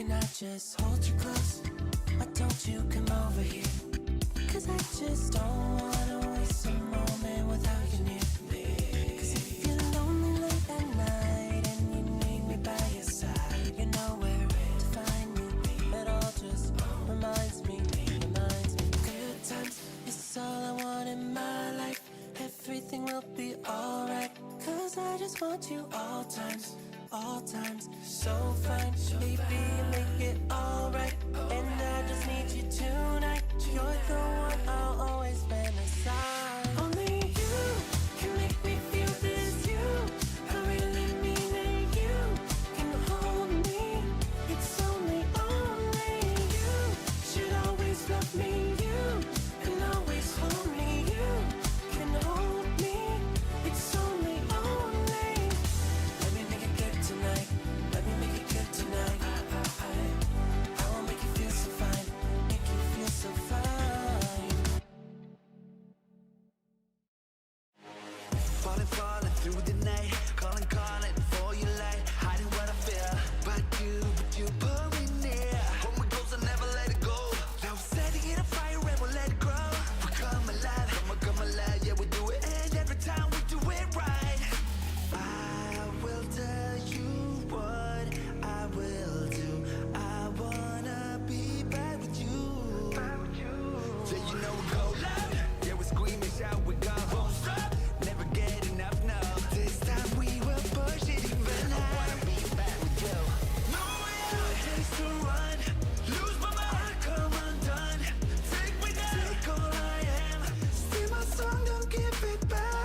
can I just hold you close? Why don't you come over here? Cause I just don't wanna waste a moment without you near. Cause if you're lonely late at night and you need me by your side, you know where to find me. It all just reminds me. Good times is all I want in my life. Everything will be alright. Cause I just want you all times. So fine, baby, make it alright. And I just need you tonight. You're the one I'll always fantasize. Only you can make me feel this. You, I really mean that you can hold me. It's only you should always love me. You can always hold me. You can hold me. It's only. Let me make it good tonight. Let me make it good tonight. I will make you feel so fine. Make you feel so fine. Falling through the night. Calling for your light. Hiding what I feel. But you pull me near. Hold me close and never let it go. Now setting it on fire and we'll let it grow. We come alive, come alive. Yeah, we do it. And every time we do it right. I will tell you what I will do. I wanna be back with you. Yeah, you know we go loud. Yeah, we scream and shout, we go. Won't stop, never get enough, no. This time we will push it even higher. I wanna be back with you. No way out, taste to run. Lose my mind, come undone. Take me down, take all I am. Steal my song, don't give it back.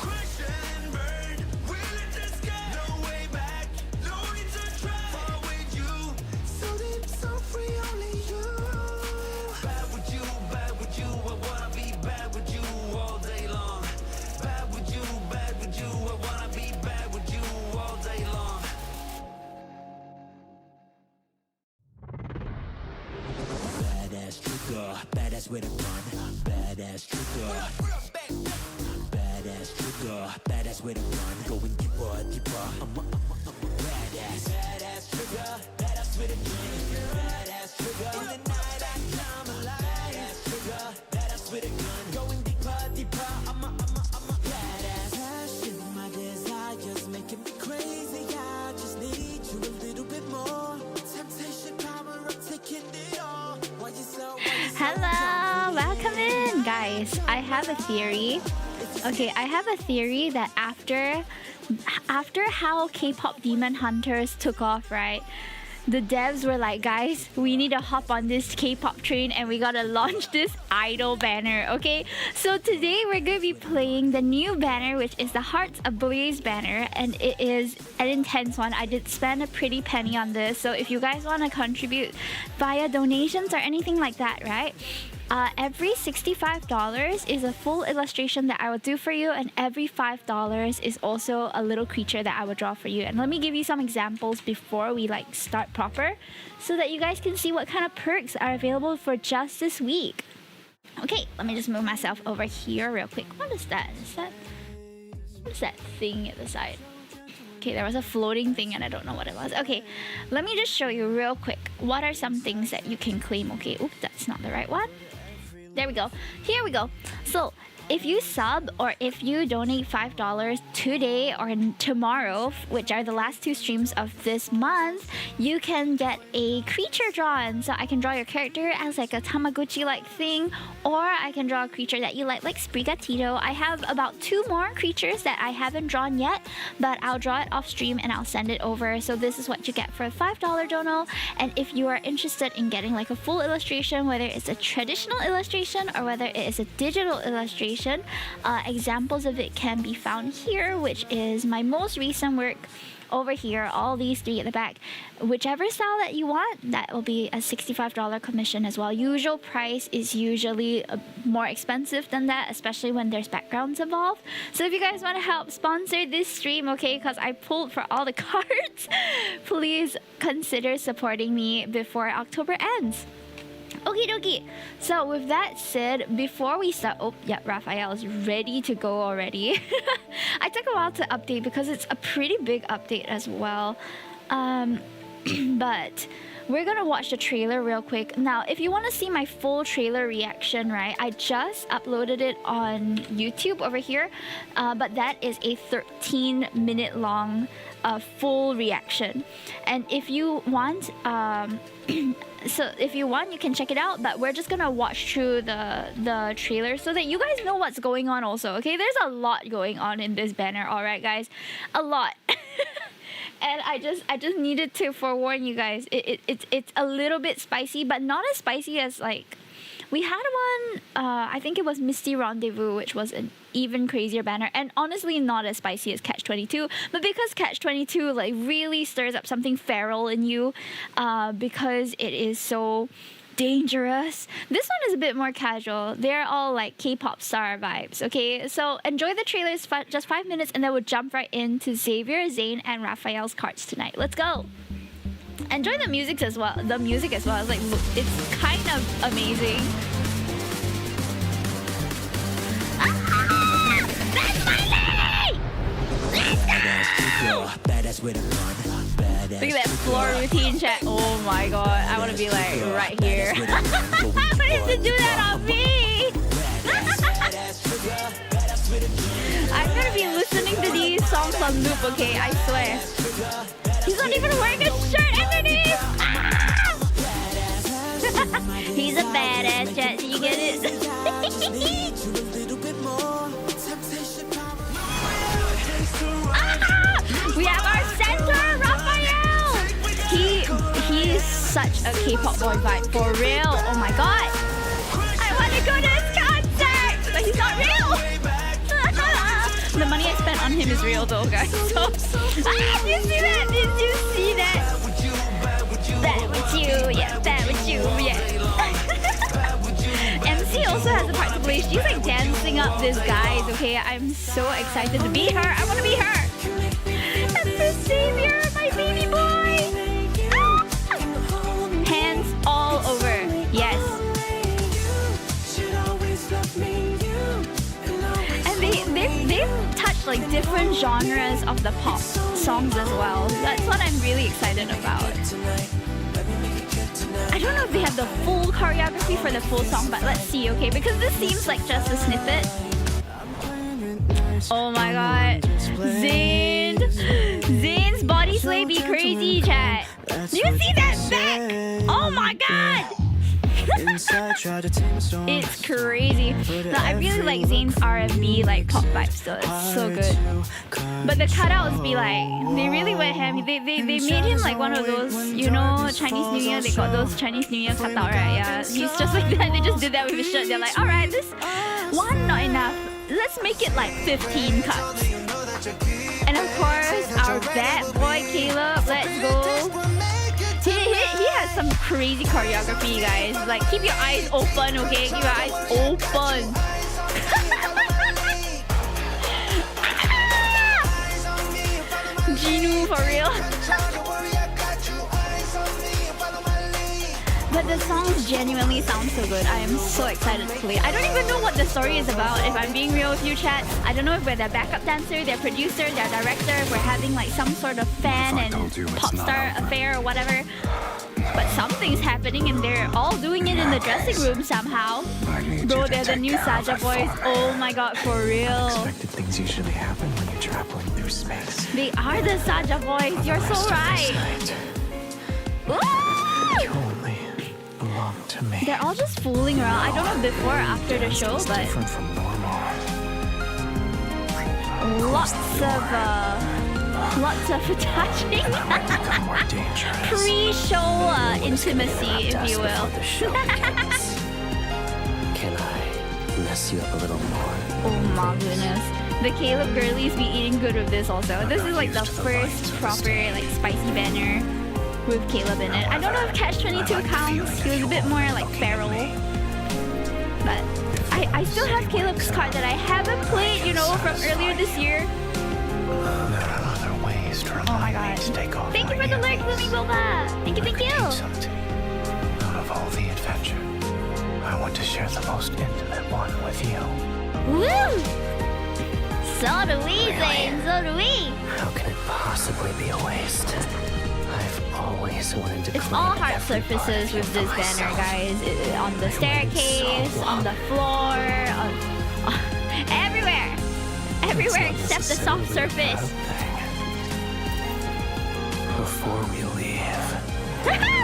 Crash and burn, will it just get? No way back, no need to try. Far with you, so deep, so free, only you. Bad with you, I wanna be bad with you all day long. Bad with you, I wanna be bad with you all day long. Badass trigger, badass with a gun. Badass trigger, badass trigger, badass with a gun. Going deeper. I'm a badass. Badass trigger, badass with a dream. Badass trigger, in the night I come alive. Badass trigger, badass with a gun. Going deeper. I'm a badass. Passion, my desires making me crazy. I just need you a little bit more. Temptation, power, I'm taking it all. Why you so Hello, welcome in, guys. I have a theory. Okay, I have a theory that after how K-pop Demon Hunters took off, right? The devs were like, guys, we need to hop on this K-pop train and we gotta launch this idol banner, okay? So today we're gonna be playing the new banner, which is the Hearts Ablaze banner, and it is an intense one. I did spend a pretty penny on this, so if you guys want to contribute via donations or anything like that, right? Every $65 is a full illustration that I will do for you, and every $5 is also a little creature that I will draw for you. And let me give you some examples before we start proper, so that you guys can see what kind of perks are available for just this week. Okay, let me just move myself over here real quick. What is that? What is that thing at the side? Okay, there was a floating thing and I don't know what it was. Okay, let me just show you real quick. What are some things that you can claim? Okay, oops, that's not the right one. There we go. Here we go. So if you sub or if you donate $5 today or tomorrow, which are the last two streams of this month, you can get a creature drawn. So I can draw your character as like a Tamagotchi-like thing, or I can draw a creature that you like Sprigatito. I have about 2 more creatures that I haven't drawn yet, but I'll draw it off stream and I'll send it over. So this is what you get for a $5 dono. And if you are interested in getting like a full illustration, whether it's a traditional illustration or whether it is a digital illustration, examples of it can be found here, which is my most recent work over here, all these 3 at the back. Whichever style that you want, that will be a $65 commission as well. Usual price is usually more expensive than that, especially when there's backgrounds involved. So if you guys want to help sponsor this stream, okay, because I pulled for all the cards, please consider supporting me before October ends. Okie dokie. So with that said, before we start, oh yeah, Rafayel is ready to go already. I took a while to update because it's a pretty big update as well. But we're gonna watch the trailer real quick. Now, if you want to see my full trailer reaction, right, I just uploaded it on YouTube over here, but that is a 13-minute long full reaction. And if you want, so if you want, you can check it out. But we're just gonna watch through the trailer so that you guys know what's going on also. Okay, there's a lot going on in this banner. All right, guys, a lot. And I just needed to forewarn you guys. It's a little bit spicy, but not as spicy as like we had one. I think it was Misty Rendezvous, which was an even crazier banner, and honestly not as spicy as Catch-22. But because Catch-22 like really stirs up something feral in you, because it is so dangerous. This one is a bit more casual. They're all like K-pop star vibes. Okay, so enjoy the trailers, just 5 minutes, and then we'll jump right into Xavier, Zayne, and Rafayel's cards tonight. Let's go. Enjoy the music as well. The music as well. It's like it's kind of amazing. That's my lady! Let's go! Look at that floor routine, chat. Oh my god, I want to be like right here. What is to do that on me? I'm gonna be listening to these songs on loop, okay? I swear. He's not even wearing a shirt underneath. Ah! He's a badass, chat. You get it? Ah! We have our center, Rafayel. He's such a K-pop boy vibe, for real. Oh my god, I want to go to his concert, but he's not real. The money I spent on him is real though, guys. So, did you see that? Did you see that? Bad with you, yeah. Bad with you, yeah. MC also has a part to play. She's like dancing up this guys. Okay, I'm so excited to be her. I want to be her. And for Xavier, my baby boy. Ah! Hands all over. Yes. And they've touched like different genres of the pop songs as well. That's what I'm really excited about. I don't know if they have the full choreography for the full song, but let's see, okay? Because this seems like just a snippet. Oh my god. Zayne's body slay be crazy, chat. Do you see that back? Oh my god! It's crazy. No, I really like Zayne's R&B like pop vibes though. It's so good. But the cutouts be like, they really went ham. They made him like one of those, you know, Chinese New Year. They got those Chinese New Year cutout, right? Yeah, he's just like that. They just did that with his shirt. They're like, all right, this one not enough. Let's make it like 15 cuts. And of course, our bad boy Caleb. Let's go. He has some crazy choreography, guys. Like, keep your eyes open, okay? Keep your eyes open. Ginu, for real. But the songs genuinely sound so good. I am so excited to play. I don't even know what the story is about, if I'm being real with you, chat. I don't know if we're their backup dancer, their producer, their director, if we're having like some sort of fan and pop star affair or whatever. But something's happening and they're all doing it in the dressing room somehow. Bro, they're the new Saja boys. Oh my god, for real. Unexpected things usually happen when you're traveling through space. They are the Saja boys. You're so right. You only belong to me. They're all just fooling around. I don't know before or after the show, but different from normal. lots of touching. More dangerous. Pre-show intimacy, if you will. Can I mess you up a little more? Oh my goodness. The Caleb girlies be eating good with this also. This is like the first proper like spicy banner with Caleb in it. I don't know if Catch-22 counts. He was a bit more like feral. But I still have Caleb's card that I haven't played, you know, from earlier this year. Oh my god. Thank you for the lyrics, Lily Boba. Thank you, thank you. Out of all the adventure, I want to share the most intimate one with you. Woo! So do we, Zayne. So do we. How can it possibly be a waste? I've always always wanted to It's claim all hard every part surfaces of you with for this banner, myself. guys. On the I waited staircase, so on the long. floor, everywhere. Everywhere It's not except the soft necessarily a surface. bad thing. Before we leave,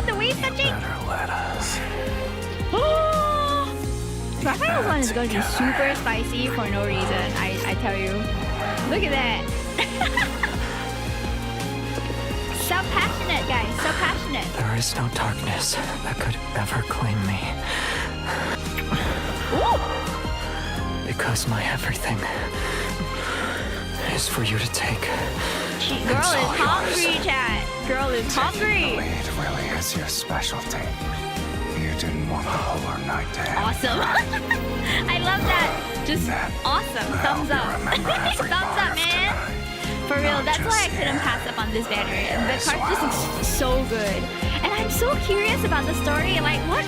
The waves touching. better let us. Rafayel's one is going to be Together. super spicy for no reason. I tell you. Look at that. So passionate, guys. So passionate. There is no darkness that could ever claim me. Ooh. Because my everything is for you to take. Girl It's is all hungry, yours. chat. Girl is hungry. It really is your specialty. You didn't want the whole night to end. Awesome. I love that. Just That- awesome. I Thumbs hope you up. remember every Thumbs part up, of man. tonight. For real, Not that's why I just couldn't here. pass up on this banner. And the as card just well. looks so good. And I'm so curious about the story. Like, what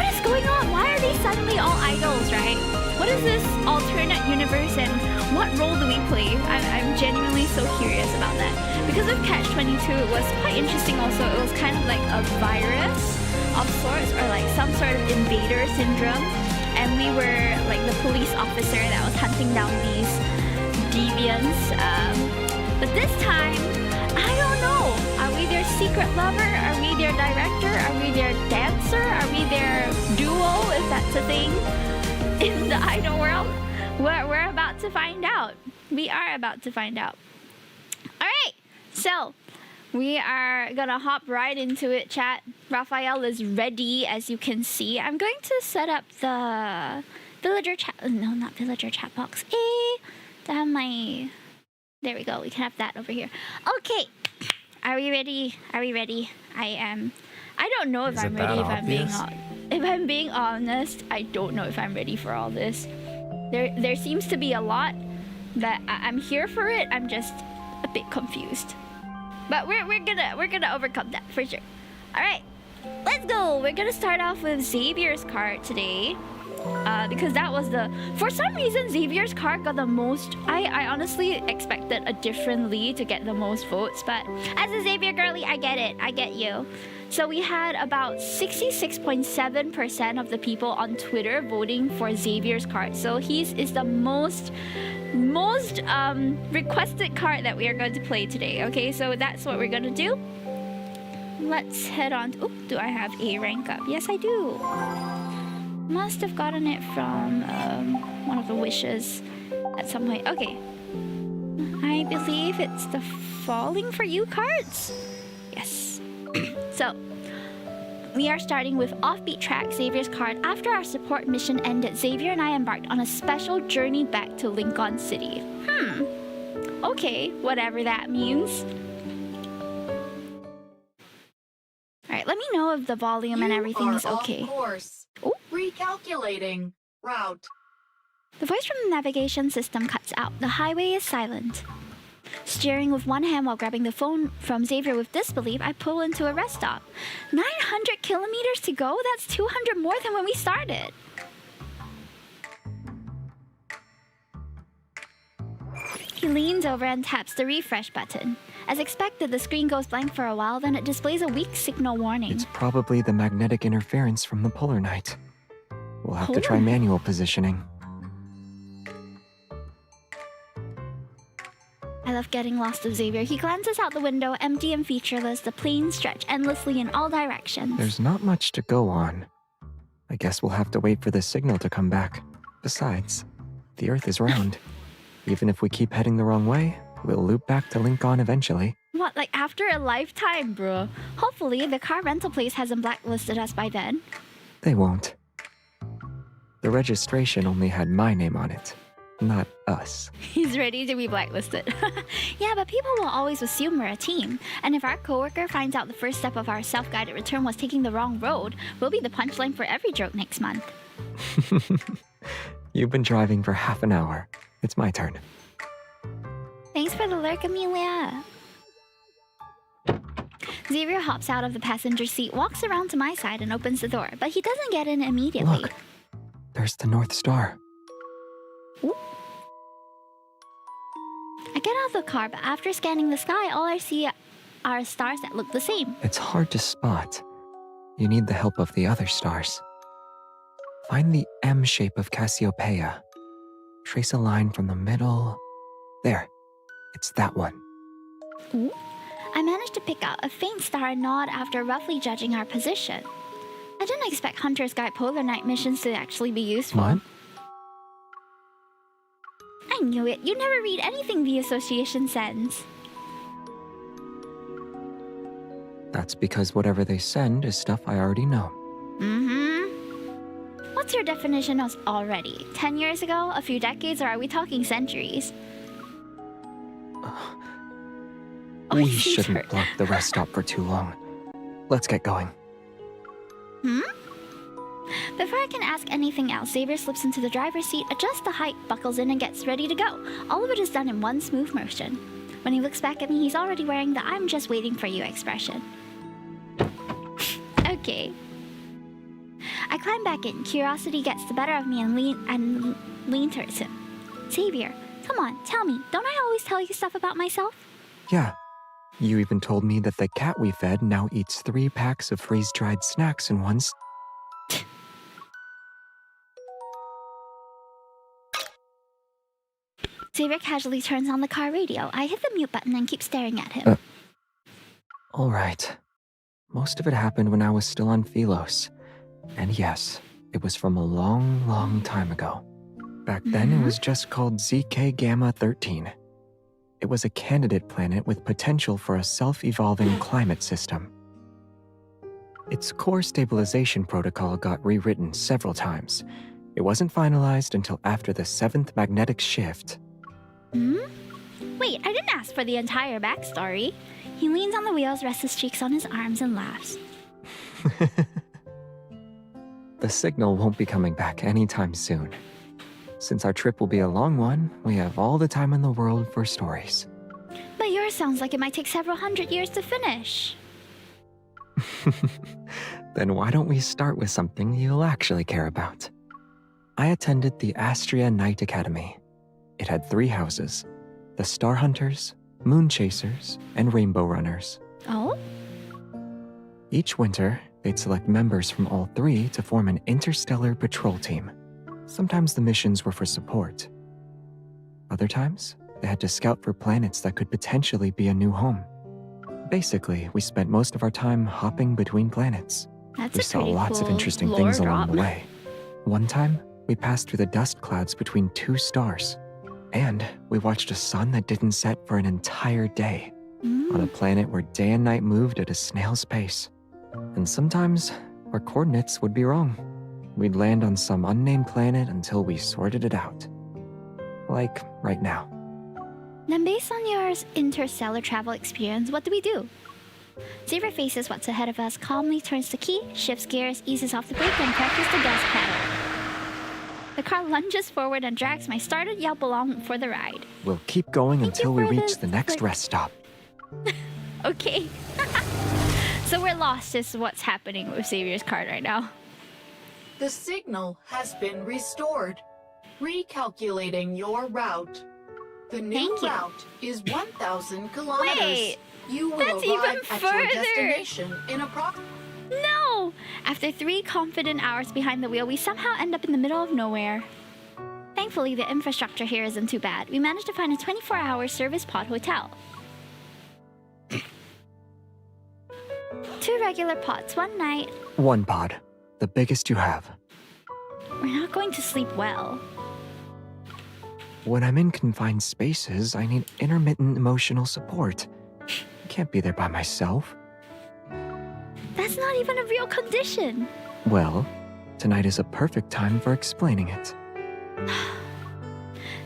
is going on? Why are they suddenly all idols, right? What is this alternate universe and what role do we play? I'm genuinely so curious about that. Because of Catch-22, it was quite interesting also. It was kind of like a virus of sorts or like some sort of invader syndrome. And we were like the police officer that was hunting down these deviants. But this time, I don't know. Are we their secret lover? Are we their director? Are we their dancer? Are we their duo, if that's a thing in the idol world? We're about to find out. We are about to find out. All right, so we are gonna hop right into it, chat. Rafayel is ready, as you can see. I'm going to set up the villager chat. No, not villager chat box. To have my. There we go. We can have that over here. Okay. Are we ready? Are we ready? I am. I don't know if Is I'm it ready. that If I'm being obvious? if I'm being honest, I don't know if I'm ready for all this. There seems to be a lot, but I'm here for it. I'm just a bit confused. But we're gonna overcome that for sure. All right, let's go. We're gonna start off with Xavier's card today. Because that was for some reason Xavier's card got the most. I honestly expected a different Lee to get the most votes, but as a Xavier girly, I get it. I get you. So we had about 66.7% of the people on Twitter voting for Xavier's card. So is the most requested card that we are going to play today. Okay, so that's what we're gonna do. Let's head on. Oh, do I have a rank up? Yes, I do. Must have gotten it from one of the wishes at some point. Okay. I believe it's the Falling for You cards. Yes. So, we are starting with Offbeat Track, Xavier's card. After our support mission ended, Xavier and I embarked on a special journey back to Lincoln City. Okay, whatever that means. Alright, let me know if the volume and everything is okay. Of course. Ooh. Recalculating route. The voice from the navigation system cuts out. The highway is silent. Steering with one hand while grabbing the phone from Xavier with disbelief, I pull into a rest stop. 900 kilometers to go? That's 200 more than when we started. He leans over and taps the refresh button. As expected, the screen goes blank for a while, then it displays a weak signal warning. It's probably the magnetic interference from the polar night. We'll have to try Polar? manual positioning. I love getting lost of Xavier. He glances out the window, empty and featureless. The plains stretch endlessly in all directions. There's not much to go on. I guess we'll have to wait for the signal to come back. Besides, the Earth is round. Even if we keep heading the wrong way, we'll loop back to Lincoln eventually. What, like after a lifetime, bro? Hopefully, the car rental place hasn't blacklisted us by then. They won't. The registration only had my name on it, not us. He's ready to be blacklisted. Yeah, but people will always assume we're a team. And if our coworker finds out the first step of our self-guided return was taking the wrong road, we'll be the punchline for every joke next month. You've been driving for half an hour. It's my turn. Thanks for the lurk, Amelia. Xavier hops out of the passenger seat, walks around to my side, and opens the door, but he doesn't get in immediately. Look, there's the North Star. Ooh. I get out of the car, but after scanning the sky, all I see are stars that look the same. It's hard to spot. You need the help of the other stars. Find the M shape of Cassiopeia. Trace a line from the middle. There. It's that one. Ooh. I managed to pick out a faint star nod after roughly judging our position. I didn't expect Hunter's Guide polar night missions to actually be useful. What? I knew it. You never read anything the association sends. That's because whatever they send is stuff I already know. Mm-hmm. What's your definition of already? 10 years ago? A few decades? Or are we talking centuries? We he's shouldn't hurt. block the rest stop for too long. Let's get going. Before I can ask anything else, Xavier slips into the driver's seat, adjusts the height, buckles in, and gets ready to go. All of it is done in one smooth motion. When he looks back at me, he's already wearing the "I'm just waiting for you" expression. Okay. I climb back in. Curiosity gets the better of me and lean towards him. Xavier, come on, tell me. Don't I always tell you stuff about myself? Yeah. You even told me that the cat we fed now eats 3 packs of freeze-dried snacks in one Xavier casually turns on the car radio. I hit the mute button and keep staring at him. All right. Most of it happened when I was still on Philos. And yes, it was from a long, long time ago. Back then, it was just called ZK Gamma 13. It was a candidate planet with potential for a self-evolving climate system. Its core stabilization protocol got rewritten several times. It wasn't finalized until after the 7th magnetic shift. Wait, I didn't ask for the entire backstory. He leans on the wheels, rests his cheeks on his arms, and laughs. The signal won't be coming back anytime soon. Since our trip will be a long one, we have all the time in the world for stories. But yours sounds like it might take several hundred years to finish. Then why don't we start with something you'll actually care about? I attended the Astria Knight Academy. It had 3 houses: the Star Hunters, Moon Chasers, and Rainbow Runners. Oh? Each winter, they'd select members from all 3 to form an interstellar patrol team. Sometimes the missions were for support. Other times, they had to scout for planets that could potentially be a new home. Basically, we spent most of our time hopping between planets. That's We a saw pretty lots of cool interesting lore things drop. along the way. One time, we passed through the dust clouds between 2 stars. And we watched a sun that didn't set for an entire day on a planet where day and night moved at a snail's pace. And sometimes, our coordinates would be wrong. We'd land on some unnamed planet until we sorted it out. Like right now. Then based on your interstellar travel experience, what do we do? Xavier faces what's ahead of us, calmly turns the key, shifts gears, eases off the brake, and presses the gas pedal. The car lunges forward and drags my started yelp along for the ride. We'll keep going Thank until you we for reach this, the next rest stop. Okay. So we're lost is what's happening with Xavier's car right now. The signal has been restored. Recalculating your route. The new Thank you. route is 1,000 kilometers. Wait, You will that's even arrive at your further. destination in approximately... No! After 3 confident hours behind the wheel, we somehow end up in the middle of nowhere. Thankfully, the infrastructure here isn't too bad. We managed to find a 24-hour service pod hotel. 2 regular pods, 1 night. 1 pod. The biggest you have. We're not going to sleep well. When I'm in confined spaces, I need intermittent emotional support. I can't be there by myself. That's not even a real condition. Well, tonight is a perfect time for explaining it.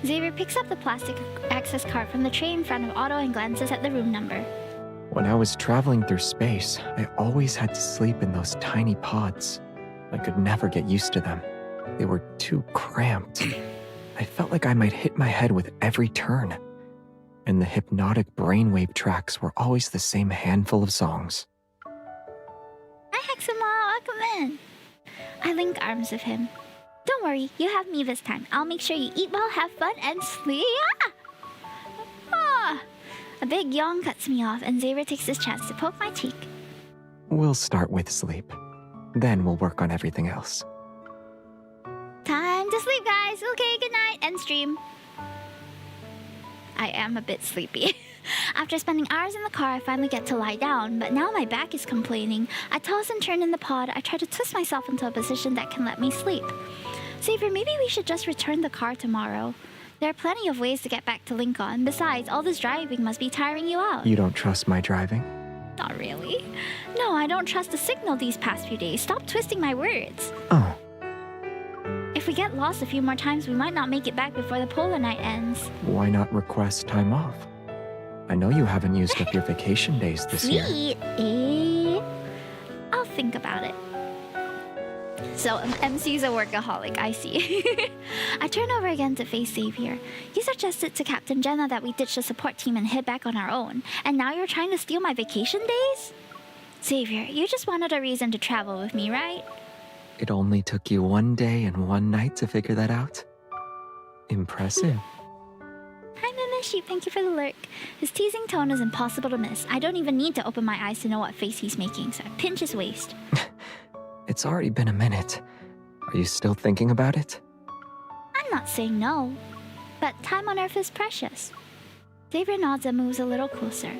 Xavier picks up the plastic access card from the tray in front of Otto and glances at the room number. When I was traveling through space, I always had to sleep in those tiny pods. I could never get used to them. They were too cramped. I felt like I might hit my head with every turn. And the hypnotic brainwave tracks were always the same handful of songs. Hi, Hexama, welcome in. I link arms with him. Don't worry, you have me this time. I'll make sure you eat well, have fun, and sleep. A big yawn cuts me off, and Xavier takes his chance to poke my cheek. We'll start with sleep. Then we'll work on everything else. Time to sleep, guys. Okay, good night. End stream. I am a bit sleepy. After spending hours in the car, I finally get to lie down, but now my back is complaining. I toss and turn in the pod. I try to twist myself into a position that can let me sleep. Xavier, maybe we should just return the car tomorrow. There are plenty of ways to get back to Lincoln. Besides, all this driving must be tiring you out. You don't trust my driving? Not really. No, I don't trust the signal these past few days. Stop twisting my words. Oh. If we get lost a few more times, we might not make it back before the polar night ends. Why not request time off? I know you haven't used up your vacation days this year. Sweet. I'll think about it. So, MC's a workaholic, I see. I turn over again to face Xavier. You suggested to Captain Jenna that we ditch the support team and head back on our own. And now you're trying to steal my vacation days? Xavier, you just wanted a reason to travel with me, right? It only took you 1 day and 1 night to figure that out? Impressive. Hi, Mimishi. Thank you for the lurk. His teasing tone is impossible to miss. I don't even need to open my eyes to know what face he's making, so I pinch his waist. It's already been a minute. Are you still thinking about it? I'm not saying no, but time on Earth is precious. Xavier nods and moves a little closer.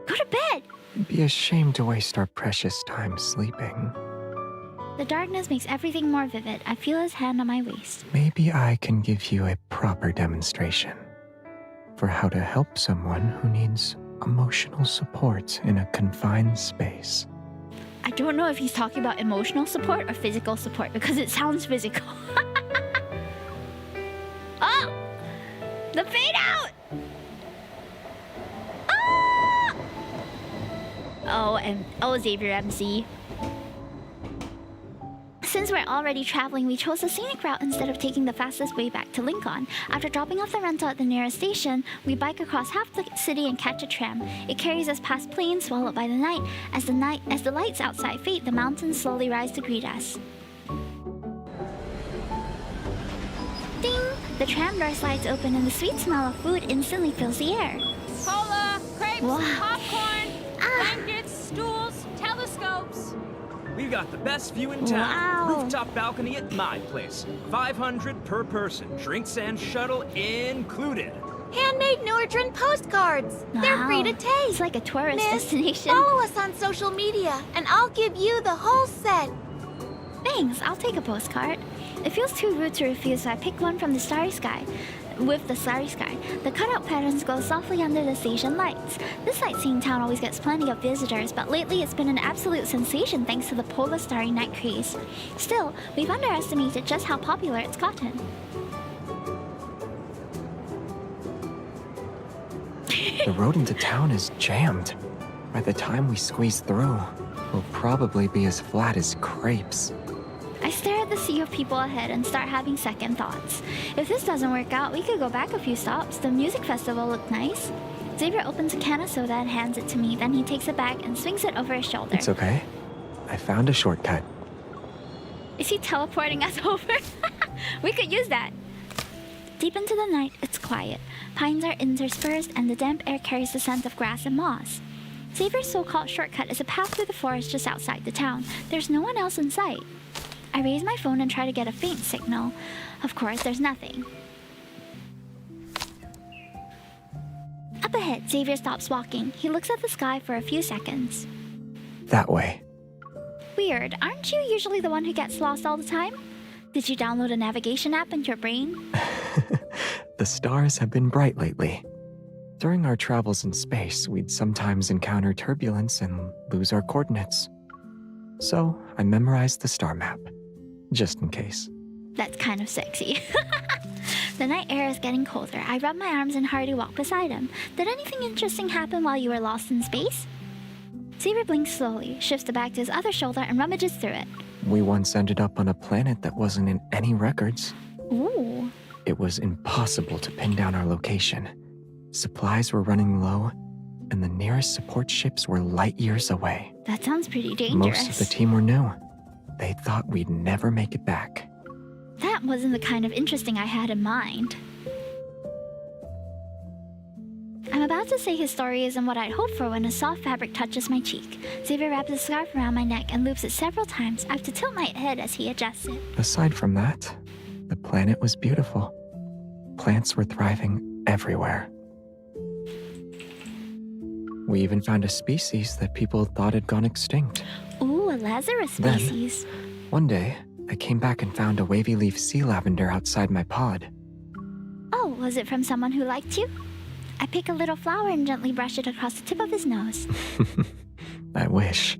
Go to bed! It'd be a shame to waste our precious time sleeping. The darkness makes everything more vivid. I feel his hand on my waist. Maybe I can give you a proper demonstration for how to help someone who needs emotional support in a confined space. I don't know if he's talking about emotional support or physical support because it sounds physical. Oh! The fade out! Ah! Oh, Xavier MC. Since we're already traveling, we chose the scenic route instead of taking the fastest way back to Lincoln. After dropping off the rental at the nearest station, we bike across half the city and catch a tram. It carries us past plains swallowed by the night. As the lights outside fade, the mountains slowly rise to greet us. Ding! The tram door slides open and the sweet smell of food instantly fills the air. Cola, crepes, Wow. popcorn, blankets, stools, telescopes. We've got the best view in town. Wow. Rooftop balcony at my place. 500 per person. Drinks and shuttle included. Handmade Nordrin postcards. They're Wow. free to taste. It's like a tourist Miss, destination. follow us on social media, and I'll give you the whole set. Thanks, I'll take a postcard. It feels too rude to refuse, so I pick one from the starry sky. With the starry sky, the cutout patterns glow softly under the station lights. This sightseeing town always gets plenty of visitors, but lately it's been an absolute sensation thanks to the polar starry night craze. Still, we've underestimated just how popular it's gotten. The road into town is jammed. By the time we squeeze through, we'll probably be as flat as crepes. I stare at the sea of people ahead and start having second thoughts. If this doesn't work out, we could go back a few stops. The music festival looked nice. Xavier opens a can of soda and hands it to me. Then he takes it back and swings it over his shoulder. It's okay. I found a shortcut. Is he teleporting us over? We could use that. Deep into the night, it's quiet. Pines are interspersed and the damp air carries the scent of grass and moss. Xavier's so-called shortcut is a path through the forest just outside the town. There's no one else in sight. I raise my phone and try to get a faint signal. Of course, there's nothing. Up ahead, Xavier stops walking. He looks at the sky for a few seconds. That way. Weird, aren't you usually the one who gets lost all the time? Did you download a navigation app into your brain? The stars have been bright lately. During our travels in space, we'd sometimes encounter turbulence and lose our coordinates. So I memorized the star map, just in case. That's kind of sexy. The night air is getting colder. I rub my arms and hurry to walk beside him. Did anything interesting happen while you were lost in space? Xavier blinks slowly, shifts the bag to his other shoulder, and rummages through it. We once ended up on a planet that wasn't in any records. Ooh. It was impossible to pin down our location. Supplies were running low, and the nearest support ships were light years away. That sounds pretty dangerous. Most of the team were new. They thought we'd never make it back. That wasn't the kind of interesting I had in mind. I'm I'm about to say his story isn't what I'd hoped for when a soft fabric touches my cheek. Xavier wraps a scarf around my neck and loops it several times. I have to tilt my head as he adjusts it. Aside from that, the planet was beautiful. Plants were thriving everywhere. We even found a species that people thought had gone extinct. Ooh, a Lazarus Then, species. one day, I came back and found a wavy leaf sea lavender outside my pod. Oh, was it from someone who liked you? I pick a little flower and gently brush it across the tip of his nose. I wish.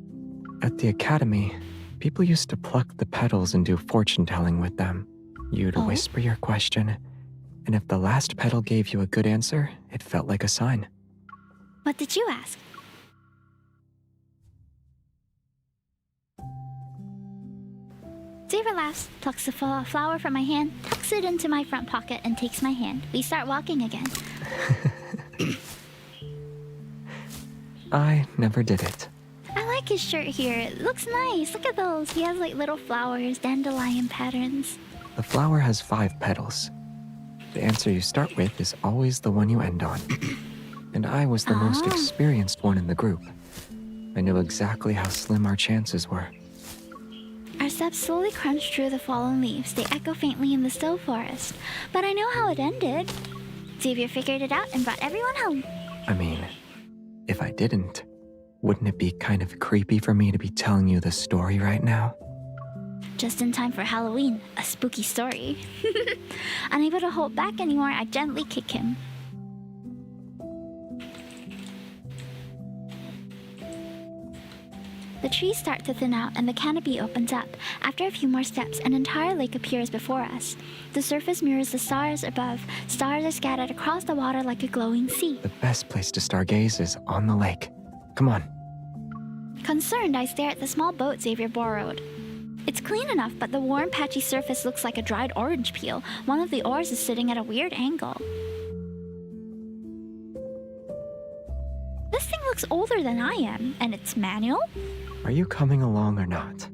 At the academy, people used to pluck the petals and do fortune-telling with them. You'd whisper your question, and if the last petal gave you a good answer, it felt like a sign. What did you ask? Xavier laughs, plucks the flower from my hand, tucks it into my front pocket, and takes my hand. We start walking again. I never did it. I like his shirt here. It looks nice. Look at those. He has like little flowers, dandelion patterns. The flower has 5 petals. The answer you start with is always the one you end on. And I was the most experienced one in the group. I knew exactly how slim our chances were. Our steps slowly crunch through the fallen leaves. They echo faintly in the still forest. But I know how it ended. Xavier figured it out and brought everyone home. I mean, if I didn't, wouldn't it be kind of creepy for me to be telling you the story right now? Just in time for Halloween, a spooky story. Unable to hold back anymore, I gently kick him. The trees start to thin out and the canopy opens up. After a few more steps, an entire lake appears before us. The surface mirrors the stars above. Stars are scattered across the water like a glowing sea. The best place to stargaze is on the lake. Come on. Concerned, I stare at the small boat Xavier borrowed. It's clean enough, but the warm, patchy surface looks like a dried orange peel. One of the oars is sitting at a weird angle. This thing looks older than I am, and it's manual? Are you coming along or not?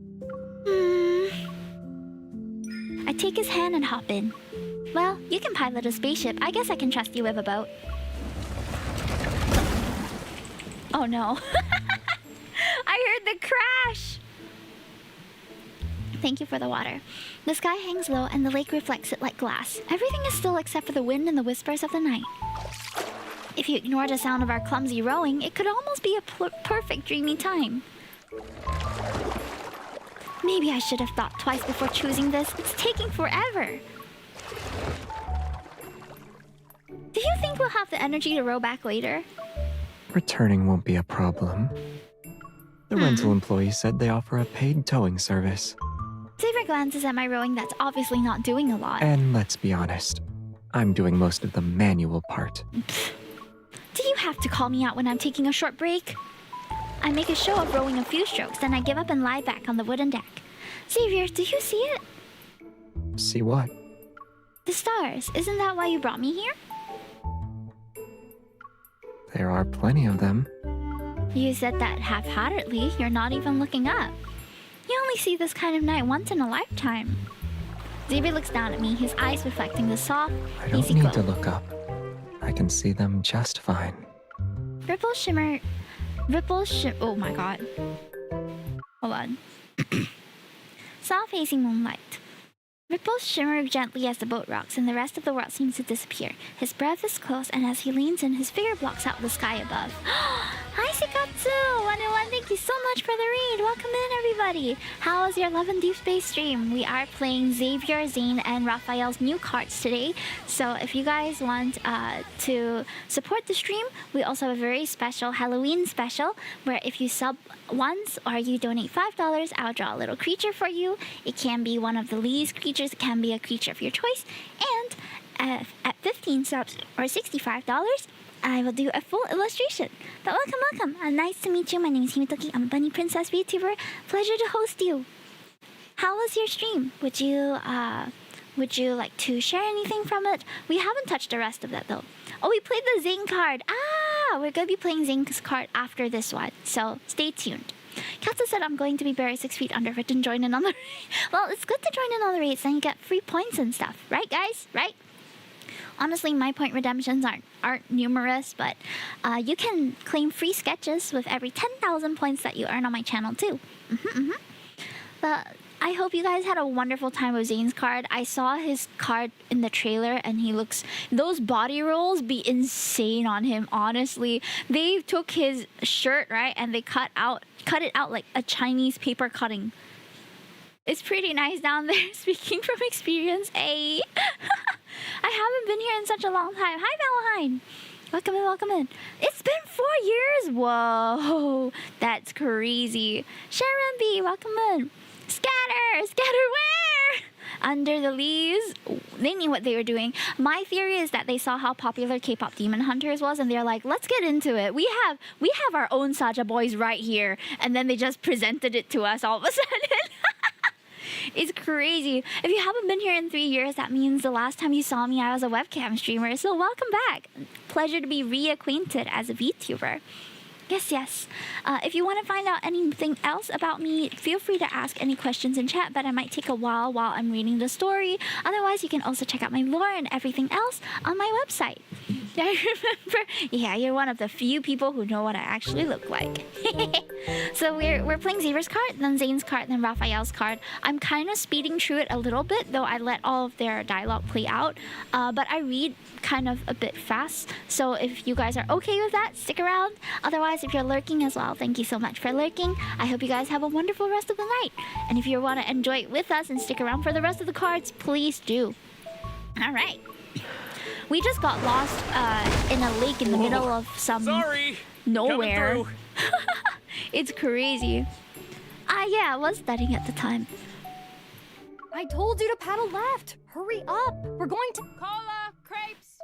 I take his hand and hop in. Well, you can pilot a spaceship. I guess I can trust you with a boat. Oh no. I heard the crash! Thank you for the water. The sky hangs low and the lake reflects it like glass. Everything is still except for the wind and the whispers of the night. If you ignore the sound of our clumsy rowing, it could almost be a perfect dreamy time. Maybe I should have thought twice before choosing this. It's taking forever. Do you think we'll have the energy to row back later? Returning won't be a problem. The rental employee said they offer a paid towing service. Xavier glances at my rowing that's obviously not doing a lot. And let's be honest, I'm doing most of the manual part. Do you have to call me out when I'm taking a short break? I make a show of rowing a few strokes, then I give up and lie back on the wooden deck. Xavier, do you see it? See what? The stars. Isn't that why you brought me here? There are plenty of them. You said that half-heartedly. You're not even looking up. You only see this kind of night once in a lifetime. Xavier looks down at me, his eyes reflecting the soft, I don't easy need glow. to look up. I can see them just fine. Oh my god. Hold on. Soft hazy moonlight. Ripples shimmer gently as the boat rocks, and the rest of the world seems to disappear. His breath is close, and as he leans in, his figure blocks out the sky above. Hi, Sikatsu! 101, thank you so much for the read! Welcome in, everybody! How was your Love and Deepspace stream? We are playing Xavier, Zayne, and Rafayel's new cards today. So if you guys want to support the stream, we also have a very special Halloween special, where if you sub once or you donate $5, I'll draw a little creature for you. It can be one of the Lee's creatures, it can be a creature of your choice, and at 15 subs or $65, I will do a full illustration. But welcome. Nice to meet you. My name is Himitoki. I'm a bunny princess VTuber. Pleasure to host you. How was your stream? Would you like to share anything from it? We haven't touched the rest of that though. Oh, we played the Zayne card. We're gonna be playing Zayne's card after this one, so stay tuned. Katsu said I'm going to be buried 6 feet under it and join in on the Well, it's good to join in on the raids, then you get free points and stuff. Right, guys? Right? Honestly, my point redemptions aren't numerous, but you can claim free sketches with every 10,000 points that you earn on my channel too. But I hope you guys had a wonderful time with Zayne's card. I saw his card in the trailer and he looks... Those body rolls be insane on him, honestly. They took his shirt, right, and they cut it out like a Chinese paper cutting. It's pretty nice down there, speaking from experience. Hey! I haven't been here in such a long time. Hi, Valentine! Welcome in, welcome in. It's been 4 years! Whoa! That's crazy. Sharon B, welcome in. Scatter! Scatter where? Under the leaves. They knew what they were doing. My theory is that they saw how popular K-pop Demon Hunters was and they're like, let's get into it. We have our own Saja boys right here. And then they just presented it to us all of a sudden. It's crazy. If you haven't been here in 3 years, that means the last time you saw me, I was a webcam streamer. So welcome back. Pleasure to be reacquainted as a VTuber. Yes. If you want to find out anything else about me, feel free to ask any questions in chat, but it might take a while I'm reading the story. Otherwise, you can also check out my lore and everything else on my website. I remember, yeah, you're one of the few people who know what I actually look like. So we're playing Xavier's card, then Zayne's card, then Rafayel's card. I'm kind of speeding through it a little bit, though I let all of their dialogue play out. But I read kind of a bit fast, so if you guys are okay with that, stick around. Otherwise, if you're lurking as well, thank you so much for lurking. I hope you guys have a wonderful rest of the night. And if you want to enjoy it with us and stick around for the rest of the cards, please do. All right. We just got lost in a lake in the middle of some nowhere. It's crazy. Yeah, I was studying at the time. I told you to paddle left. Hurry up. We're going to... Cola, crepes.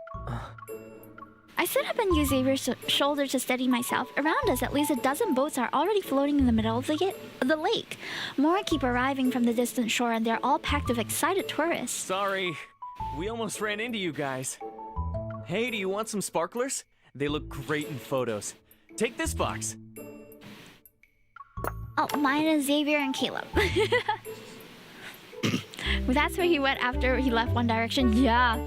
I stood up and used Xavier's shoulder to steady myself. Around us, at least a dozen boats are already floating in the middle of the lake. More keep arriving from the distant shore, and they're all packed with excited tourists. Sorry, we almost ran into you guys. Hey, do you want some sparklers? They look great in photos. Take this box. Oh, mine is Xavier and Caleb. That's where he went after he left One Direction. Yeah.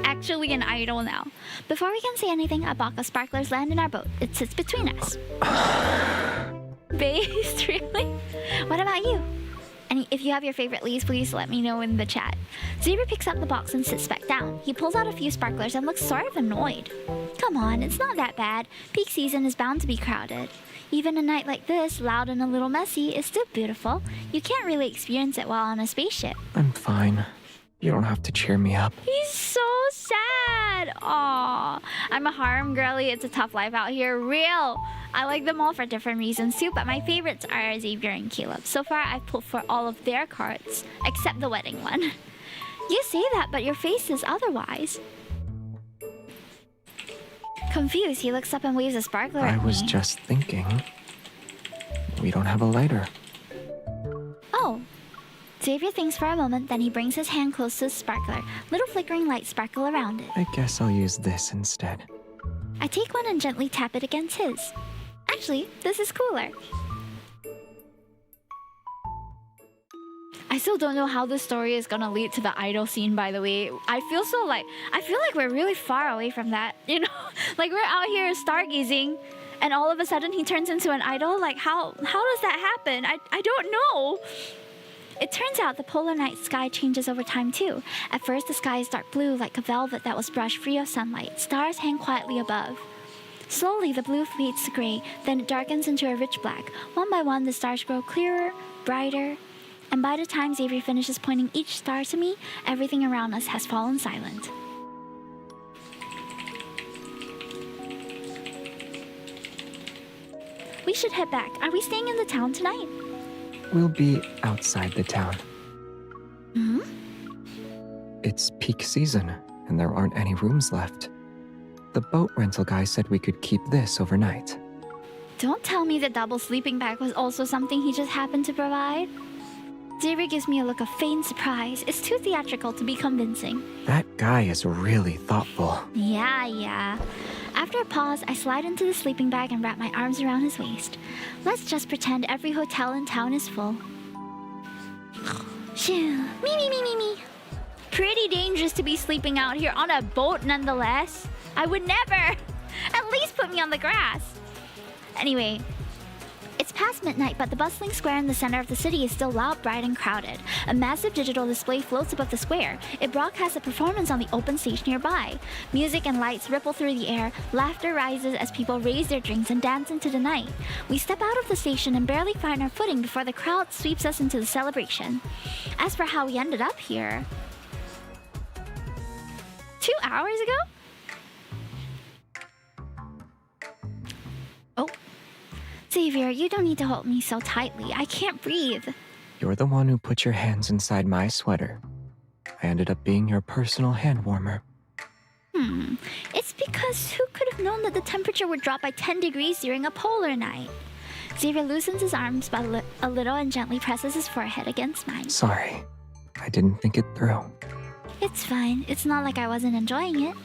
Actually an idol now. Before we can say anything, a box of sparklers land in our boat. It sits between us. Based, really? What about you? And if you have your favorite leaves, please let me know in the chat. Xavier picks up the box and sits back down. He pulls out a few sparklers and looks sort of annoyed. Come on, it's not that bad. Peak season is bound to be crowded. Even a night like this, loud and a little messy, is still beautiful. You can't really experience it while on a spaceship. I'm fine. You don't have to cheer me up. He's so sad. Aww. I'm a harem girly. It's a tough life out here. Real. I like them all for different reasons too, but my favorites are Xavier and Caleb. So far, I've pulled for all of their cards, except the wedding one. You say that, but your face is otherwise. Confused, he looks up and waves a sparkler at me. I was just thinking. We don't have a lighter. Oh. Xavier thinks for a moment, then he brings his hand close to the sparkler. Little flickering lights sparkle around it. I guess I'll use this instead. I take one and gently tap it against his. Actually, this is cooler. I still don't know how this story is gonna lead to the idol scene, by the way. I feel like we're really far away from that, you know? Like we're out here stargazing and all of a sudden he turns into an idol. Like how does that happen? I don't know. It turns out the polar night sky changes over time too. At first the sky is dark blue like a velvet that was brushed free of sunlight. Stars hang quietly above. Slowly the blue fades to gray, then it darkens into a rich black. One by one the stars grow clearer, brighter, and by the time Xavier finishes pointing each star to me, everything around us has fallen silent. We should head back. Are we staying in the town tonight? We'll be outside the town. Hmm? It's peak season, and there aren't any rooms left. The boat rental guy said we could keep this overnight. Don't tell me the double sleeping bag was also something he just happened to provide. Xavier gives me a look of feigned surprise. It's too theatrical to be convincing. That guy is really thoughtful. Yeah. After a pause, I slide into the sleeping bag and wrap my arms around his waist. Let's just pretend every hotel in town is full. Shoo. Me. pretty dangerous to be sleeping out here on a boat nonetheless. I would never. At least put me on the grass. Anyway, it's past midnight, but the bustling square in the center of the city is still loud, bright, and crowded. A massive digital display floats above the square. It broadcasts a performance on the open stage nearby. Music and lights ripple through the air. Laughter rises as people raise their drinks and dance into the night. We step out of the station and barely find our footing before the crowd sweeps us into the celebration. As for how we ended up here... 2 hours ago? Oh. Xavier, you don't need to hold me so tightly. I can't breathe. You're the one who put your hands inside my sweater. I ended up being your personal hand warmer. It's because who could have known that the temperature would drop by 10 degrees during a polar night? Xavier loosens his arms a little and gently presses his forehead against mine. Sorry. I didn't think it through. It's fine. It's not like I wasn't enjoying it.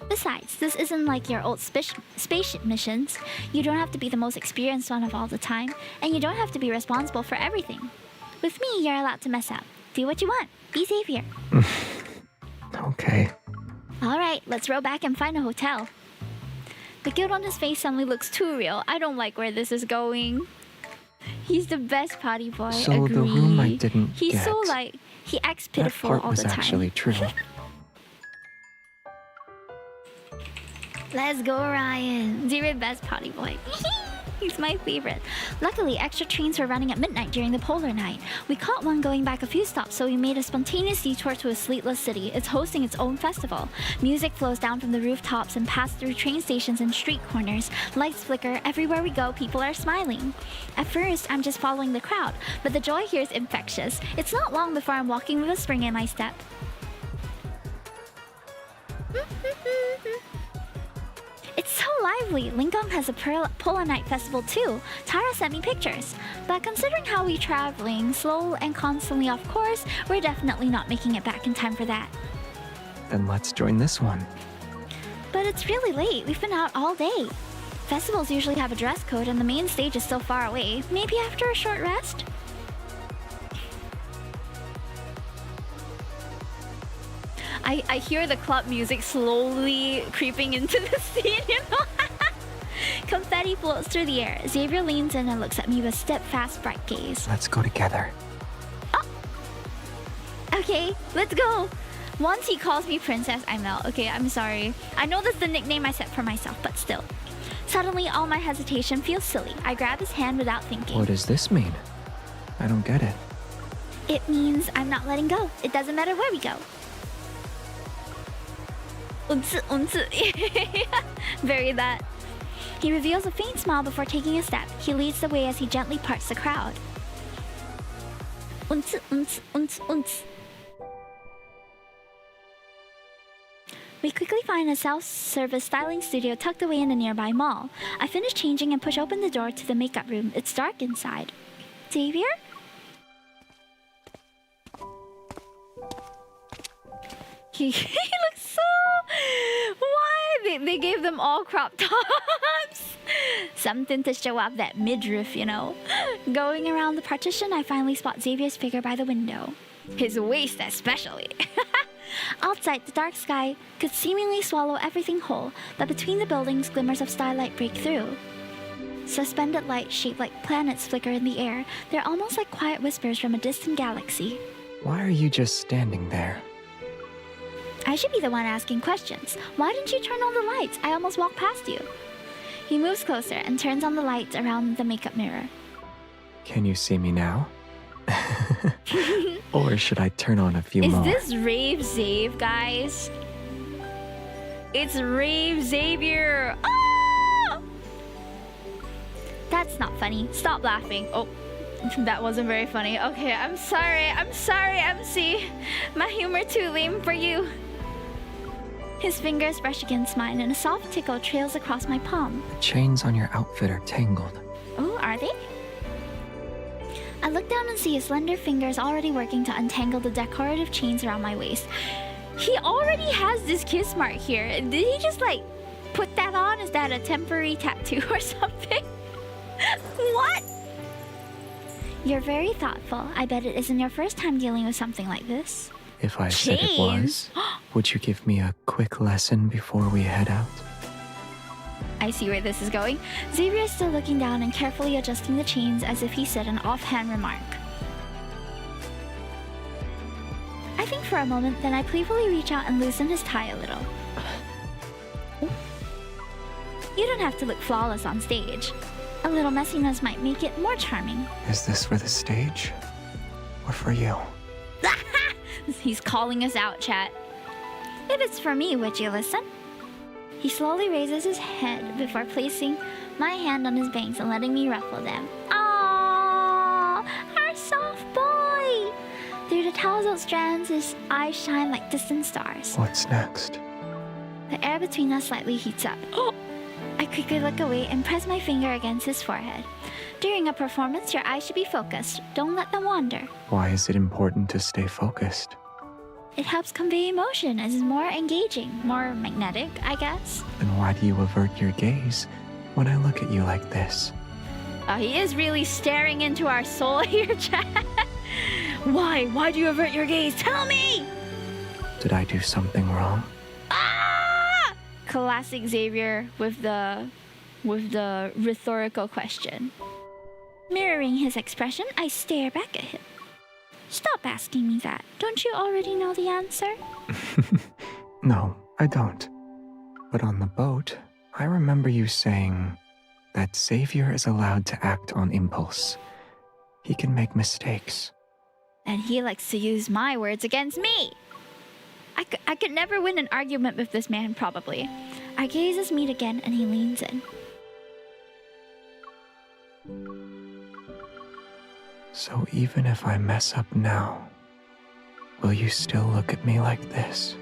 Besides, this isn't like your old spaceship missions. You don't have to be the most experienced one of all the time, and you don't have to be responsible for everything. With me, you're allowed to mess up. Do what you want. Be Xavier. Okay. Alright, let's row back and find a hotel. The guilt on his face suddenly looks too real. I don't like where this is going. He's the best potty boy. So Agree. the room I didn't He's get. so like, he acts pitiful that part all was the time. actually true. Let's go, Ryan. Xavier, best potty boy. He's my favorite. Luckily, extra trains were running at midnight during the polar night. We caught one going back a few stops, so we made a spontaneous detour to a sleepless city. It's hosting its own festival. Music flows down from the rooftops and passes through train stations and street corners. Lights flicker. Everywhere we go, people are smiling. At first, I'm just following the crowd, but the joy here is infectious. It's not long before I'm walking with a spring in my step. It's so lively. Lingang has a Polar Night Festival too. Tara sent me pictures. But considering how we're traveling, slow and constantly off course, we're definitely not making it back in time for that. Then let's join this one. But it's really late. We've been out all day. Festivals usually have a dress code and the main stage is still far away. Maybe after a short rest? I hear the club music slowly creeping into the scene, you know? Confetti floats through the air. Xavier leans in and looks at me with steadfast, bright gaze. Let's go together. Oh! Okay, let's go! Once he calls me Princess, I melt. Okay, I'm sorry. I know that's the nickname I set for myself, but still. Suddenly, all my hesitation feels silly. I grab his hand without thinking. What does this mean? I don't get it. It means I'm not letting go. It doesn't matter where we go. Bury that. He reveals a faint smile before taking a step. He leads the way as he gently parts the crowd. We quickly find a self-service styling studio tucked away in a nearby mall. I finish changing and push open the door to the makeup room. It's dark inside. Xavier? He looks so... Why? They gave them all crop tops. Something to show off that midriff, you know. Going around the partition, I finally spot Xavier's figure by the window. His waist especially. Outside, the dark sky could seemingly swallow everything whole, but between the buildings, glimmers of starlight break through. Suspended lights shaped like planets flicker in the air. They're almost like quiet whispers from a distant galaxy. Why are you just standing there? I should be the one asking questions. Why didn't you turn on the lights? I almost walked past you. He moves closer and turns on the lights around the makeup mirror. Can you see me now? Or should I turn on a few more? Is this Rave Xav, guys? It's Rave Xavier! Oh! That's not funny. Stop laughing. Oh, that wasn't very funny. Okay, I'm sorry, MC. My humor too lame for you. His fingers brush against mine and a soft tickle trails across my palm. The chains on your outfit are tangled. Oh, are they? I look down and see his slender fingers already working to untangle the decorative chains around my waist. He already has this kiss mark here. Did he just like put that on? Is that a temporary tattoo or something? What? You're very thoughtful. I bet it isn't your first time dealing with something like this. If I said it was, would you give me a quick lesson before we head out? I see where this is going. Xavier is still looking down and carefully adjusting the chains as if he said an offhand remark. I think for a moment, then I playfully reach out and loosen his tie a little. You don't have to look flawless on stage. A little messiness might make it more charming. Is this for the stage? Or for you? He's calling us out, chat. If it's for me, would you listen? He slowly raises his head before placing my hand on his bangs and letting me ruffle them. Aww, our soft boy! Through the tousled strands, his eyes shine like distant stars. What's next? The air between us slightly heats up. I quickly look away and press my finger against his forehead. During a performance, your eyes should be focused. Don't let them wander. Why is it important to stay focused? It helps convey emotion as it's more engaging, more magnetic, I guess. Then why do you avert your gaze when I look at you like this? He is really staring into our soul here, chat. Why? Why do you avert your gaze? Tell me! Did I do something wrong? Ah! Classic Xavier with the rhetorical question. Mirroring his expression, I stare back at him. Stop asking me that. Don't you already know the answer? No, I don't. But on the boat, I remember you saying that Xavier is allowed to act on impulse. He can make mistakes. And he likes to use my words against me. I could never win an argument with this man, probably. Our gazes meet again and he leans in. So even if I mess up now, will you still look at me like this?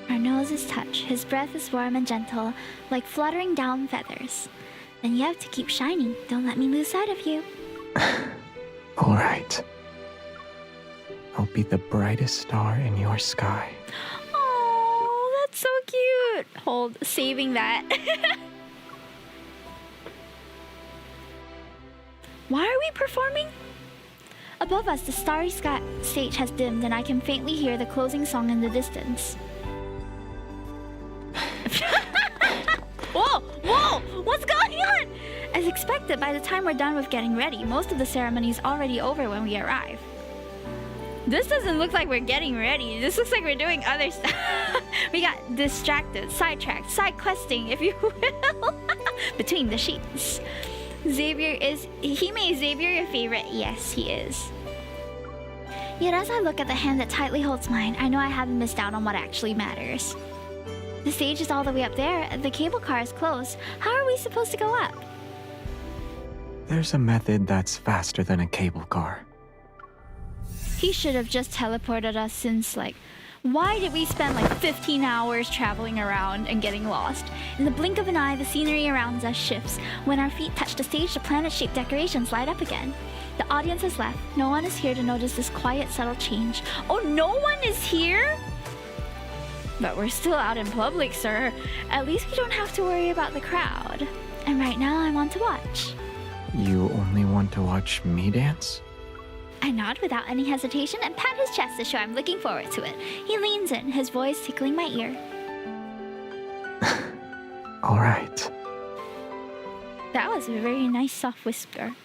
Our noses touch. His breath is warm and gentle, like fluttering down feathers. Then you have to keep shining. Don't let me lose sight of you. All right. I'll be the brightest star in your sky. Oh, that's so cute. Hold, saving that. Why are we performing? Above us, the starry sky stage has dimmed and I can faintly hear the closing song in the distance. Whoa! Whoa! What's going on? As expected, by the time we're done with getting ready, most of the ceremony is already over when we arrive. This doesn't look like we're getting ready. This looks like we're doing other stuff. We got distracted, sidetracked, side questing, if you will, between the sheets. Xavier is... Hime, Xavier your favorite? Yes, he is. Yet as I look at the hand that tightly holds mine, I know I haven't missed out on what actually matters. The stage is all the way up there, the cable car is close. How are we supposed to go up? There's a method that's faster than a cable car. He should have just teleported us since, like... Why did we spend like 15 hours traveling around and getting lost? In the blink of an eye, the scenery around us shifts. When our feet touch the stage, the planet-shaped decorations light up again. The audience has left. No one is here to notice this quiet, subtle change. Oh, no one is here? But we're still out in public, sir. At least we don't have to worry about the crowd. And right now, I want to watch. You only want to watch me dance? I nod without any hesitation and pat his chest to show I'm looking forward to it. He leans in, his voice tickling my ear. All right. That was a very nice soft whisper.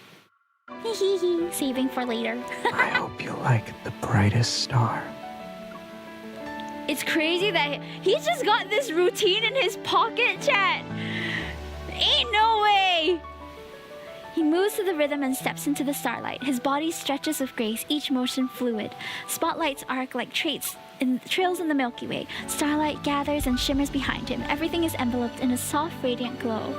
Hehehe, saving for later. I hope you like the brightest star. It's crazy that he's just got this routine in his pocket, chat. Ain't no way. He moves to the rhythm and steps into the starlight. His body stretches with grace, each motion fluid. Spotlights arc like trails in the Milky Way. Starlight gathers and shimmers behind him. Everything is enveloped in a soft, radiant glow.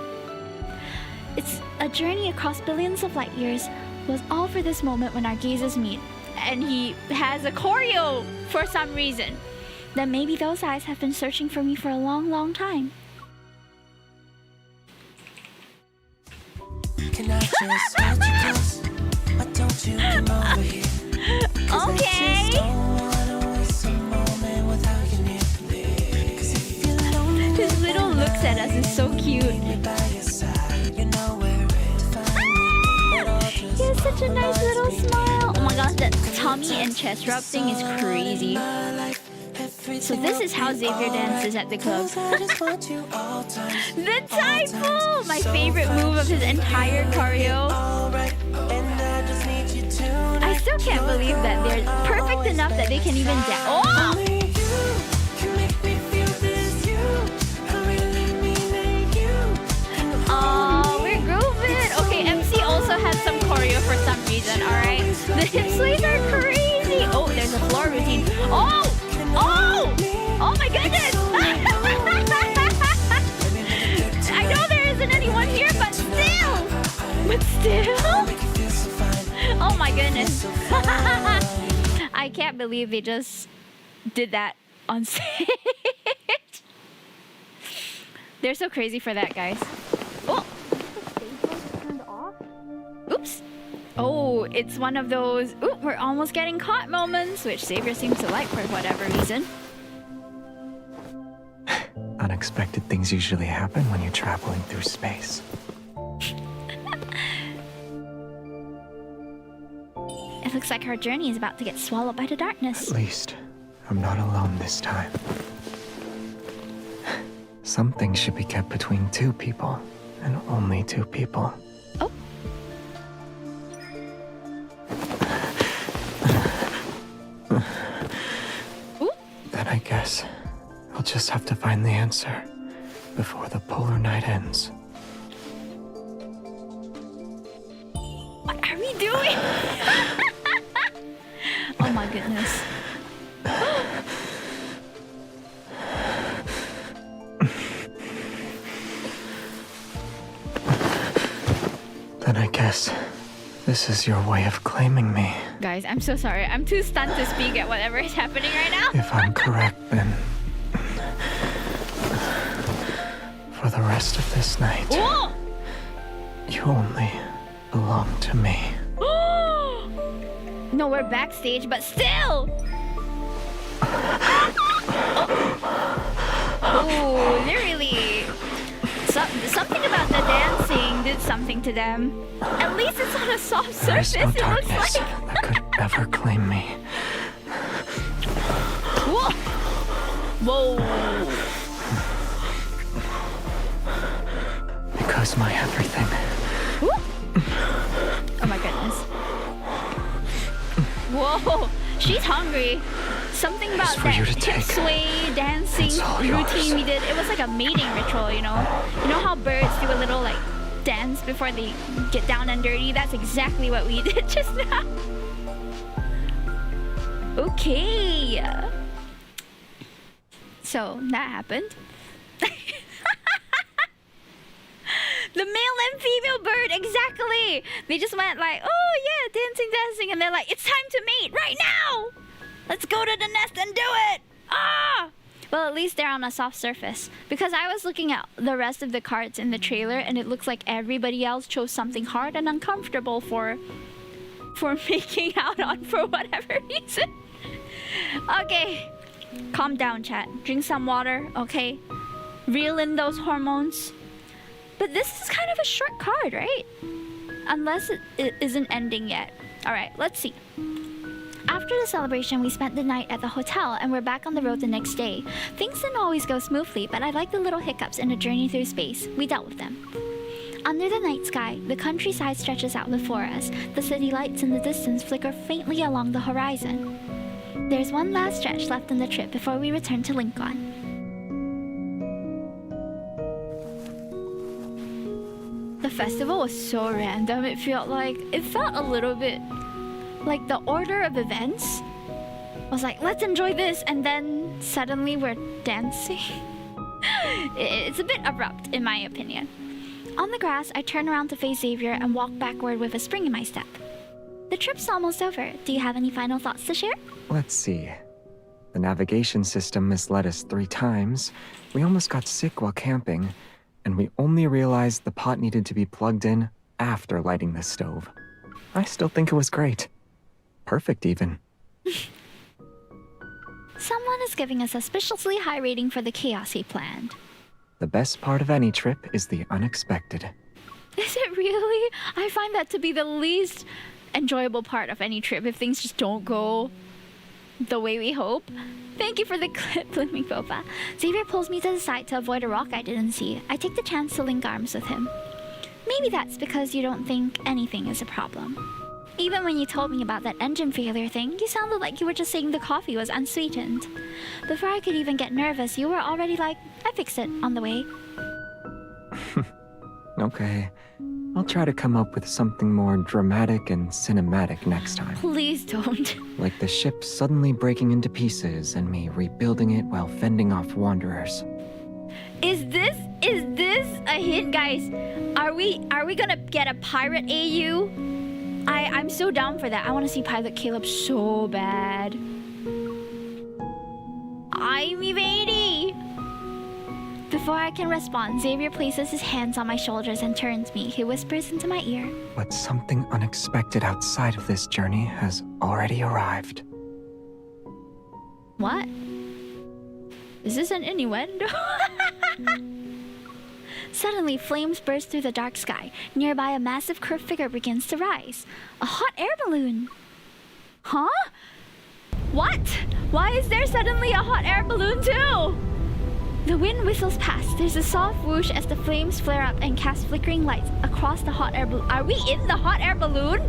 It's a journey across billions of light years, was all for this moment when our gazes meet. And he has a choreo for some reason. Then maybe those eyes have been searching for me for a long, long time. Can I just hold you close? Why don't you come over here? Okay. I just don't wanna waste a moment without you near. 'Cause if you're lonely, his little looks at us is so cute. by your side, you know where to find me. He has such a nice little smile. Oh my gosh, that tummy and chest rub thing is crazy. So this is how Xavier dances at the club. The typhoon! My favorite move of his entire choreo. I still can't believe that they're perfect enough that they can even dance. Oh! Oh, we're grooving. Okay, MC also has some choreo for some reason, alright? The hip sways are crazy. Oh, there's a floor routine. Oh! Oh! Oh my goodness! I know there isn't anyone here, but still! But still? Oh my goodness. I can't believe they just did that on stage. They're so crazy for that, guys. Oh! Oops. Oh, it's one of those, ooh, we're almost getting caught moments, which Xavier seems to like for whatever reason. Unexpected things usually happen when you're traveling through space. It looks like our journey is about to get swallowed by the darkness. At least, I'm not alone this time. Some things should be kept between two people, and only two people. Oh. Then I guess I'll just have to find the answer before the polar night ends. What are we doing? Oh my goodness. Then I guess this is your way of claiming me. Guys, I'm so sorry. I'm too stunned to speak at whatever is happening right now. If I'm correct, then for the rest of this night, Whoa! you only belong to me. No, we're backstage, but still! Oh, they're really... something about the dancing did something to them. At least it's on a soft There surface, is no it looks darkness like. that could ever claim me. Whoa! Whoa! Because my everything. Oh my goodness. Whoa! She's hungry. Something about for that you to hip take. sway dancing It's all routine yours. we did. It was like a mating ritual, you know? You know how birds do a little like dance before they get down and dirty? That's exactly what we did just now. Okay. So that happened. The male and female bird, exactly. They just went like, oh yeah, dancing, and they're like, it's time to mate right now. Let's go to the nest and do it. Ah! Well, at least they're on a soft surface. Because I was looking at the rest of the cards in the trailer, and it looks like everybody else chose something hard and uncomfortable for making out on for whatever reason. Okay, calm down, chat. Drink some water, okay? Reel in those hormones. But this is kind of a short card, right? Unless it isn't ending yet. Alright, let's see. After the celebration, we spent the night at the hotel and we're back on the road the next day. Things didn't always go smoothly, but I like the little hiccups in the journey through space. We dealt with them. Under the night sky, the countryside stretches out before us. The city lights in the distance flicker faintly along the horizon. There's one last stretch left in the trip before we return to Lincoln. The festival was so random. It felt a little bit like the order of events was like, let's enjoy this, and then suddenly we're dancing. It's a bit abrupt, in my opinion. On the grass, I turn around to face Xavier and walk backward with a spring in my step. The trip's almost over. Do you have any final thoughts to share? Let's see. The navigation system misled us 3 times. We almost got sick while camping. And we only realized the pot needed to be plugged in after lighting the stove. I still think it was great. Perfect, even. Someone is giving a suspiciously high rating for the chaos he planned. The best part of any trip is the unexpected. Is it really? I find that to be the least enjoyable part of any trip if things just don't go the way we hope. Thank you for the clip, Blooming Boba. Xavier pulls me to the side to avoid a rock I didn't see. I take the chance to link arms with him. Maybe that's because you don't think anything is a problem. Even when you told me about that engine failure thing, you sounded like you were just saying the coffee was unsweetened. Before I could even get nervous, you were already like, I fixed it, on the way. Okay. I'll try to come up with something more dramatic and cinematic next time. Please don't. Like the ship suddenly breaking into pieces and me rebuilding it while fending off wanderers. Is this a hint, guys? Are we gonna get a pirate AU? I'm so down for that. I want to see Pilot Caleb so bad. I'm evading. Before I can respond, Xavier places his hands on my shoulders and turns me. He whispers into my ear. But something unexpected outside of this journey has already arrived. What? Is this an innuendo? Suddenly, flames burst through the dark sky. Nearby, a massive curved figure begins to rise. A hot air balloon. Huh? What? Why is there suddenly a hot air balloon too? The wind whistles past. There's a soft whoosh as the flames flare up and cast flickering lights across the hot air balloon. Are we in the hot air balloon?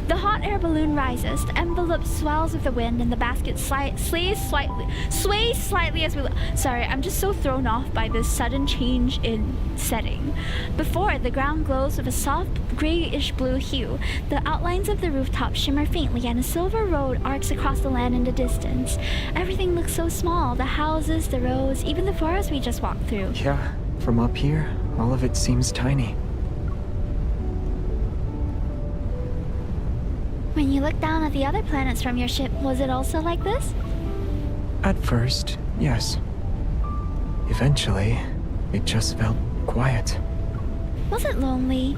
The hot air balloon rises. The envelope swells with the wind, and the basket sways slightly as we look. Sorry, I'm just so thrown off by this sudden change in setting. Before, the ground glows with a soft grayish blue hue. The outlines of the rooftop shimmer faintly, and a silver road arcs across the land in the distance. Everything looks so small. The houses, the roads, even the forest we just walked through. Yeah, from up here, all of it seems tiny. When you looked down at the other planets from your ship, was it also like this? At first, yes. Eventually, it just felt quiet. Was it lonely?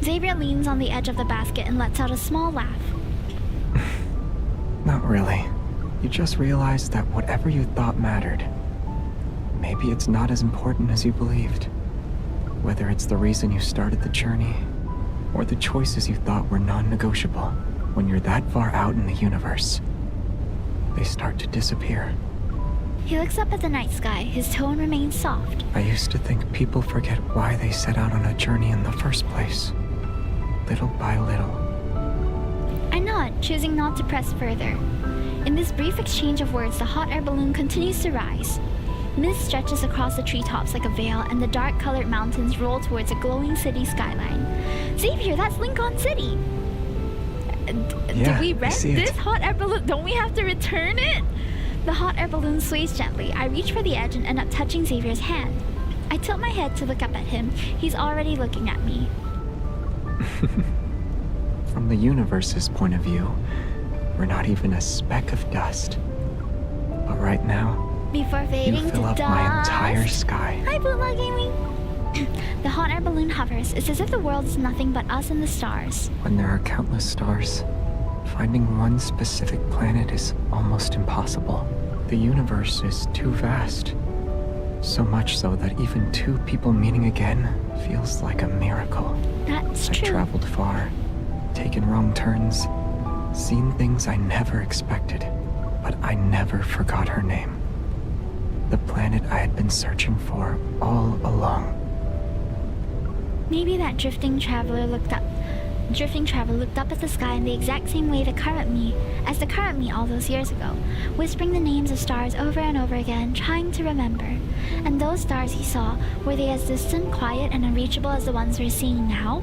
Xavier leans on the edge of the basket and lets out a small laugh. Not really. You just realized that whatever you thought mattered, maybe it's not as important as you believed. Whether it's the reason you started the journey, or the choices you thought were non-negotiable. When you're that far out in the universe, they start to disappear. He looks up at the night sky. His tone remains soft. I used to think people forget why they set out on a journey in the first place. Little by little. I nod, choosing not to press further. In this brief exchange of words, the hot air balloon continues to rise. Mist stretches across the treetops like a veil, and the dark-colored mountains roll towards a glowing city skyline. Xavier, that's Lincoln City! Did we rent this hot air balloon? Don't we have to return it? The hot air balloon sways gently. I reach for the edge and end up touching Xavier's hand. I tilt my head to look up at him. He's already looking at me. From the universe's point of view, we're not even a speck of dust. But right now, before fading you fill to up dust, my entire sky. Hi, Bootleg Gaming. The hot air balloon hovers. It's as if the world is nothing but us and the stars. When there are countless stars, finding one specific planet is almost impossible. The universe is too vast. So much so that even two people meeting again feels like a miracle. That's I've true. traveled far, taken wrong turns, seen things I never expected, but I never forgot her name. The planet I had been searching for all along. Maybe that drifting traveler looked up at the sky in the exact same way the current me all those years ago, whispering the names of stars over and over again, trying to remember. And those stars he saw, were they as distant, quiet, and unreachable as the ones we're seeing now?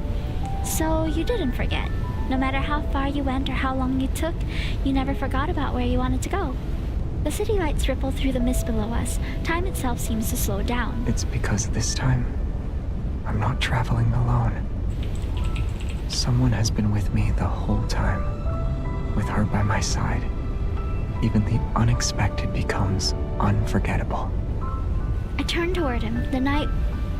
So you didn't forget. No matter how far you went or how long you took, you never forgot about where you wanted to go. The city lights ripple through the mist below us. Time itself seems to slow down. It's because this time, I'm not traveling alone. Someone has been with me the whole time, with her by my side. Even the unexpected becomes unforgettable. I turn toward him. The night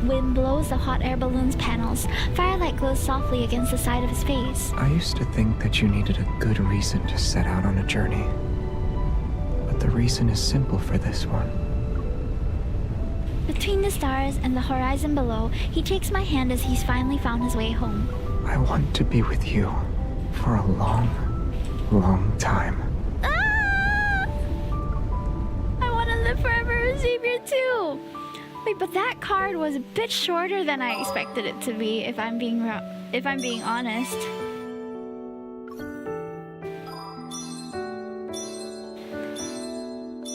wind blows the hot air balloon's panels. Firelight glows softly against the side of his face. I used to think that you needed a good reason to set out on a journey. But the reason is simple for this one. Between the stars and the horizon below, he takes my hand as he's finally found his way home. I want to be with you. For a long, long time. Ah! I want to live forever with Xavier too. Wait, but that card was a bit shorter than I expected it to be, if I'm being honest.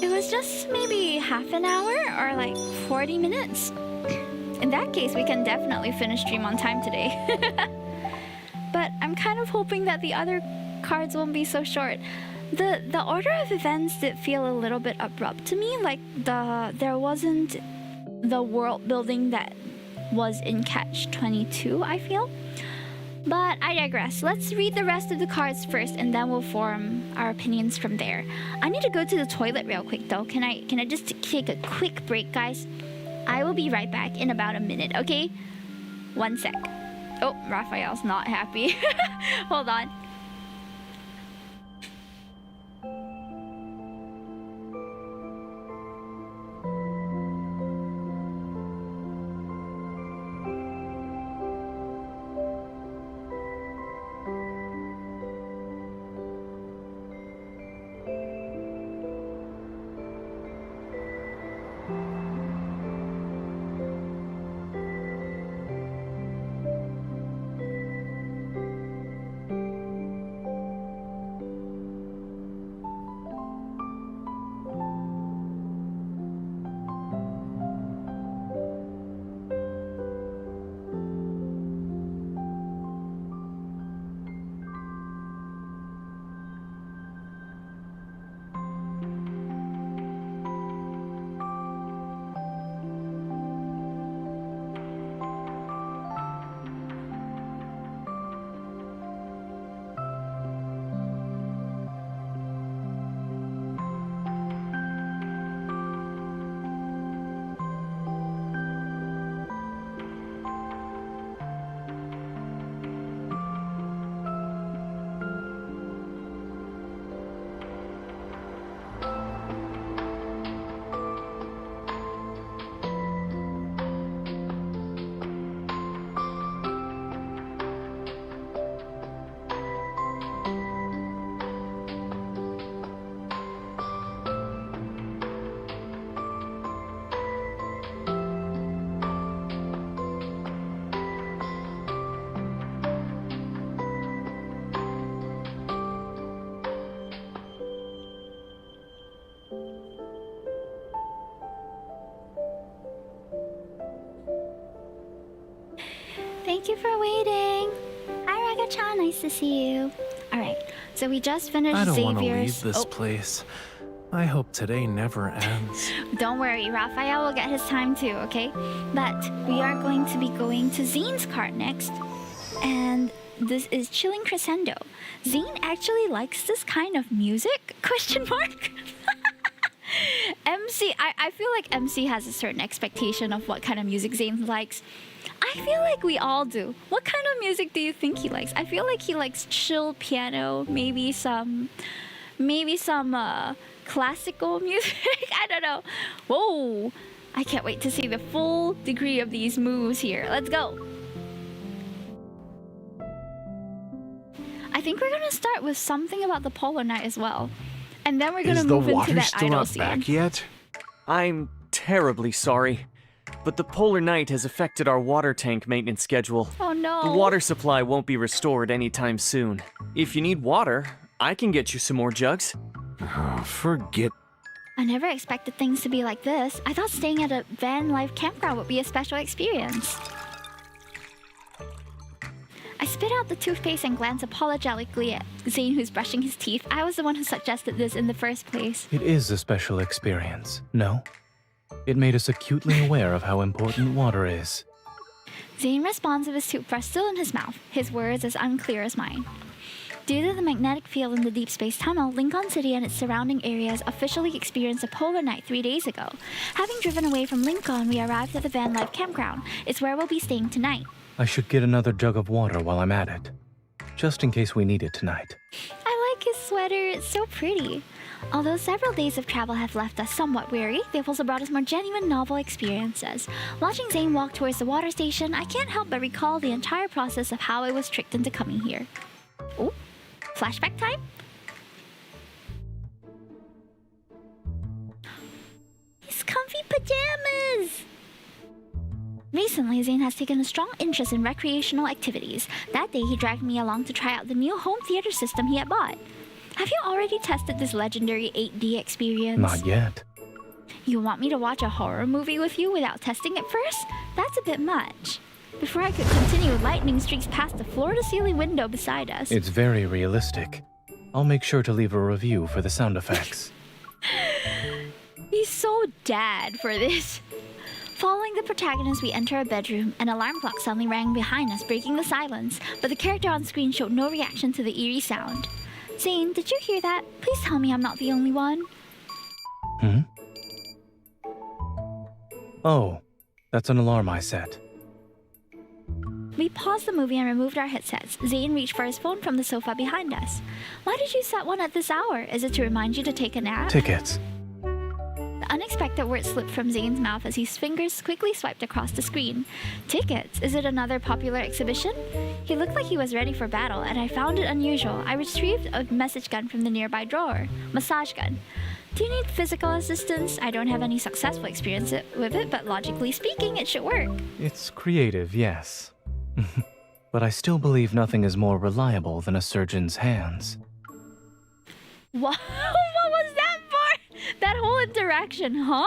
It was just maybe half an hour or like 40 minutes. In that case, we can definitely finish stream on time today. But I'm kind of hoping that the other cards won't be so short. The order of events did feel a little bit abrupt to me, like there wasn't the world building that was in Catch 22, I feel. But I digress. Let's read the rest of the cards first and then we'll form our opinions from there. I need to go to the toilet real quick though. Can I just take a quick break, guys? I will be right back in about a minute, okay? 1 sec. Oh, Rafayel's not happy. Hold on. Thank you for waiting. Hi, Raga-chan. Nice to see you. All right. So we just finished Xavier's... I don't want to leave this place. I hope today never ends. Don't worry. Rafayel will get his time too, okay? But we are going to be going to Zayne's card next. And this is Chilling Crescendo. Zayne actually likes this kind of music? Question mark? MC, I feel like MC has a certain expectation of what kind of music Zayne likes. I feel like we all do. What kind of music do you think he likes? I feel like he likes chill piano, maybe some classical music. I don't know. Whoa! I can't wait to see the full degree of these moves here. Let's go. I think we're gonna start with something about the Polar Night as well, and then we're gonna move into that idol scene. Is the water still not back yet? I'm terribly sorry, but the Polar Night has affected our water tank maintenance schedule. Oh no. The water supply won't be restored anytime soon. If you need water, I can get you some more jugs. Oh, forget. I never expected things to be like this. I thought staying at a van life campground would be a special experience. I spit out the toothpaste and glance apologetically at Zayne, who's brushing his teeth. I was the one who suggested this in the first place. It is a special experience, no? It made us acutely aware of how important water is. Zayne responds with his toothbrush still in his mouth, his words as unclear as mine. Due to the magnetic field in the Deep Space Tunnel, Lincoln City and its surrounding areas officially experienced a polar night 3 days ago. Having driven away from Lincoln, we arrived at the van life campground. It's where we'll be staying tonight. I should get another jug of water while I'm at it, just in case we need it tonight. I like his sweater, it's so pretty. Although several days of travel have left us somewhat weary, they've also brought us more genuine novel experiences. Watching Zayne walk towards the water station, I can't help but recall the entire process of how I was tricked into coming here. Oh, Flashback time? His comfy pajamas! Recently, Zayne has taken a strong interest in recreational activities. That day, he dragged me along to try out the new home theater system he had bought. Have you already tested this legendary 8D experience? Not yet. You want me to watch a horror movie with you without testing it first? That's a bit much. Before I could continue, lightning streaks past the floor-to-ceiling window beside us. It's very realistic. I'll make sure to leave a review for the sound effects. He's so dad for this. Following the protagonist, we enter a bedroom. An alarm clock suddenly rang behind us, breaking the silence, but the character on screen showed no reaction to the eerie sound. Zayne, did you hear that? Please tell me I'm not the only one. Hmm? Oh, that's an alarm I set. We paused the movie and removed our headsets. Zayne reached for his phone from the sofa behind us. Why did you set one at this hour? Is it to remind you to take a nap? Tickets. The unexpected word slipped from Zayne's mouth as his fingers quickly swiped across the screen. Tickets? Is it another popular exhibition? He looked like he was ready for battle, and I found it unusual. I retrieved a message gun from the nearby drawer. Massage gun. Do you need physical assistance? I don't have any successful experience with it, but logically speaking, it should work. It's creative, yes. But I still believe nothing is more reliable than a surgeon's hands. What was that for? That whole interaction, huh?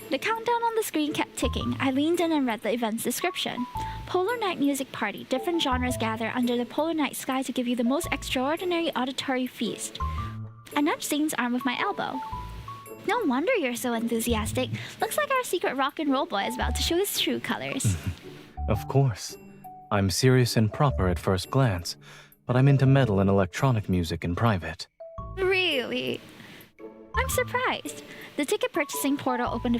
The countdown on the screen kept ticking. I leaned in and read the event's description. Polar Night Music Party. Different genres gather under the polar night sky to give you the most extraordinary auditory feast. I nudged Zayne's arm with my elbow. No wonder you're so enthusiastic. Looks like our secret rock and roll boy is about to show his true colors. Of course. I'm serious and proper at first glance, but I'm into metal and electronic music in private. Really? I'm surprised. The ticket purchasing portal opened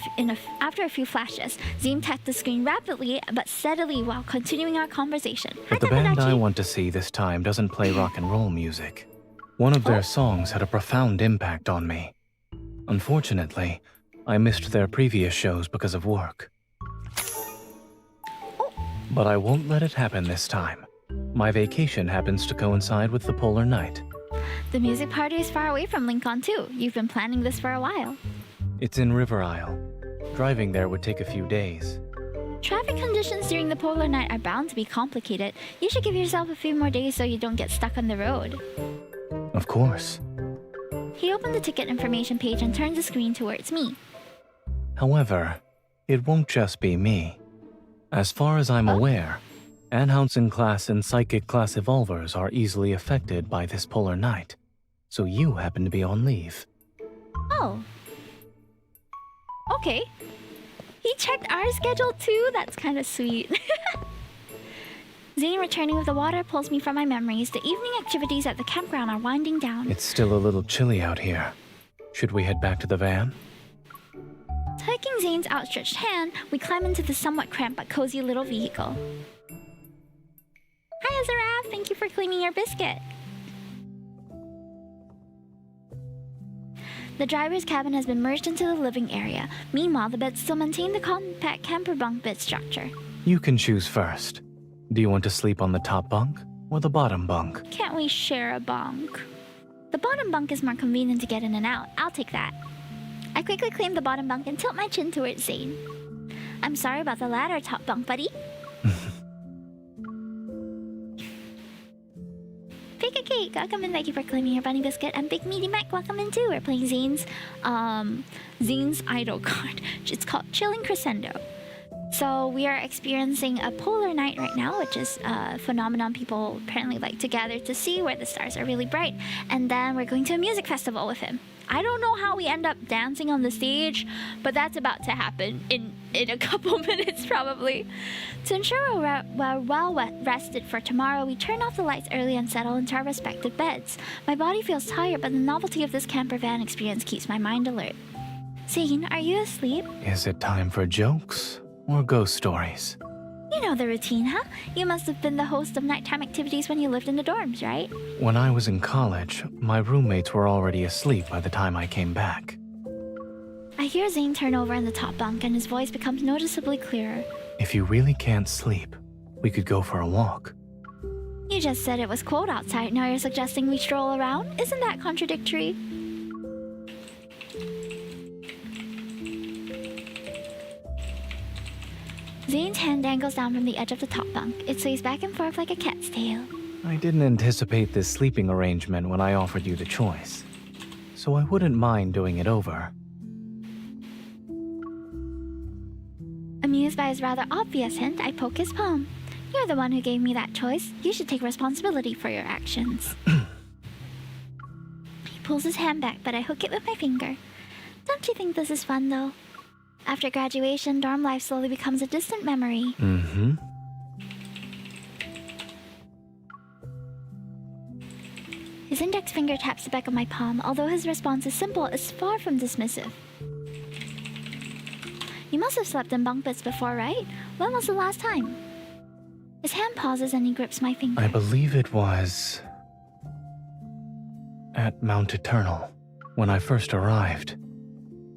after a few flashes. Zayne tapped the screen rapidly but steadily while continuing our conversation. But the band I want to see this time doesn't play rock and roll music. One of their songs had a profound impact on me. Unfortunately, I missed their previous shows because of work. But I won't let it happen this time. My vacation happens to coincide with the polar night. The music party is far away from Lincoln too. You've been planning this for a while. It's in River Isle. Driving there would take a few days. Traffic conditions during the polar night are bound to be complicated. You should give yourself a few more days so you don't get stuck on the road. Of course. He opened the ticket information page and turned the screen towards me. However, it won't just be me. As far as I'm aware, Anhunsen class and Psychic class evolvers are easily affected by this polar night. So you happen to be on leave. Oh. Okay. He checked our schedule too? That's kind of sweet. Zayne returning with the water pulls me from my memories. The evening activities at the campground are winding down. It's still a little chilly out here. Should we head back to the van? Taking Zayne's outstretched hand, we climb into the somewhat cramped but cozy little vehicle. Hi, Azarath. Thank you for claiming your biscuit. The driver's cabin has been merged into the living area. Meanwhile, the beds still maintain the compact camper bunk bed structure. You can choose first. Do you want to sleep on the top bunk or the bottom bunk? Can't we share a bunk? The bottom bunk is more convenient to get in and out. I'll take that. I quickly claim the bottom bunk and tilt my chin towards Zayne. I'm sorry about the latter top bunk, buddy. Pick a cake, welcome in, thank you for claiming your bunny biscuit. And Big Meaty Mac, welcome in too. We're playing Zayne's idol card. It's called Chilling Crescendo. So we are experiencing a polar night right now, which is a phenomenon people apparently like to gather to see, where the stars are really bright. And then we're going to a music festival with him. I don't know how we end up dancing on the stage, but that's about to happen in a couple minutes probably. To ensure we're well rested for tomorrow, we turn off the lights early and settle into our respective beds. My body feels tired, but the novelty of this camper van experience keeps my mind alert. Zayne, are you asleep? Is it time for jokes or ghost stories? You know the routine, huh? You must have been the host of nighttime activities when you lived in the dorms, right? When I was in college, my roommates were already asleep by the time I came back. I hear Zayne turn over in the top bunk and his voice becomes noticeably clearer. If you really can't sleep, we could go for a walk. You You just said it was cold outside, now you're suggesting we stroll around? Isn't that contradictory? Zayne's hand dangles down from the edge of the top bunk. It sways back and forth like a cat's tail. I didn't anticipate this sleeping arrangement when I offered you the choice, so I wouldn't mind doing it over. Amused by his rather obvious hint, I poke his palm. You're the one who gave me that choice. You should take responsibility for your actions. He pulls his hand back, but I hook it with my finger. Don't you think this is fun, though? After graduation, dorm life slowly becomes a distant memory. Mm-hmm. His index finger taps the back of my palm, although his response is simple, it's far from dismissive. You must have slept in bunk beds before, right? When was the last time? His hand pauses and he grips my finger. I believe it was at Mount Eternal, when I first arrived.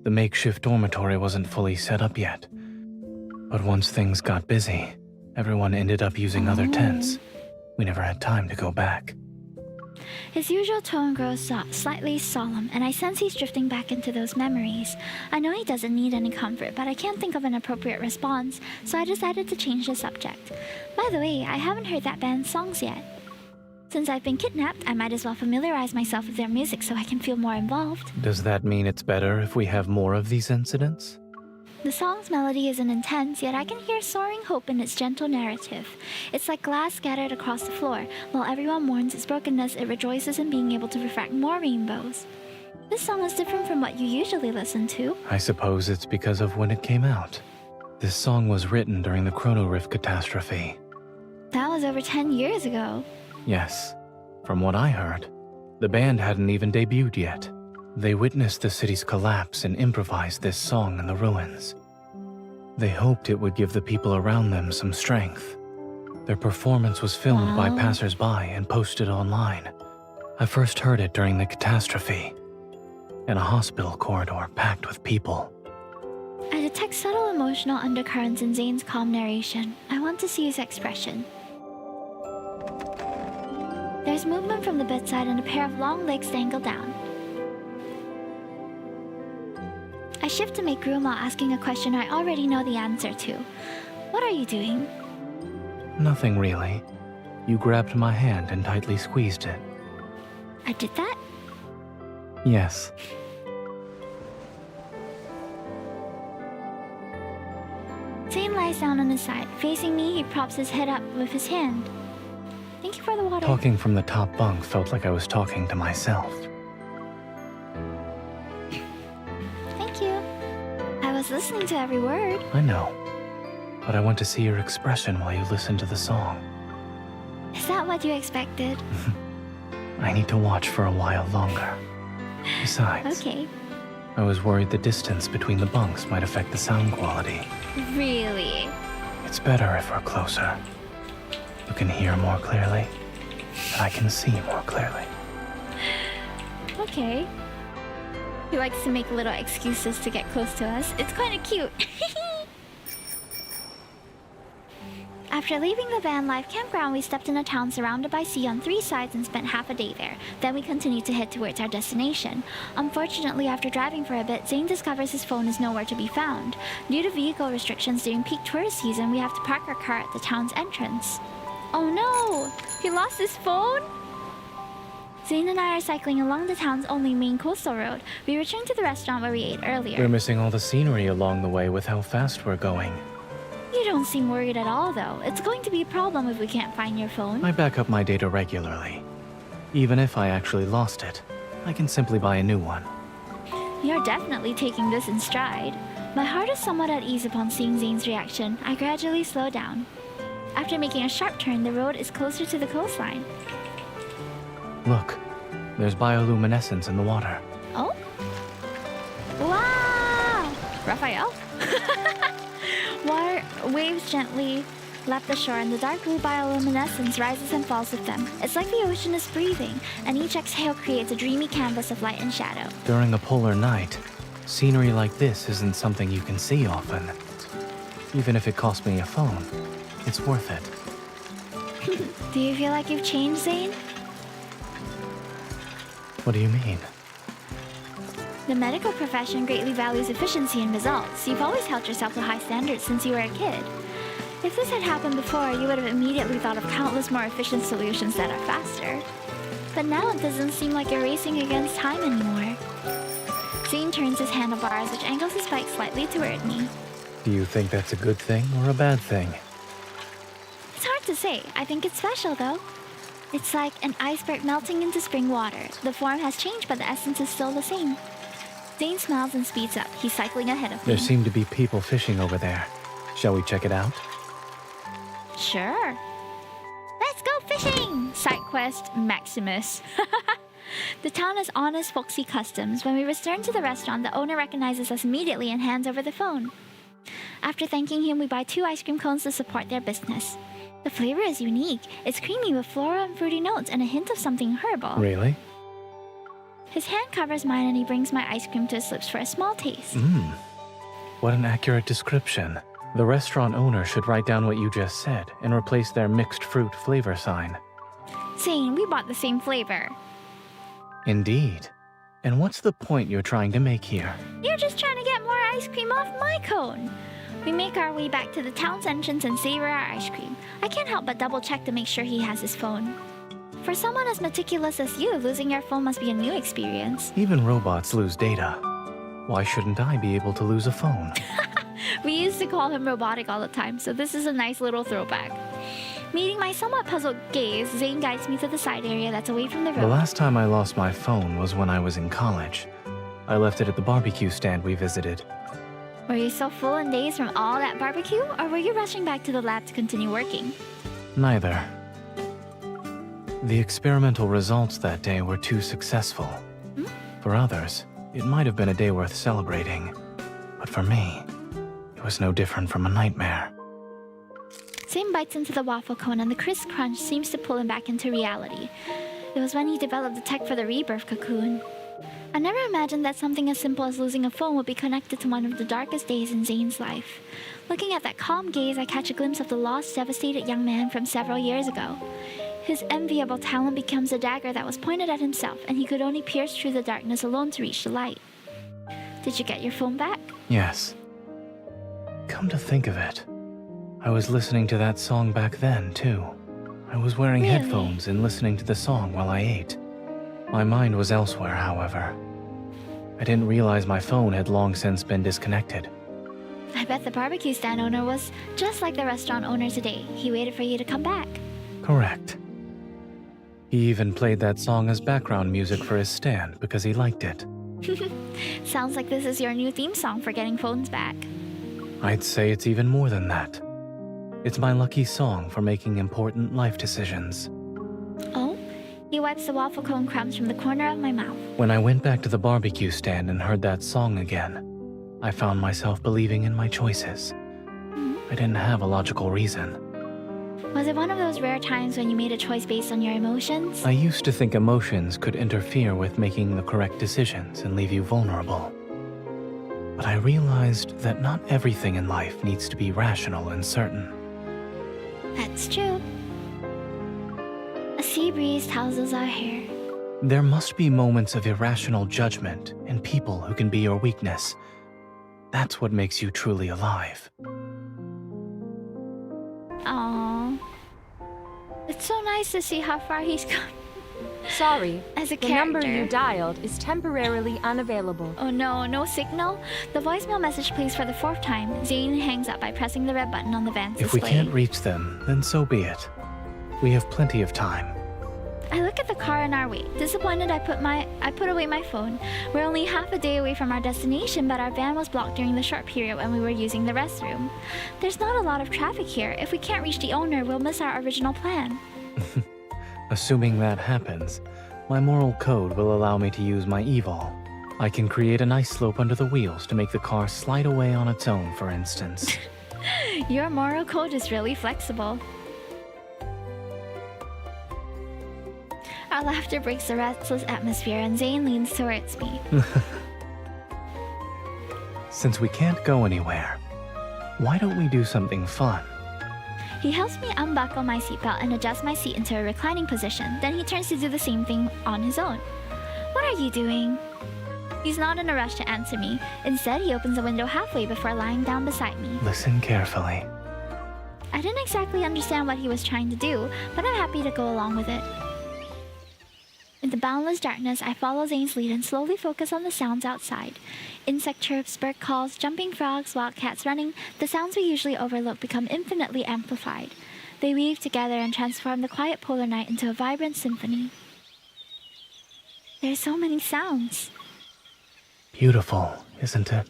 The makeshift dormitory wasn't fully set up yet. But once things got busy, everyone ended up using other tents. We never had time to go back. His usual tone grows slightly solemn, and I sense he's drifting back into those memories. I know he doesn't need any comfort, but I can't think of an appropriate response, so I decided to change the subject. By the way, I haven't heard that band's songs yet. Since I've been kidnapped, I might as well familiarize myself with their music so I can feel more involved. Does that mean it's better if we have more of these incidents? The song's melody isn't intense, yet I can hear soaring hope in its gentle narrative. It's like glass scattered across the floor. While everyone mourns its brokenness, it rejoices in being able to refract more rainbows. This song is different from what you usually listen to. I suppose it's because of when it came out. This song was written during the Chrono Rift catastrophe. That was over 10 years ago. Yes. From what I heard, the band hadn't even debuted yet. They witnessed the city's collapse and improvised this song in the ruins. They hoped it would give the people around them some strength. Their performance was filmed by passers-by and posted online. I first heard it during the catastrophe, in a hospital corridor packed with people. I detect subtle emotional undercurrents in Zayne's calm narration. I want to see his expression. There's movement from the bedside and a pair of long legs dangle down. I shift to make room while asking a question I already know the answer to. What are you doing? Nothing really. You grabbed my hand and tightly squeezed it. I did that? Yes. Zayne lies down on his side. Facing me, he props his head up with his hand. Thank you for the water. Talking from the top bunk felt like I was talking to myself. Thank you. I was listening to every word. I know. But I want to see your expression while you listen to the song. Is that what you expected? I need to watch for a while longer. Besides, Okay. I was worried the distance between the bunks might affect the sound quality. Really? It's better if we're closer. You can hear more clearly, and I can see more clearly. Okay. He likes to make little excuses to get close to us. It's kind of cute. After leaving the van life campground, we stepped in a town surrounded by sea on 3 sides and spent half a day there. Then we continued to head towards our destination. Unfortunately, after driving for a bit, Zayne discovers his phone is nowhere to be found. Due to vehicle restrictions during peak tourist season, we have to park our car at the town's entrance. Oh no! He lost his phone? Zayne and I are cycling along the town's only main coastal road. We return to the restaurant where we ate earlier. We're missing all the scenery along the way with how fast we're going. You don't seem worried at all, though. It's going to be a problem if we can't find your phone. I back up my data regularly. Even if I actually lost it, I can simply buy a new one. You're definitely taking this in stride. My heart is somewhat at ease upon seeing Zayne's reaction. I gradually slow down. After making a sharp turn, the road is closer to the coastline. Look, there's bioluminescence in the water. Oh? Wow! Rafayel? Waves gently lap the shore, and the dark blue bioluminescence rises and falls with them. It's like the ocean is breathing, and each exhale creates a dreamy canvas of light and shadow. During a polar night, scenery like this isn't something you can see often. Even if it cost me a phone, it's worth it. Do you feel like you've changed, Zayne? What do you mean? The medical profession greatly values efficiency and results. You've always held yourself to high standards since you were a kid. If this had happened before, you would have immediately thought of countless more efficient solutions that are faster. But now it doesn't seem like you're racing against time anymore. Zayne turns his handlebars, which angles his bike slightly toward me. Do you think that's a good thing or a bad thing? It's hard to say. I think it's special, though. It's like an iceberg melting into spring water. The form has changed, but the essence is still the same. Zayne smiles and speeds up. He's cycling ahead of me. There seem to be people fishing over there. Shall we check it out? Sure. Let's go fishing! Side quest Maximus. The town has honest, folksy customs. When we return to the restaurant, the owner recognizes us immediately and hands over the phone. After thanking him, we buy 2 ice cream cones to support their business. The flavor is unique. It's creamy with floral and fruity notes and a hint of something herbal. Really? His hand covers mine and he brings my ice cream to his lips for a small taste. What an accurate description. The restaurant owner should write down what you just said and replace their mixed fruit flavor sign. Zayne, we bought the same flavor. Indeed. And what's the point you're trying to make here? You're just trying to get more ice cream off my cone. We make our way back to the town's entrance and savor our ice cream. I can't help but double check to make sure he has his phone. For someone as meticulous as you, losing your phone must be a new experience. Even robots lose data. Why shouldn't I be able to lose a phone? We used to call him robotic all the time, so this is a nice little throwback. Meeting my somewhat puzzled gaze, Zayne guides me to the side area that's away from the road. The last time I lost my phone was when I was in college. I left it at the barbecue stand we visited. Were you so full and dazed from all that barbecue, or were you rushing back to the lab to continue working? Neither. The experimental results that day were too successful. For others, it might have been a day worth celebrating. But for me, it was no different from a nightmare. Zayne bites into the waffle cone and the crisp crunch seems to pull him back into reality. It was when he developed the tech for the rebirth cocoon. I never imagined that something as simple as losing a phone would be connected to one of the darkest days in Zayne's life. Looking at that calm gaze, I catch a glimpse of the lost, devastated young man from several years ago. His enviable talent becomes a dagger that was pointed at himself, and he could only pierce through the darkness alone to reach the light. Did you get your phone back? Yes. Come to think of it, I was listening to that song back then, too. I was wearing headphones and listening to the song while I ate. My mind was elsewhere, however. I didn't realize my phone had long since been disconnected. I bet the barbecue stand owner was just like the restaurant owner today. He waited for you to come back. Correct. He even played that song as background music for his stand because he liked it. Sounds like this is your new theme song for getting phones back. I'd say it's even more than that. It's my lucky song for making important life decisions. Oh? He wipes the waffle cone crumbs from the corner of my mouth. When I went back to the barbecue stand and heard that song again, I found myself believing in my choices. I didn't have a logical reason. Was it one of those rare times when you made a choice based on your emotions? I used to think emotions could interfere with making the correct decisions and leave you vulnerable. But I realized that not everything in life needs to be rational and certain. That's true. A sea breeze touses our hair. There must be moments of irrational judgment in people who can be your weakness. That's what makes you truly alive. Aww. It's so nice to see how far he's come. Sorry, as a the character. number you dialed is temporarily unavailable. Oh no, no signal? The voicemail message plays for the 4th time. Zayne hangs up by pressing the red button on the van's If we display. can't reach them, then so be it. We have plenty of time. I look at the car in our way. Disappointed, I put away my phone. We're only half a day away from our destination, but our van was blocked during the short period when we were using the restroom. There's not a lot of traffic here. If we can't reach the owner, we'll miss our original plan. Assuming that happens, my moral code will allow me to use my evil. I can create a nice slope under the wheels to make the car slide away on its own, for instance. Your moral code is really flexible. Our laughter breaks the restless atmosphere and Zayne leans towards me. Since we can't go anywhere, why don't we do something fun? He helps me unbuckle my seatbelt and adjust my seat into a reclining position. Then he turns to do the same thing on his own. What are you doing? He's not in a rush to answer me. Instead, he opens the window halfway before lying down beside me. Listen carefully. I didn't exactly understand what he was trying to do, but I'm happy to go along with it. In the boundless darkness, I follow Zayne's lead and slowly focus on the sounds outside. Insect chirps, bird calls, jumping frogs, wildcats running, the sounds we usually overlook become infinitely amplified. They weave together and transform the quiet polar night into a vibrant symphony. There's so many sounds. Beautiful, isn't it?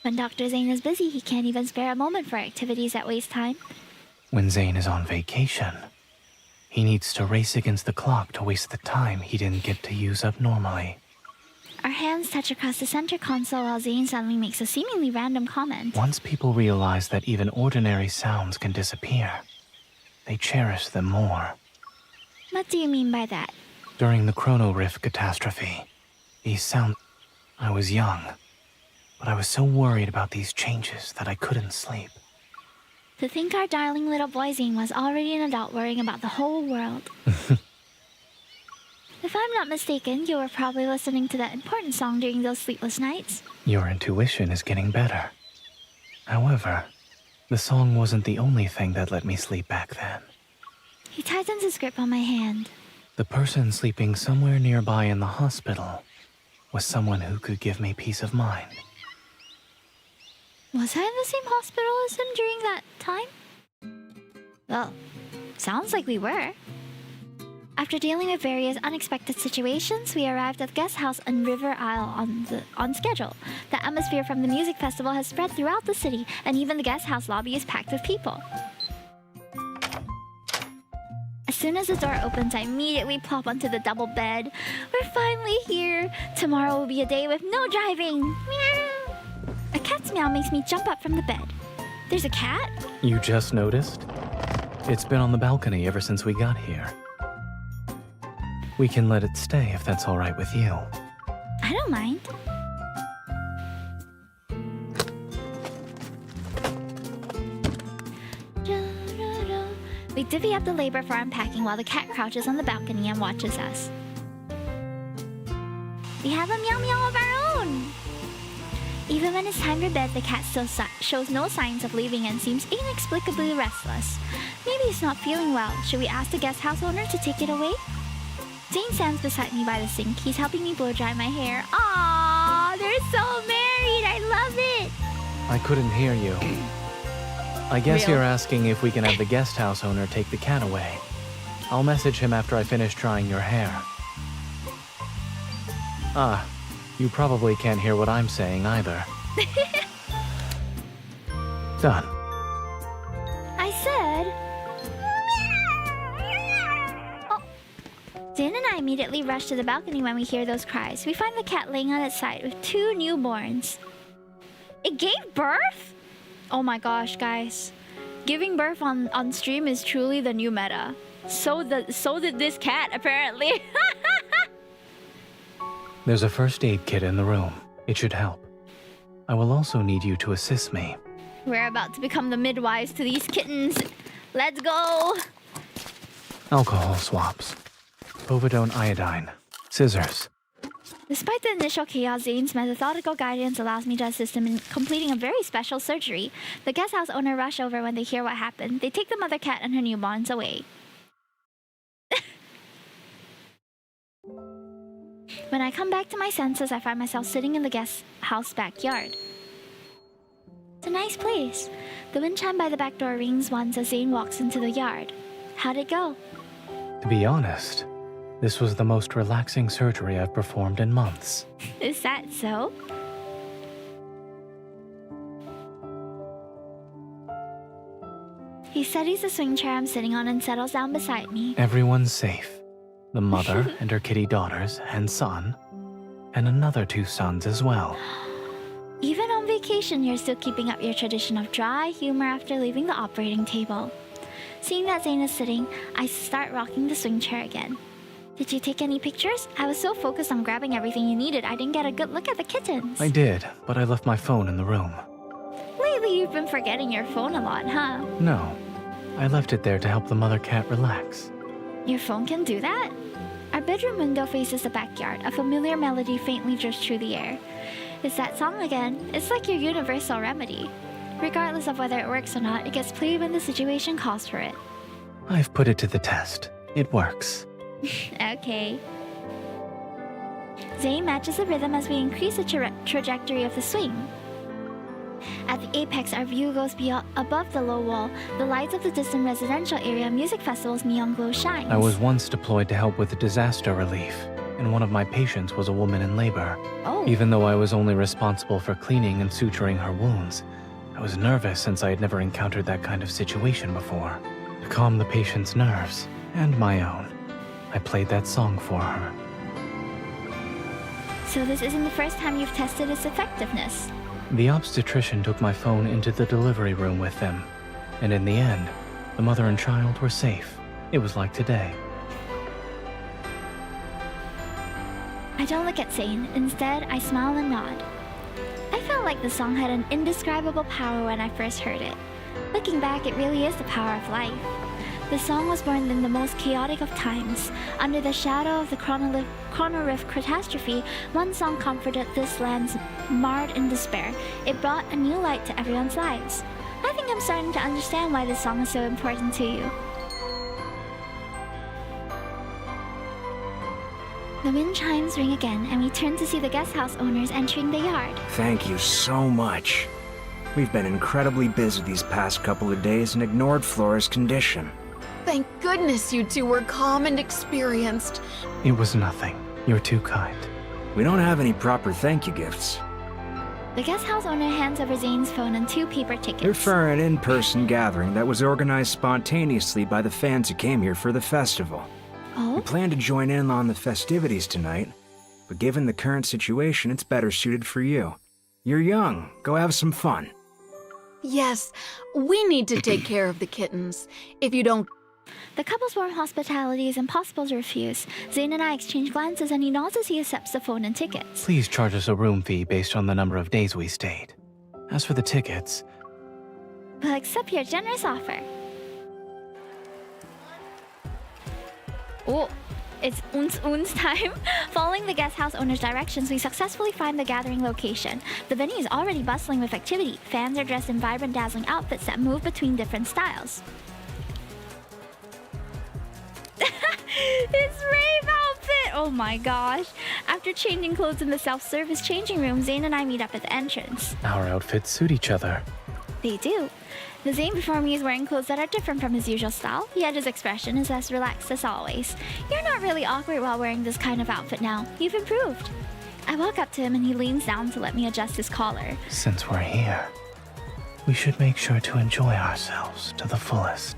When Dr. Zayne is busy, he can't even spare a moment for activities that waste time. When Zayne is on vacation, he needs to race against the clock to waste the time he didn't get to use up normally. Our hands touch across the center console while Zayne suddenly makes a seemingly random comment. Once people realize that even ordinary sounds can disappear, they cherish them more. What do you mean by that? During the Chrono Rift catastrophe, these sounds... I was young, but I was so worried about these changes that I couldn't sleep. To think our darling little boy Zayne was already an adult worrying about the whole world. If I'm not mistaken, you were probably listening to that important song during those sleepless nights. Your intuition is getting better. However, the song wasn't the only thing that let me sleep back then. He tightens his grip on my hand. The person sleeping somewhere nearby in the hospital was someone who could give me peace of mind. Was I in the same hospital as him during that time? Well, sounds like we were. After dealing with various unexpected situations, we arrived at the guest house on River Isle on schedule. The atmosphere from the music festival has spread throughout the city, and even the guest house lobby is packed with people. As soon as the door opens, I immediately plop onto the double bed. We're finally here! Tomorrow will be a day with no driving! Meow! A cat's meow makes me jump up from the bed. There's a cat? You just noticed? It's been on the balcony ever since we got here. We can let it stay if that's all right with you. I don't mind. We divvy up the labor for unpacking while the cat crouches on the balcony and watches us. We have a meow meow of our own! Even when it's time for bed, the cat still shows no signs of leaving and seems inexplicably restless. Maybe it's not feeling well. Should we ask the guest house owner to take it away? Zayne stands beside me by the sink. He's helping me blow dry my hair. Aww, they're so married! I love it! I couldn't hear you. I guess Real. you're asking if we can have the guest house owner take the cat away. I'll message him after I finish drying your hair. Ah, you probably can't hear what I'm saying either. Done. I said... Oh. Zayne and I immediately rush to the balcony when we hear those cries. We find the cat laying on its side with 2 newborns. It gave birth? Oh my gosh, guys. Giving birth on stream is truly the new meta. So did this cat, apparently. There's a first aid kit in the room. It should help. I will also need you to assist me. We're about to become the midwives to these kittens. Let's go! Alcohol swabs. Povidone iodine. Scissors. Despite the initial chaos, Zayne's methodical guidance allows me to assist him in completing a very special surgery. The guest house owner rush over when they hear what happened. They take the mother cat and her newborns away. When I come back to my senses, I find myself sitting in the guest house backyard. It's a nice place. The wind chime by the back door rings once as Zayne walks into the yard. How'd it go? To be honest, this was the most relaxing surgery I've performed in months. Is that so? He studies the swing chair I'm sitting on and settles down beside me. Everyone's safe. The mother and her kitty daughters and son, and another 2 sons as well. Even on vacation, you're still keeping up your tradition of dry humor after leaving the operating table. Seeing that Zayne is sitting, I start rocking the swing chair again. Did you take any pictures? I was so focused on grabbing everything you needed, I didn't get a good look at the kittens. I did, but I left my phone in the room. Lately, you've been forgetting your phone a lot, huh? No, I left it there to help the mother cat relax. Your phone can do that? Our bedroom window faces the backyard. A familiar melody faintly drifts through the air. It's that song again. It's like your universal remedy. Regardless of whether it works or not, it gets played when the situation calls for it. I've put it to the test. It works. Okay. Zayne matches the rhythm as we increase the trajectory of the swing. At the apex, our view goes above the low wall. The lights of the distant residential area music festival's neon glow shines. I was once deployed to help with disaster relief, and one of my patients was a woman in labor. Oh. Even though I was only responsible for cleaning and suturing her wounds, I was nervous since I had never encountered that kind of situation before. To calm the patient's nerves, and my own, I played that song for her. So this isn't the first time you've tested its effectiveness. The obstetrician took my phone into the delivery room with them, and in the end, the mother and child were safe. It was like today. I don't look at Zayne. Instead, I smile and nod. I felt like the song had an indescribable power when I first heard it. Looking back, it really is the power of life. The song was born in the most chaotic of times. Under the shadow of the Chrono Rift catastrophe, one song comforted this land marred in despair. It brought a new light to everyone's lives. I think I'm starting to understand why this song is so important to you. The wind chimes ring again, and we turn to see the guest house owners entering the yard. Thank you so much. We've been incredibly busy these past couple of days and ignored Flora's condition. Thank goodness you two were calm and experienced. It was nothing. You're too kind. We don't have any proper thank you gifts. The guest house owner hands over Zayne's phone and 2 paper tickets. They're for an in-person gathering that was organized spontaneously by the fans who came here for the festival. Oh? We plan to join in on the festivities tonight, but given the current situation, it's better suited for you. You're young. Go have some fun. Yes, we need to take care of the kittens. If you don't... The couple's warm hospitality is impossible to refuse. Zayne and I exchange glances and he nods as he accepts the phone and tickets. Please charge us a room fee based on the number of days we stayed. As for the tickets... We'll accept your generous offer. Oh, it's uns time. Following the guest house owner's directions, we successfully find the gathering location. The venue is already bustling with activity. Fans are dressed in vibrant, dazzling outfits that move between different styles. His rave outfit! Oh my gosh. After changing clothes in the self-service changing room, Zayne and I meet up at the entrance. Our outfits suit each other. They do. The Zayne before me is wearing clothes that are different from his usual style, yet his expression is as relaxed as always. You're not really awkward while wearing this kind of outfit now. You've improved. I walk up to him and he leans down to let me adjust his collar. Since we're here, we should make sure to enjoy ourselves to the fullest.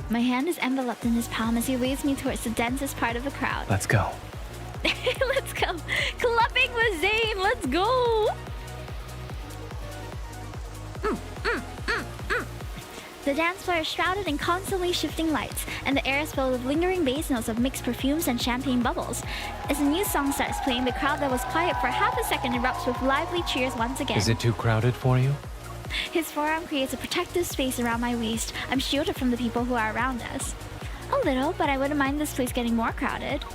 My hand is enveloped in his palm as he leads me towards the densest part of the crowd. Let's go. Let's go. Clubbing with Zayne. Let's go. The dance floor is shrouded in constantly shifting lights, and the air is filled with lingering bass notes of mixed perfumes and champagne bubbles. As a new song starts playing, the crowd that was quiet for half a second erupts with lively cheers once again. Is it too crowded for you? His forearm creates a protective space around my waist. I'm shielded from the people who are around us. A little, but I wouldn't mind this place getting more crowded.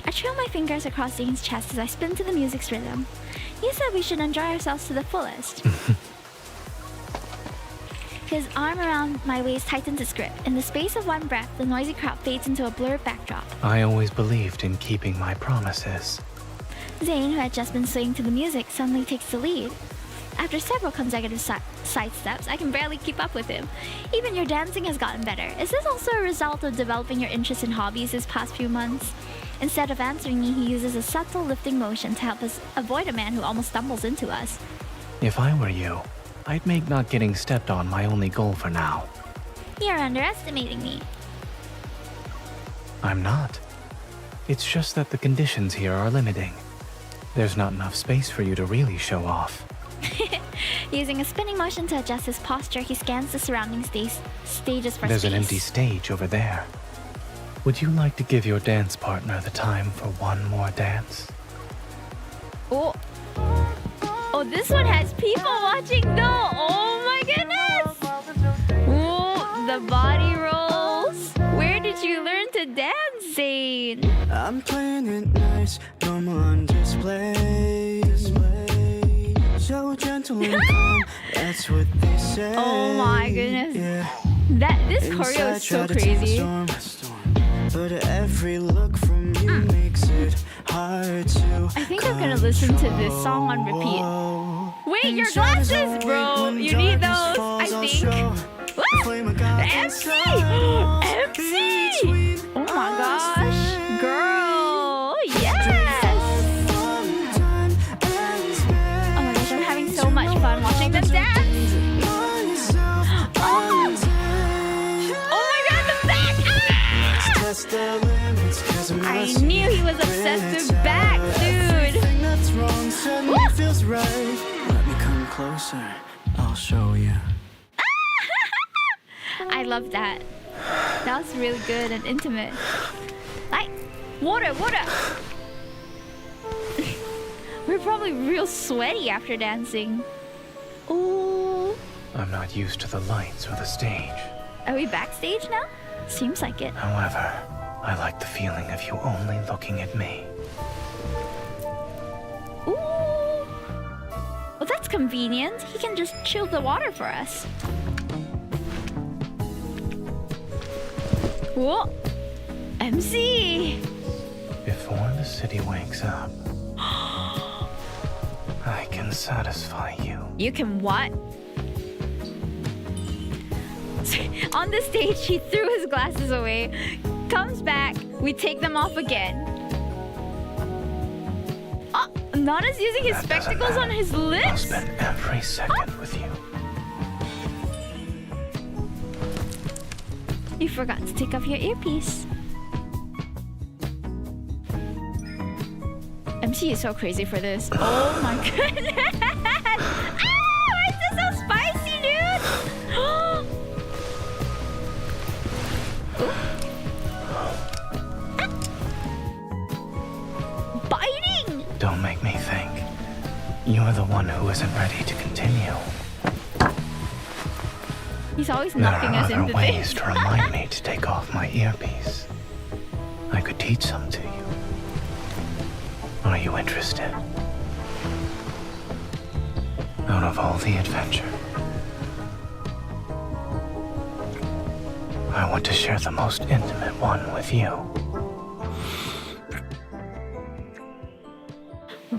I trail my fingers across Zayne's chest as I spin to the music's rhythm. He said we should enjoy ourselves to the fullest. His arm around my waist tightens its grip. In the space of one breath, the noisy crowd fades into a blurred backdrop. I always believed in keeping my promises. Zayne, who had just been swaying to the music, suddenly takes the lead. After several consecutive side steps, I can barely keep up with him. Even your dancing has gotten better. Is this also a result of developing your interest in hobbies this past few months? Instead of answering me, he uses a subtle lifting motion to help us avoid a man who almost stumbles into us. If I were you, I'd make not getting stepped on my only goal for now. You're underestimating me. I'm not. It's just that the conditions here are limiting. There's not enough space for you to really show off. Using a spinning motion to adjust his posture, he scans the surrounding stages for There's space. an empty stage over there. Would you like to give your dance partner the time for one more dance? Oh. Oh, this one has people watching though. Oh my goodness. Oh, the body Zayne. I'm playing it nice, normal on display. So gentle and calm, that's what they say. Oh my goodness. Yeah. This choreo is so crazy. But every look from you makes it hard to I think I'm gonna listen to this song on repeat. Wait, your glasses, bro! You need those, I think. MC! MC! Oh my gosh. Girl! Yes! Oh my gosh, I'm having so much fun watching them dance. Oh my god, the back! Ah! I knew he was obsessed with back, dude. Woo! Let me come closer, I'll show you. I love that. That was really good and intimate. Like, water, water! We're probably real sweaty after dancing. Ooh. I'm not used to the lights or the stage. Are we backstage now? Seems like it. However, I like the feeling of you only looking at me. Ooh. Well, that's convenient. He can just chill the water for us. Whoa! MC! Before the city wakes up, I can satisfy you. You can what? On the stage, he threw his glasses away, comes back, we take them off again. Oh, Nana's using his spectacles on his lips? I'll spend every second with you. You forgot to take off your earpiece. MC is so crazy for this. Oh my goodness! Ah, why is this so spicy, dude? Biting! Don't make me think. You're the one who isn't ready to continue. He's always There knocking are us other into ways things. to remind me to take off my earpiece. I could teach some to you. Are you interested? Out of all the adventure, I want to share the most intimate one with you.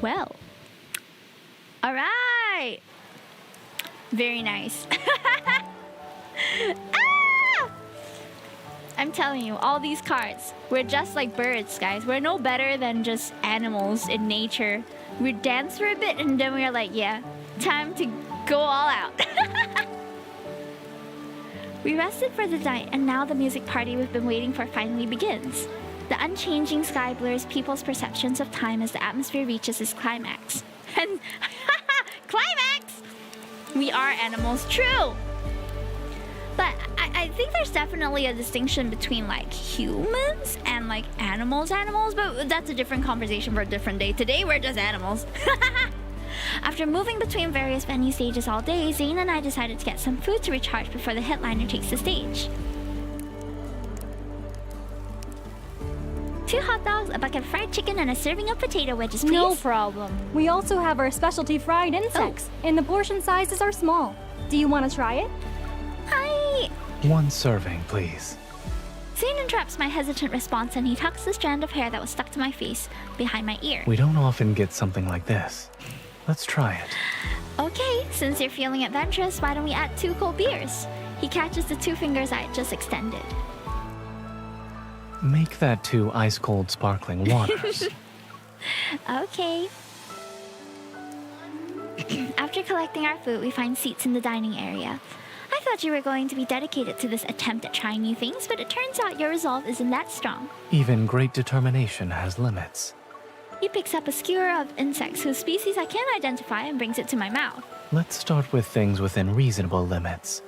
Well. Alright! Very nice. Ah! I'm telling you, all these cards, we're just like birds, guys. We're no better than just animals in nature. We dance for a bit and then we're like, yeah, time to go all out. We rested for the night and now the music party we've been waiting for finally begins. The unchanging sky blurs people's perceptions of time as the atmosphere reaches its climax. And climax! We are animals, true! But I think there's definitely a distinction between like humans and like animals, but that's a different conversation for a different day. Today we're just animals. After moving between various venue stages all day, Zayne and I decided to get some food to recharge before the headliner takes the stage. 2 hot dogs, a bucket of fried chicken, and a serving of potato wedges, please. No problem. We also have our specialty fried insects, and the portion sizes are small. Do you want to try it? One serving, please. Zayne interrupts my hesitant response and he tucks the strand of hair that was stuck to my face behind my ear. We don't often get something like this. Let's try it. Okay, since you're feeling adventurous, why don't we add 2 cold beers? He catches the 2 fingers I just extended. Make that 2 ice-cold sparkling waters. Okay. After collecting our food, we find seats in the dining area. I thought you were going to be dedicated to this attempt at trying new things, but it turns out your resolve isn't that strong. Even great determination has limits. He picks up a skewer of insects whose species I can't identify and brings it to my mouth. Let's start with things within reasonable limits.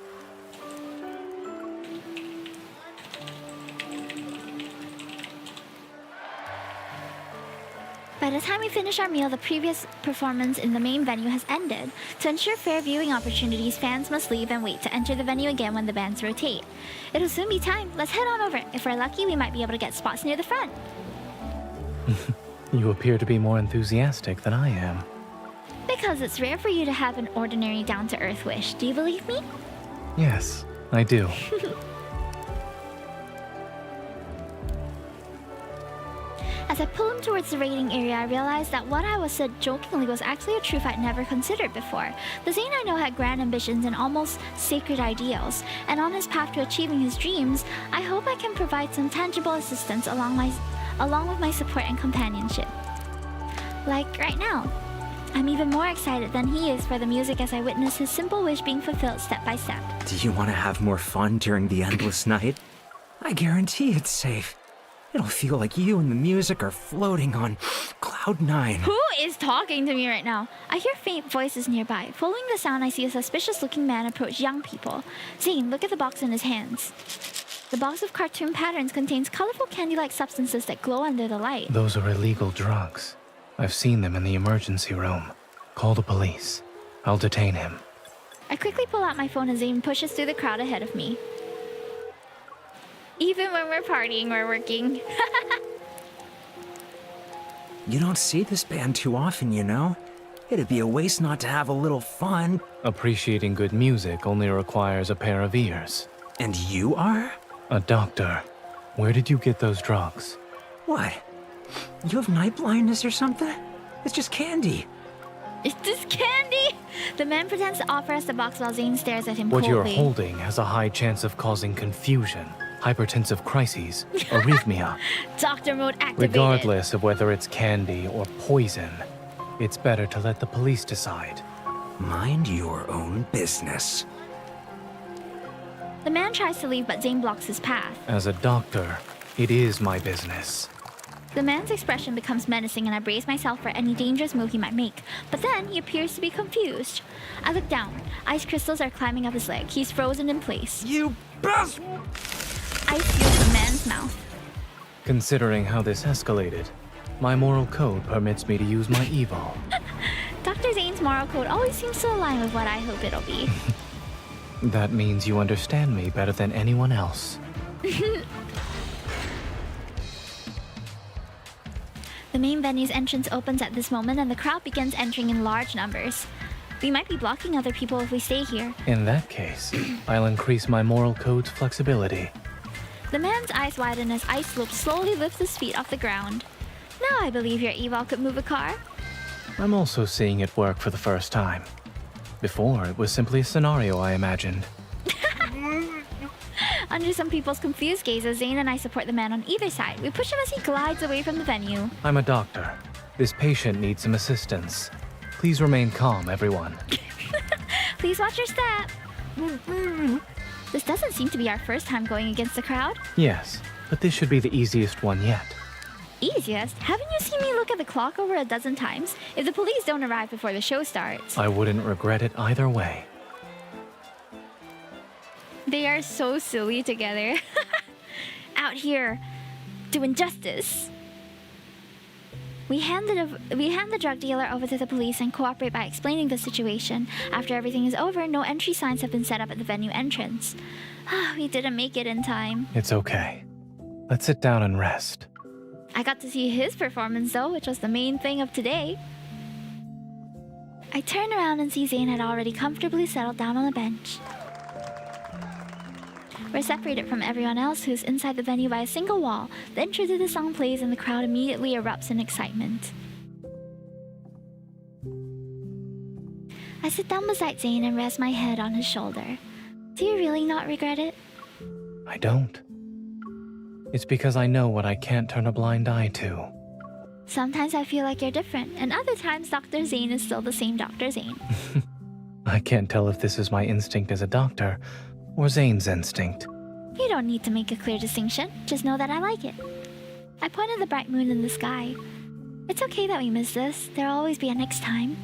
By By the time we finish our meal, the previous performance in the main venue has ended. To ensure fair viewing opportunities, fans must leave and wait to enter the venue again when the bands rotate. It'll soon be time. Let's head on over. If we're lucky, we might be able to get spots near the front. You appear to be more enthusiastic than I am. Because it's rare for you to have an ordinary down-to-earth wish. Do you believe me? Yes, I do. As I pull him towards the rating area, I realized that what I was said jokingly was actually a truth I'd never considered before. The Zayne I know had grand ambitions and almost sacred ideals, and on his path to achieving his dreams, I hope I can provide some tangible assistance along with my support and companionship. Like right now. I'm even more excited than he is for the music as I witness his simple wish being fulfilled step by step. Do you want to have more fun during the endless night? I guarantee it's safe. It'll feel like you and the music are floating on cloud 9. Who is talking to me right now? I hear faint voices nearby. Following the sound, I see a suspicious-looking man approach young people. Zayne, look at the box in his hands. The box of cartoon patterns contains colorful candy-like substances that glow under the light. Those are illegal drugs. I've seen them in the emergency room. Call the police. I'll detain him. I quickly pull out my phone as Zayne pushes through the crowd ahead of me. Even when we're partying, we're working. You don't see this band too often, you know? It'd be a waste not to have a little fun. Appreciating good music only requires a pair of ears. And you are? A doctor. Where did you get those drugs? What? You have night blindness or something? It's just candy. It's just candy? The man pretends to offer us the box while Zayne stares at him What coldly. you're holding has a high chance of causing confusion, hypertensive crises, arrhythmia. Doctor mode activated. Regardless of whether it's candy or poison, it's better to let the police decide. Mind your own business. The man tries to leave, but Zayne blocks his path. As a doctor, it is my business. The man's expression becomes menacing and I brace myself for any dangerous move he might make. But then he appears to be confused. I look down. Ice crystals are climbing up his leg. He's frozen in place. You best! Ice seals the man's mouth. Considering how this escalated, my moral code permits me to use my evil. Dr. Zayne's moral code always seems to align with what I hope it'll be. That means you understand me better than anyone else. The main venue's entrance opens at this moment and the crowd begins entering in large numbers. We might be blocking other people if we stay here. In that case, I'll increase my moral code's flexibility. The man's eyes widen as Ice Slope slowly lifts his feet off the ground. Now I believe your eval could move a car. I'm also seeing it work for the first time. Before, it was simply a scenario I imagined. Under some people's confused gazes, Zayne and I support the man on either side. We push him as he glides away from the venue. I'm a doctor. This patient needs some assistance. Please remain calm, everyone. Please watch your step. This doesn't seem to be our first time going against the crowd. Yes, but this should be the easiest one yet. Easiest? Haven't you seen me look at the clock over a dozen times? If the police don't arrive before the show starts. I wouldn't regret it either way. They are so silly together. Out here, doing justice. We hand the drug dealer over to the police and cooperate by explaining the situation. After everything is over, no entry signs have been set up at the venue entrance. We didn't make it in time. It's okay. Let's sit down and rest. I got to see his performance though, which was the main thing of today. I turn around and see Zayne had already comfortably settled down on a bench. We're separated from everyone else who's inside the venue by a single wall. The intro to the song plays and the crowd immediately erupts in excitement. I sit down beside Zayne and rest my head on his shoulder. Do you really not regret it? I don't. It's because I know what I can't turn a blind eye to. Sometimes I feel like you're different, and other times Dr. Zayne is still the same Dr. Zayne. I can't tell if this is my instinct as a doctor or Zayne's instinct. You don't need to make a clear distinction. Just know that I like it. I point at the bright moon in the sky. It's okay that we missed this. There'll always be a next time.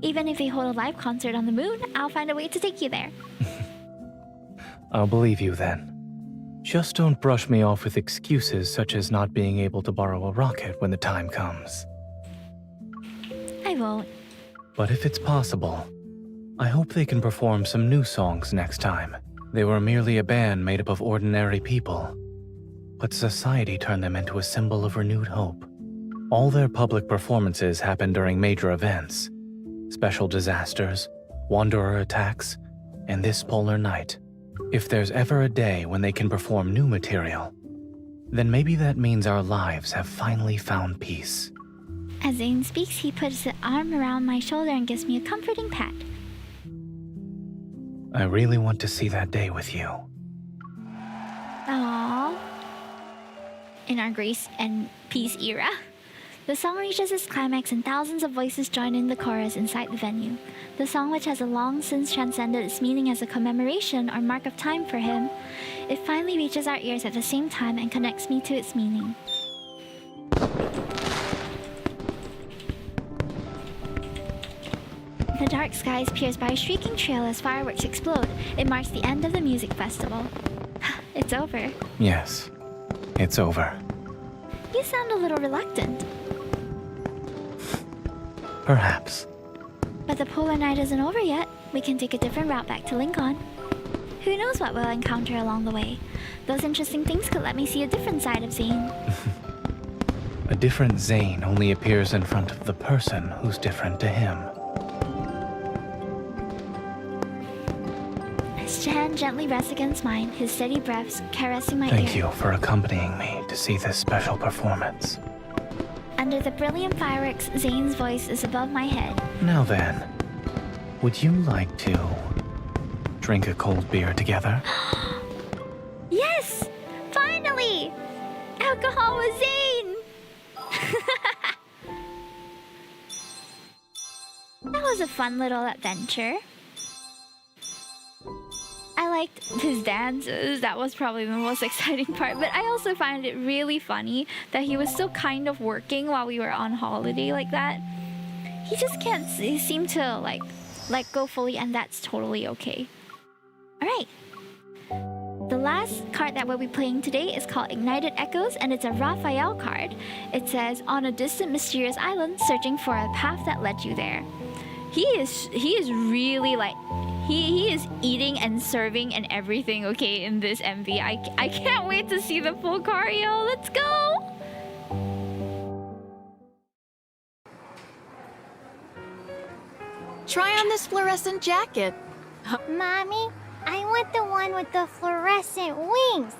Even if they hold a live concert on the moon, I'll find a way to take you there. I'll believe you then. Just don't brush me off with excuses such as not being able to borrow a rocket when the time comes. I won't. But if it's possible, I hope they can perform some new songs next time. They were merely a band made up of ordinary people, but society turned them into a symbol of renewed hope. All their public performances happen during major events, special disasters, wanderer attacks, and this polar night. If there's ever a day when they can perform new material, then maybe that means our lives have finally found peace. As Zayne speaks, he puts his arm around my shoulder and gives me a comforting pat. I really want to see that day with you. Aww. In our grace and peace era. The song reaches its climax and thousands of voices join in the chorus inside the venue. The song, which has long since transcended its meaning as a commemoration or mark of time for him, it finally reaches our ears at the same time and connects me to its meaning. The dark skies pierced by a shrieking trail as fireworks explode. It marks the end of the music festival. It's over. Yes, it's over. You sound a little reluctant. Perhaps. But the polar night isn't over yet. We can take a different route back to Lincoln. Who knows what we'll encounter along the way? Those interesting things could let me see a different side of Zayne. A different Zayne only appears in front of the person who's different to him. His hand gently rests against mine, his steady breaths caressing my ear. Thank you for accompanying me to see this special performance. Under the brilliant fireworks, Zayne's voice is above my head. Now then, would you like to drink a cold beer together? Yes! Finally! Alcohol with Zayne! That was a fun little adventure. I liked his dances. That was probably the most exciting part. But I also find it really funny that he was still kind of working while we were on holiday like that. He just can't seem to like let go fully, and that's totally okay. Alright. The last card that we'll be playing today is called Ignited Echoes, and it's a Rafayel card. It says, on a distant mysterious island, searching for a path that led you there. He is really like... He is eating and serving and everything, okay, in this MV. I can't wait to see the full choreo. Let's go! Try on this fluorescent jacket. Mommy, I want the one with the fluorescent wings.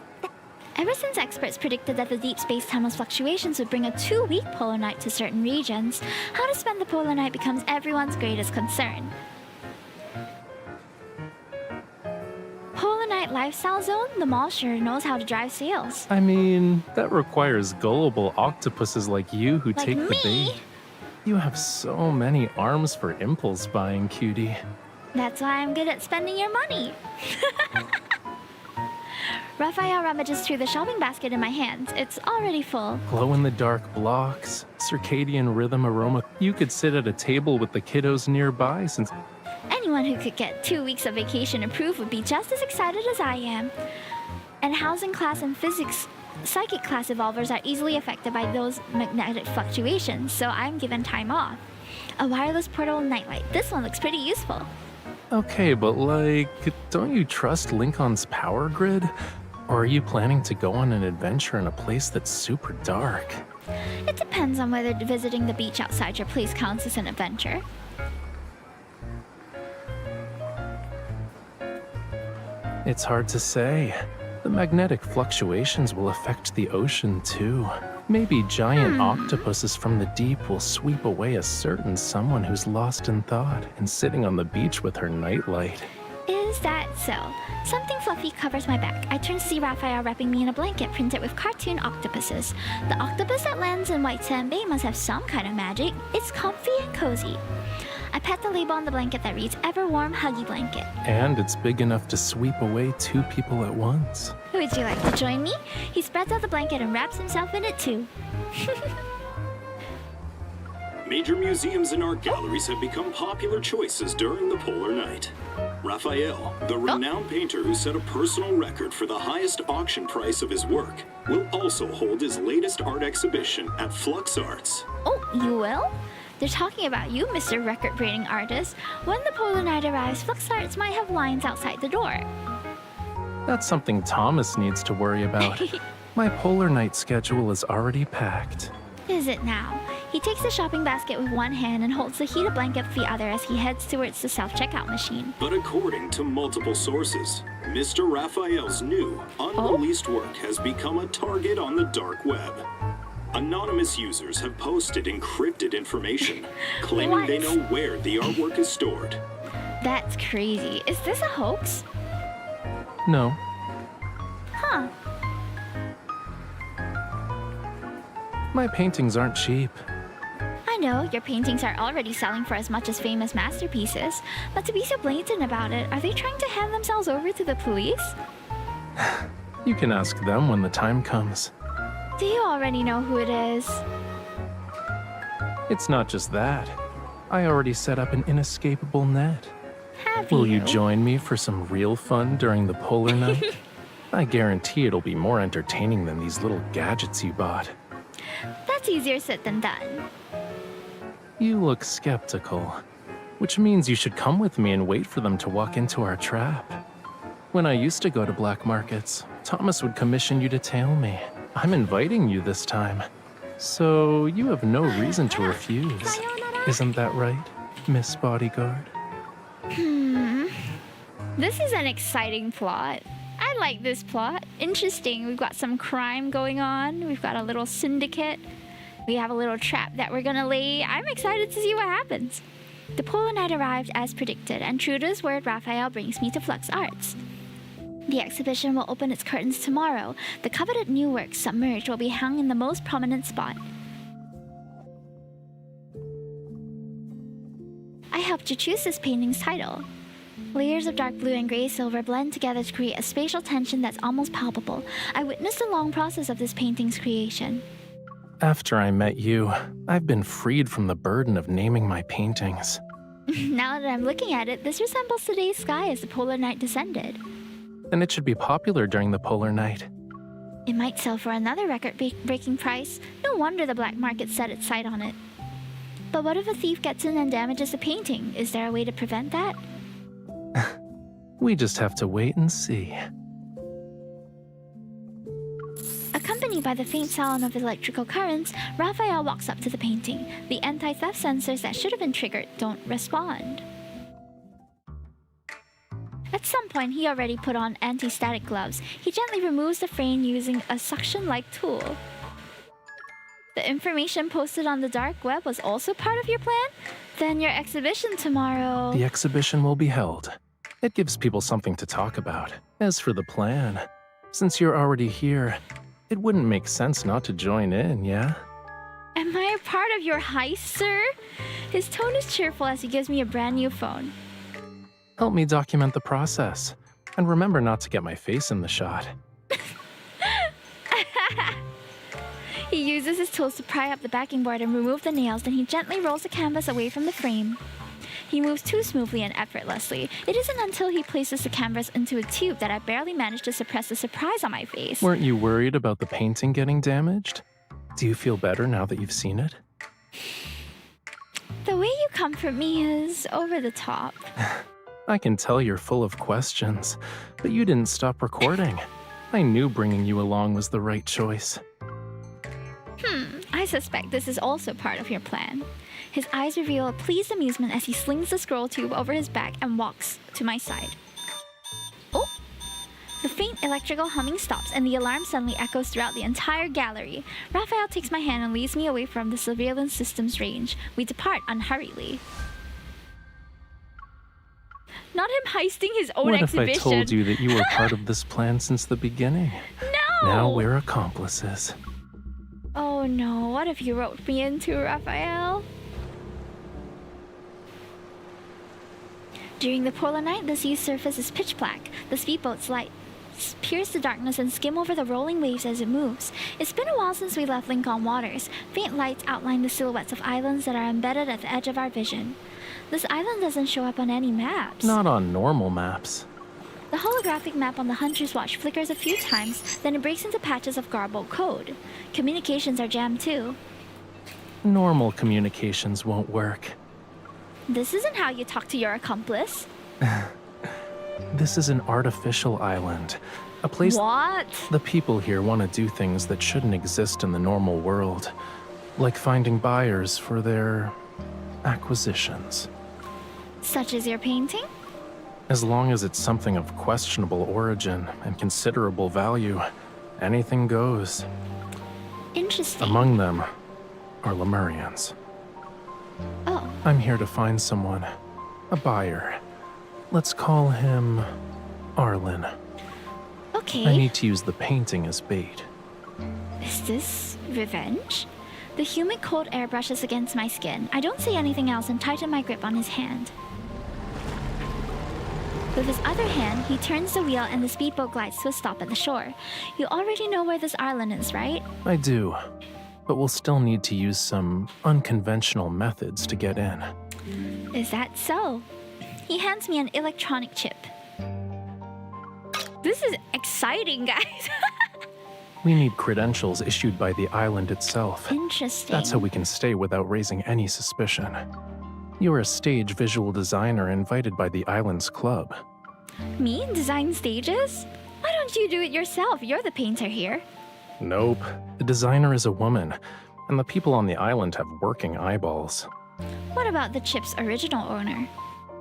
Ever since experts predicted that the deep space tunnel's fluctuations would bring a 2-week polar night to certain regions, how to spend the polar night becomes everyone's greatest concern. Polar Night Lifestyle Zone? The mall sure knows how to drive sales. I mean, that requires gullible octopuses like you who Like take me? the bait. You have so many arms for impulse buying, cutie. That's why I'm good at spending your money. Rafayel rummages through the shopping basket in my hands. It's already full. Glow-in-the-dark blocks, circadian rhythm aroma. You could sit at a table with the kiddos nearby since... Anyone who could get 2 weeks of vacation approved would be just as excited as I am. And housing class and physics psychic class evolvers are easily affected by those magnetic fluctuations, so I'm given time off. A wireless portable nightlight. This one looks pretty useful. Okay, but like, don't you trust Lincoln's power grid? Or are you planning to go on an adventure in a place that's super dark? It depends on whether visiting the beach outside your place counts as an adventure. It's hard to say. The magnetic fluctuations will affect the ocean too. Maybe giant octopuses from the deep will sweep away a certain someone who's lost in thought and sitting on the beach with her nightlight. Is that so? Something fluffy covers my back. I turn to see Rafayel wrapping me in a blanket printed with cartoon octopuses. The octopus that lands in White Sand Bay must have some kind of magic. It's comfy and cozy. I pat the label on the blanket that reads Ever Warm Huggy Blanket. And it's big enough to sweep away 2 people at once. Would you like to join me? He spreads out the blanket and wraps himself in it too. Major museums and art galleries have become popular choices during the polar night. Rafayel, the renowned painter who set a personal record for the highest auction price of his work, will also hold his latest art exhibition at Flux Arts. Oh, you will? They're talking about you, Mr. Record-breaking artist. When the polar night arrives, Flux Arts might have lines outside the door. That's something Thomas needs to worry about. My polar night schedule is already packed. Is it now? He takes the shopping basket with one hand and holds the heated blanket with the other as he heads towards the self-checkout machine. But according to multiple sources, Mr. Rafayel's new, unreleased work has become a target on the dark web. Anonymous users have posted encrypted information, claiming they know where the artwork is stored. That's crazy. Is this a hoax? No. Huh. My paintings aren't cheap. I know, your paintings are already selling for as much as famous masterpieces, but to be so blatant about it, are they trying to hand themselves over to the police? You can ask them when the time comes. Do you already know who it is? It's not just that. I already set up an inescapable net. Have Will you join me for some real fun during the polar night? I guarantee it'll be more entertaining than these little gadgets you bought. That's easier said than done. You look skeptical, which means you should come with me and wait for them to walk into our trap. When I used to go to black markets, Thomas would commission you to tail me. I'm inviting you this time, so you have no reason to refuse. Isn't that right, Miss Bodyguard? This is an exciting plot. I like this plot. Interesting. We've got some crime going on. We've got a little syndicate. We have a little trap that we're gonna lay. I'm excited to see what happens. The polar night arrived as predicted, and true to his word, Rafayel brings me to Flux Arts. The exhibition will open its curtains tomorrow. The coveted new work, Submerged, will be hung in the most prominent spot. I helped you choose this painting's title. Layers of dark blue and gray silver blend together to create a spatial tension that's almost palpable. I witnessed the long process of this painting's creation. After I met you, I've been freed from the burden of naming my paintings. Now that I'm looking at it, this resembles today's sky as the polar night descended. And it should be popular during the polar night. It might sell for another record-breaking price. No wonder the black market set its sight on it. But what if a thief gets in and damages the painting? Is there a way to prevent that? We just have to wait and see. Accompanied by the faint sound of electrical currents, Rafayel walks up to the painting. The anti-theft sensors that should have been triggered don't respond. At some point, he already put on anti-static gloves. He gently removes the frame using a suction-like tool. The information posted on the dark web was also part of your plan? Then your exhibition tomorrow... The exhibition will be held. It gives people something to talk about. As for the plan, since you're already here, it wouldn't make sense not to join in, yeah? Am I a part of your heist, sir? His tone is cheerful as he gives me a brand new phone. Help me document the process. And remember not to get my face in the shot. He uses his tools to pry up the backing board and remove the nails, then he gently rolls the canvas away from the frame. He moves too smoothly and effortlessly. It isn't until he places the canvas into a tube that I barely manage to suppress the surprise on my face. Weren't you worried about the painting getting damaged? Do you feel better now that you've seen it? The way you comfort me is over the top. I can tell you're full of questions, but you didn't stop recording. I knew bringing you along was the right choice. I suspect this is also part of your plan. His eyes reveal a pleased amusement as he slings the scroll tube over his back and walks to my side. Oh! The faint electrical humming stops and the alarm suddenly echoes throughout the entire gallery. Rafayel takes my hand and leads me away from the surveillance system's range. We depart unhurriedly. Not him heisting his own exhibition. What if I told you that you were part of this plan since the beginning? No! Now we're accomplices. Oh no, what if you roped me into, Rafayel? During the polar night, the sea's surface is pitch black. The speedboat's light pierce the darkness and skim over the rolling waves as it moves. It's been a while since we left Lincoln Waters. Faint lights outline the silhouettes of islands that are embedded at the edge of our vision. This island doesn't show up on any maps. Not on normal maps. The holographic map on the Hunter's Watch flickers a few times, then it breaks into patches of garbled code. Communications are jammed too. Normal communications won't work. This isn't how you talk to your accomplice. This is an artificial island. A place. What? The people here want to do things that shouldn't exist in the normal world. Like finding buyers for their acquisitions. Such as your painting? As long as it's something of questionable origin and considerable value, anything goes. Interesting. Among them are Lemurians. Oh. I'm here to find someone. A buyer. Let's call him Arlen. Okay. I need to use the painting as bait. Is this revenge? The humid cold air brushes against my skin. I don't say anything else and tighten my grip on his hand. With his other hand, he turns the wheel and the speedboat glides to a stop at the shore. You already know where this island is, right? I do, but we'll still need to use some unconventional methods to get in. Is that so? He hands me an electronic chip. This is exciting, guys. We need credentials issued by the island itself. Interesting. That's how we can stay without raising any suspicion. You're a stage visual designer invited by the island's club. Me? Design stages? Why don't you do it yourself? You're the painter here. Nope. The designer is a woman, and the people on the island have working eyeballs. What about the chip's original owner?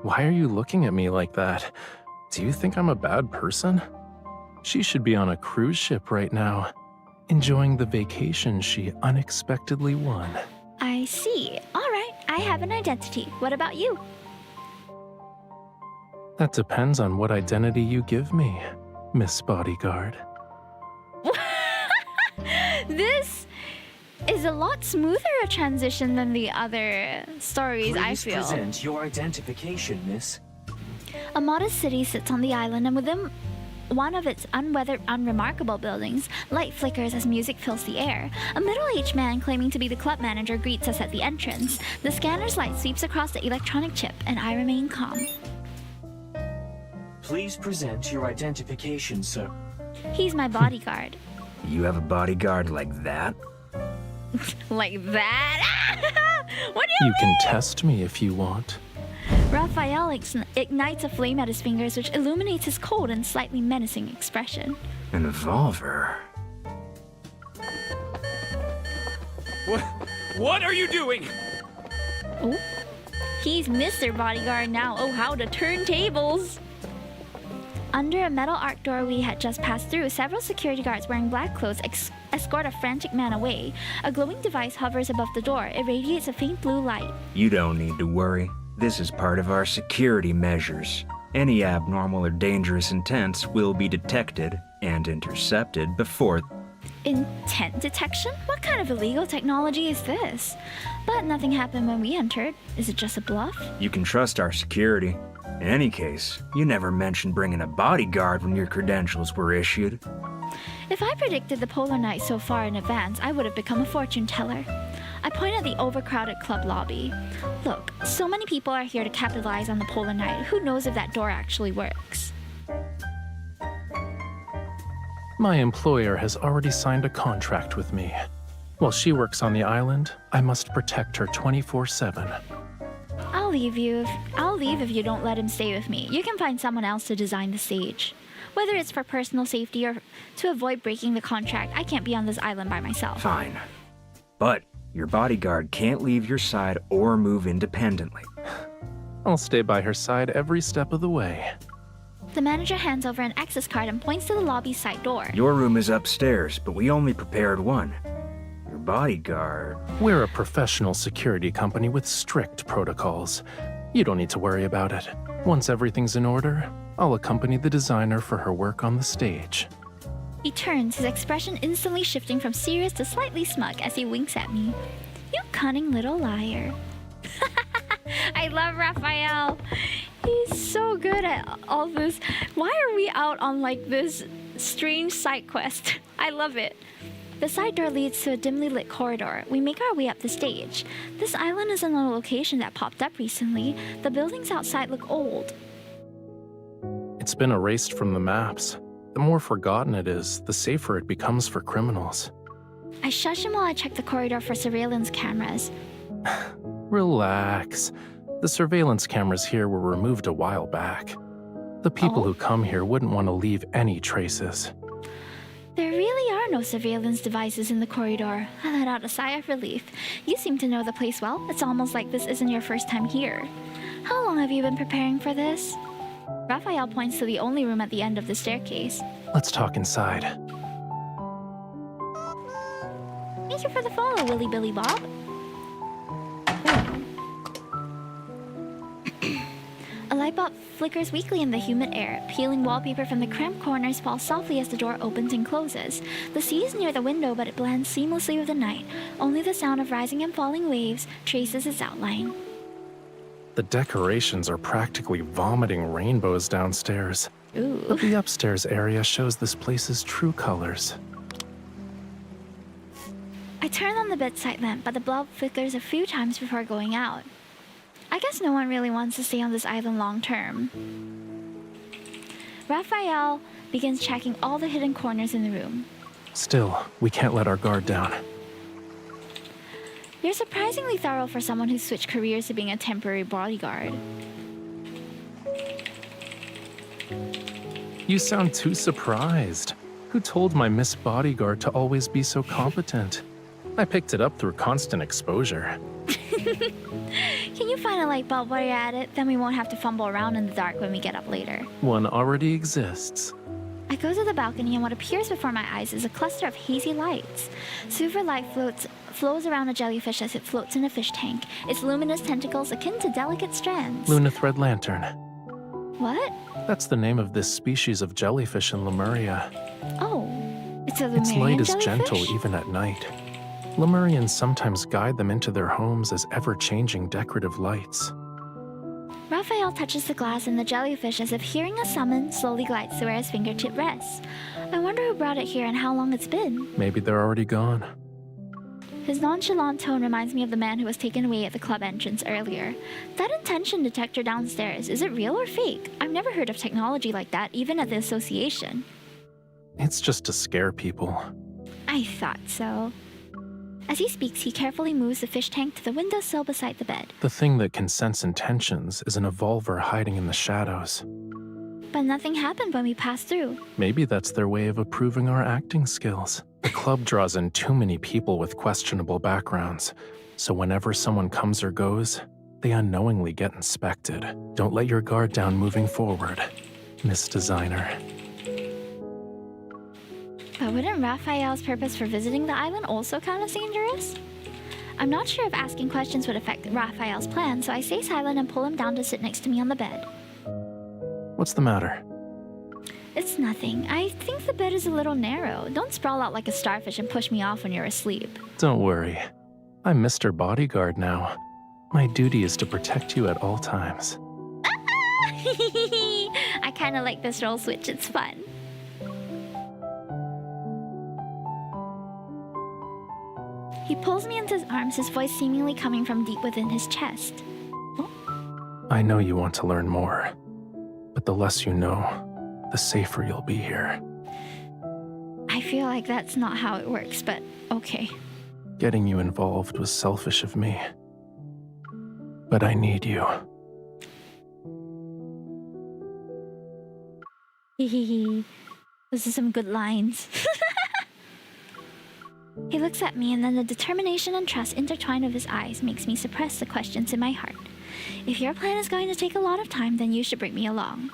Why are you looking at me like that? Do you think I'm a bad person? She should be on a cruise ship right now, enjoying the vacation she unexpectedly won. I see. All right, I have an identity. What about you? That depends on what identity you give me, Miss Bodyguard. This is a lot smoother a transition than the other stories, I feel. Please present your identification, miss. A modest city sits on the island, and within one of its unweathered, unremarkable buildings, light flickers as music fills the air. A middle-aged man claiming to be the club manager greets us at the entrance. The scanner's light sweeps across the electronic chip, and I remain calm. Please present your identification, sir. He's my bodyguard. You have a bodyguard like that? Like that? What do you mean? You can test me if you want. Rafayel ignites a flame at his fingers, which illuminates his cold and slightly menacing expression. An revolver? What are you doing? Oh, he's Mr. Bodyguard now. Oh, how to turn tables. Under a metal arc door we had just passed through, several security guards wearing black clothes escort a frantic man away. A glowing device hovers above the door. It radiates a faint blue light. You don't need to worry. This is part of our security measures. Any abnormal or dangerous intents will be detected and intercepted before... Intent detection? What kind of illegal technology is this? But nothing happened when we entered. Is it just a bluff? You can trust our security. In any case, you never mentioned bringing a bodyguard when your credentials were issued. If I predicted the polar night so far in advance, I would have become a fortune teller. I point at the overcrowded club lobby. Look, so many people are here to capitalize on the polar night. Who knows if that door actually works? My employer has already signed a contract with me. While she works on the island, I must protect her 24/7. I'll leave if you don't let him stay with me. You can find someone else to design the stage. Whether it's for personal safety or to avoid breaking the contract, I can't be on this island by myself. Fine. But your bodyguard can't leave your side or move independently. I'll stay by her side every step of the way. The manager hands over an access card and points to the lobby side door. Your room is upstairs, but we only prepared one. Your bodyguard... We're a professional security company with strict protocols. You don't need to worry about it. Once everything's in order, I'll accompany the designer for her work on the stage. He turns, his expression instantly shifting from serious to slightly smug as he winks at me. You cunning little liar. I love Rafayel. He's so good at all this. Why are we out on like this strange side quest? I love it. The side door leads to a dimly lit corridor. We make our way up the stage. This island is in a location that popped up recently. The buildings outside look old. It's been erased from the maps. The more forgotten it is, the safer it becomes for criminals. I shush him while I check the corridor for surveillance cameras. Relax. The surveillance cameras here were removed a while back. The people who come here wouldn't want to leave any traces. There really are no surveillance devices in the corridor. I let out a sigh of relief. You seem to know the place well. It's almost like this isn't your first time here. How long have you been preparing for this? Rafayel points to the only room at the end of the staircase. Let's talk inside. Thank you for the follow, Willy Billy Bob. A light bulb flickers weakly in the humid air. Peeling wallpaper from the cramped corners falls softly as the door opens and closes. The sea is near the window, but it blends seamlessly with the night. Only the sound of rising and falling waves traces its outline. The decorations are practically vomiting rainbows downstairs. Ooh. But the upstairs area shows this place's true colors. I turn on the bedside lamp, but the bulb flickers a few times before going out. I guess no one really wants to stay on this island long term. Rafayel begins checking all the hidden corners in the room. Still, we can't let our guard down. You're surprisingly thorough for someone who switched careers to being a temporary bodyguard. You sound too surprised. Who told my Miss Bodyguard to always be so competent? I picked it up through constant exposure. Can you find a light bulb while you're at it? Then we won't have to fumble around in the dark when we get up later. One already exists. I go to the balcony and what appears before my eyes is a cluster of hazy lights. Silver light flows around a jellyfish as it floats in a fish tank, its luminous tentacles akin to delicate strands. Lunithread lantern. What? That's the name of this species of jellyfish in Lemuria. Oh, it's a Lemurian Its light is jellyfish? gentle even at night. Lemurians sometimes guide them into their homes as ever-changing decorative lights. Rafayel touches the glass and the jellyfish as if hearing a summon slowly glides to where his fingertip rests. I wonder who brought it here and how long it's been. Maybe they're already gone. His nonchalant tone reminds me of the man who was taken away at the club entrance earlier. That intention detector downstairs, is it real or fake? I've never heard of technology like that, even at the association. It's just to scare people. I thought so. As he speaks, he carefully moves the fish tank to the windowsill beside the bed. The thing that can sense intentions is an evolver hiding in the shadows. But nothing happened when we passed through. Maybe that's their way of approving our acting skills. The club draws in too many people with questionable backgrounds, so whenever someone comes or goes, they unknowingly get inspected. Don't let your guard down moving forward, Miss Designer. But wouldn't Rafayel's purpose for visiting the island also count as dangerous? I'm not sure if asking questions would affect Rafayel's plan, so I stay silent and pull him down to sit next to me on the bed. What's the matter? It's nothing. I think the bed is a little narrow. Don't sprawl out like a starfish and push me off when you're asleep. Don't worry. I'm Mr. Bodyguard now. My duty is to protect you at all times. I kinda like this role switch, it's fun. He pulls me into his arms, his voice seemingly coming from deep within his chest. I know you want to learn more, but the less you know, the safer you'll be here. I feel like that's not how it works, but okay. Getting you involved was selfish of me. But I need you. Hehehe. Those are some good lines. He looks at me and then the determination and trust intertwined with his eyes makes me suppress the questions in my heart. If your plan is going to take a lot of time, then you should bring me along.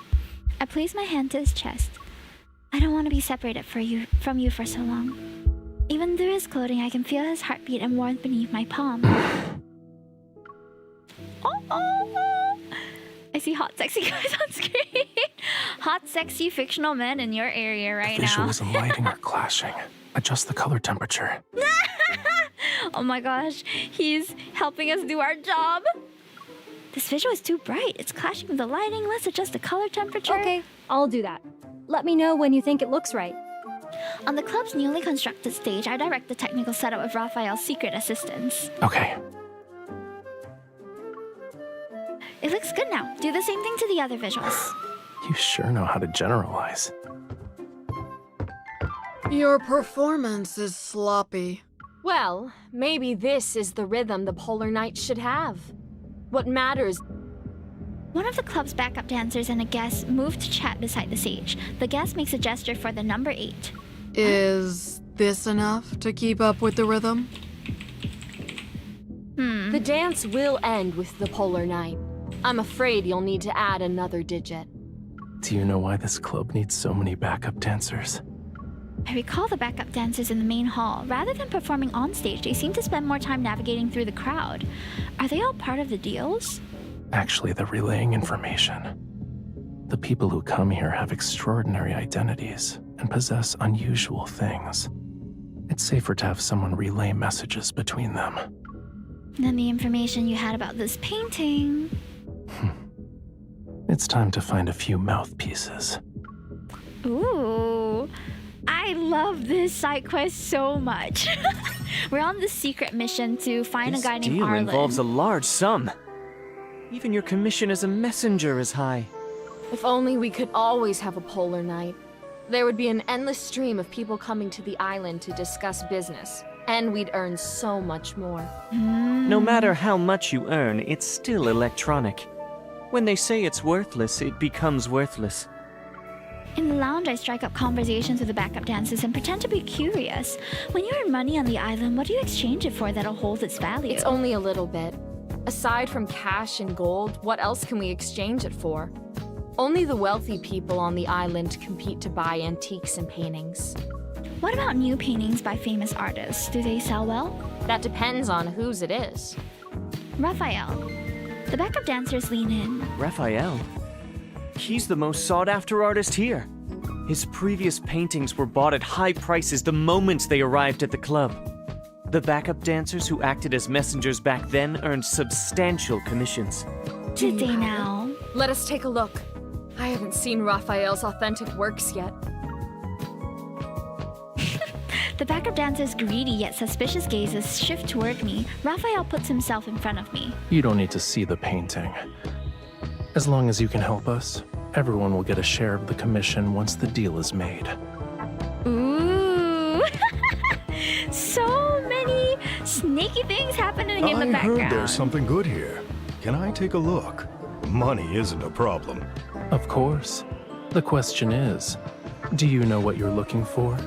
I place my hand to his chest. I don't want to be separated from you for so long. Even through his clothing, I can feel his heartbeat and warmth beneath my palm. Oh. I see hot, sexy guys on screen. Hot, sexy, fictional men in your area right now. Visuals and lighting are clashing. Adjust the color temperature. Oh my gosh, he's helping us do our job. This visual is too bright. It's clashing with the lighting. Let's adjust the color temperature. Okay, I'll do that. Let me know when you think it looks right. On the club's newly constructed stage, I direct the technical setup with Rafayel's secret assistants. Okay. It looks good now. Do the same thing to the other visuals. You sure know how to generalize. Your performance is sloppy. Well, maybe this is the rhythm the Polar Night should have. What matters... One of the club's backup dancers and a guest move to chat beside the stage. The guest makes a gesture for the number 8. Is this enough to keep up with the rhythm? The dance will end with the Polar Night. I'm afraid you'll need to add another digit. Do you know why this club needs so many backup dancers? I recall the backup dancers in the main hall. Rather than performing on stage, they seem to spend more time navigating through the crowd. Are they all part of the deals? Actually, they're relaying information. The people who come here have extraordinary identities and possess unusual things. It's safer to have someone relay messages between them. Then the information you had about this painting. It's time to find a few mouthpieces. Ooh, I love this side quest so much. We're on this secret mission to find a guy named This deal Arlen. involves a large sum. Even your commission as a messenger is high. If only we could always have a Polar Night. There would be an endless stream of people coming to the island to discuss business, and we'd earn so much more. No matter how much you earn, it's still electronic. When they say it's worthless, it becomes worthless. In the lounge, I strike up conversations with the backup dancers and pretend to be curious. When you earn money on the island, what do you exchange it for that'll hold its value? It's only a little bit. Aside from cash and gold, what else can we exchange it for? Only the wealthy people on the island compete to buy antiques and paintings. What about new paintings by famous artists? Do they sell well? That depends on whose it is. Raphael. The backup dancers lean in. Rafayel? He's the most sought-after artist here. His previous paintings were bought at high prices the moment they arrived at the club. The backup dancers who acted as messengers back then earned substantial commissions. Did they now? Let us take a look. I haven't seen Raphael's authentic works yet. The backup dancer's greedy yet suspicious gazes shift toward me. Raphael puts himself in front of me. You don't need to see the painting. As long as you can help us, everyone will get a share of the commission once the deal is made. Ooh! So many sneaky things happening in the background. I heard there's something good here. Can I take a look? Money isn't a problem. Of course. The question is, do you know what you're looking for?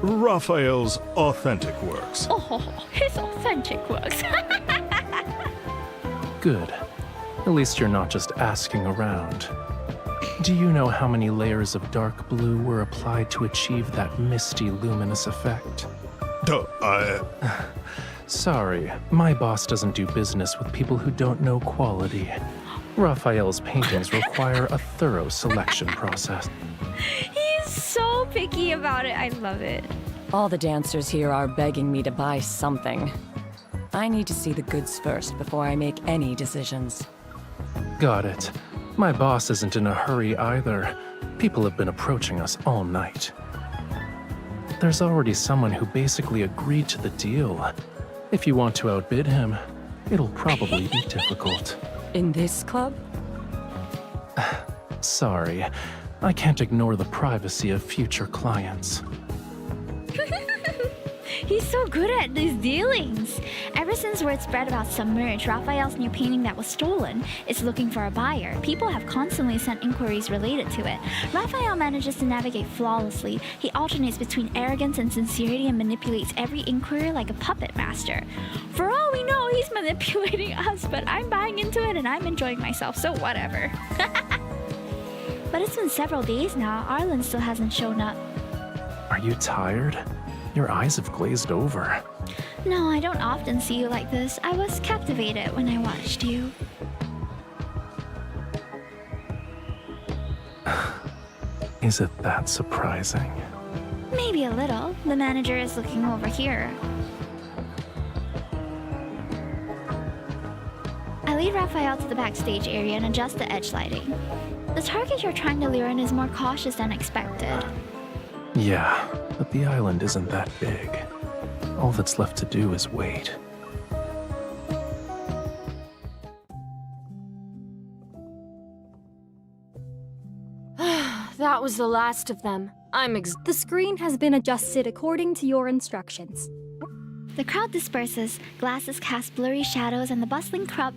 Raphael's authentic works. Oh, his authentic works. Good. At least you're not just asking around. Do you know how many layers of dark blue were applied to achieve that misty, luminous effect? Sorry, my boss doesn't do business with people who don't know quality. Raphael's paintings require a thorough selection process. He's so picky about it. I love it. All the dancers here are begging me to buy something. I need to see the goods first before I make any decisions. Got it. My boss isn't in a hurry either. People have been approaching us all night. There's already someone who basically agreed to the deal. If you want to outbid him, it'll probably be difficult. In this club? Sorry, I can't ignore the privacy of future clients. He's so good at these dealings. Ever since word spread about Submerge, Raphael's new painting that was stolen, is looking for a buyer. People have constantly sent inquiries related to it. Raphael manages to navigate flawlessly. He alternates between arrogance and sincerity and manipulates every inquiry like a puppet master. For all we know, he's manipulating us, but I'm buying into it and I'm enjoying myself, so whatever. But it's been several days now. Arlen still hasn't shown up. Are you tired? Your eyes have glazed over. No, I don't often see you like this. I was captivated when I watched you. Is it that surprising? Maybe a little. The manager is looking over here. I lead Raphael to the backstage area and adjust the edge lighting. The target you're trying to lure in is more cautious than expected. Yeah, but the island isn't that big. All that's left to do is wait. That was the last of them. The screen has been adjusted according to your instructions. The crowd disperses, glasses cast blurry shadows, and the bustling club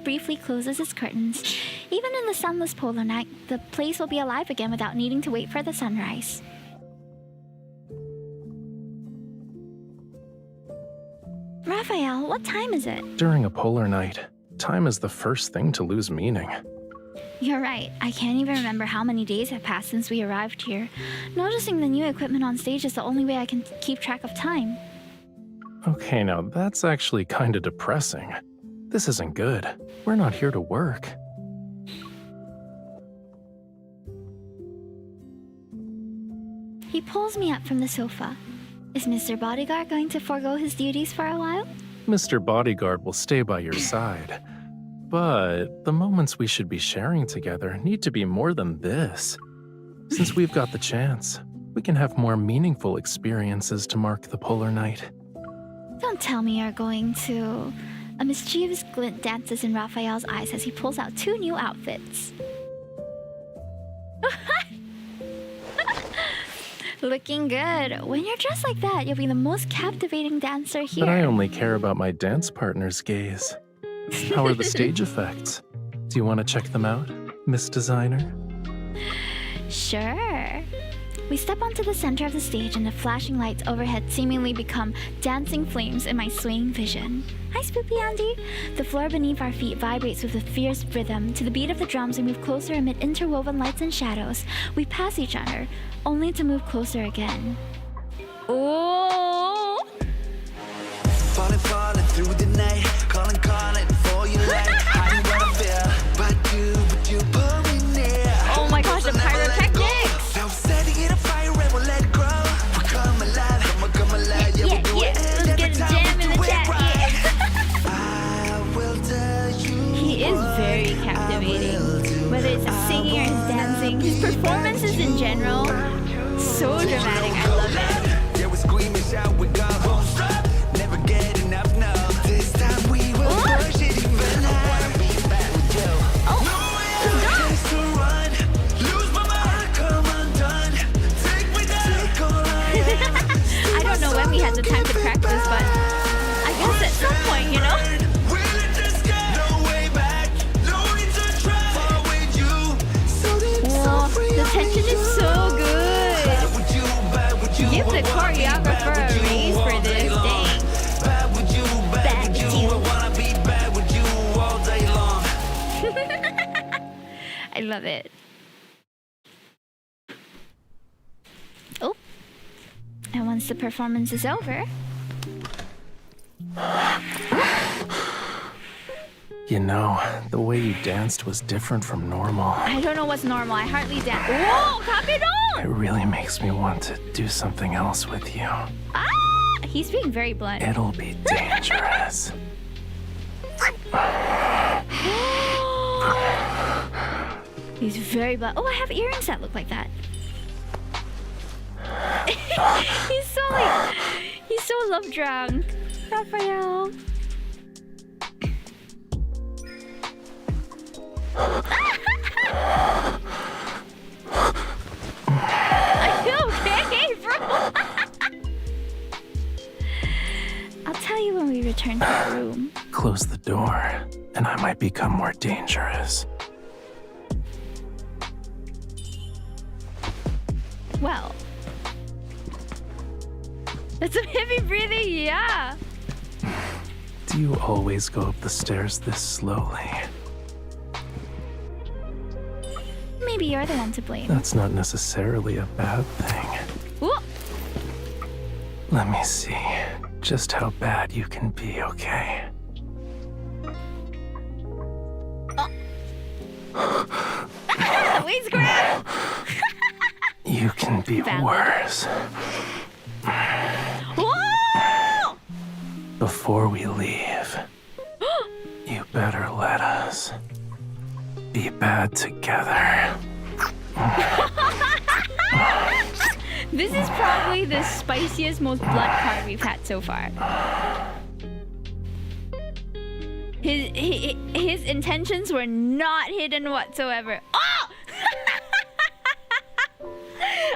briefly closes its curtains. Even in the sunless polar night, the place will be alive again without needing to wait for the sunrise. Raphael, what time is it? During a polar night, time is the first thing to lose meaning. You're right. I can't even remember how many days have passed since we arrived here. Noticing the new equipment on stage is the only way I can keep track of time. Okay, now that's actually kinda depressing. This isn't good. We're not here to work. He pulls me up from the sofa. Is Mr. Bodyguard going to forego his duties for a while? Mr. Bodyguard will stay by your side. But the moments we should be sharing together need to be more than this. Since we've got the chance, we can have more meaningful experiences to mark the polar night. Don't tell me you're going to... A mischievous glint dances in Raphael's eyes as he pulls out 2 new outfits. Looking good. When you're dressed like that, you'll be the most captivating dancer here. But I only care about my dance partner's gaze. How are the stage effects? Do you want to check them out, Miss Designer? Sure. We step onto the center of the stage and the flashing lights overhead seemingly become dancing flames in my swaying vision. Hi, Spoopy Andy. The floor beneath our feet vibrates with a fierce rhythm. To the beat of the drums, we move closer amid interwoven lights and shadows. We pass each other, only to move closer again. Oh! Falling through the night, calling for your light. I know what I feel, but you pull me near. Oh my gosh, the pyrotechnics! Now setting it a fire and we'll let it grow. We come alive, come alive, yeah, we'll do it. Let's get a jam in the chat, yeah. I will tell you. He is very captivating. Whether it's singing or his dancing, his performances in general, so dramatic, I love it. Yeah, we scream and shout, we go. Won't stop, never get enough, no. This time we will push it even higher. I wanna be back with you. Oh, let's go. To run, lose my mind, come undone. Take me down, take all I am. I don't know when we had the time to practice, but I guess at some point, you know? Will it just go? No way back, no need to try. Far with you, so deep, so free. The tension is so good. Give the choreographer a raise for this, dang. Bad with you. I wanna be bad with you all day long. I love it. Oh. And once the performance is over... You know, the way you danced was different from normal. I don't know what's normal. I hardly dance. Whoa, Capidon! It really makes me want to do something else with you. Ah! He's being very blunt. It'll be dangerous. He's very blunt. Oh, I have earrings that look like that. He's so love drunk. Raphael. Are you okay, bro? I'll tell you when we return to our room. Close the door, and I might become more dangerous. Well, that's some heavy breathing, yeah. Do you always go up the stairs this slowly? Maybe you're the one to blame. That's not necessarily a bad thing. Ooh. Let me see just how bad you can be, okay? Waist grab! You can be worse. Whoa! Before we leave, you better let us be bad together. This is probably the spiciest, most blood card we've had so far. His intentions were not hidden whatsoever. Oh!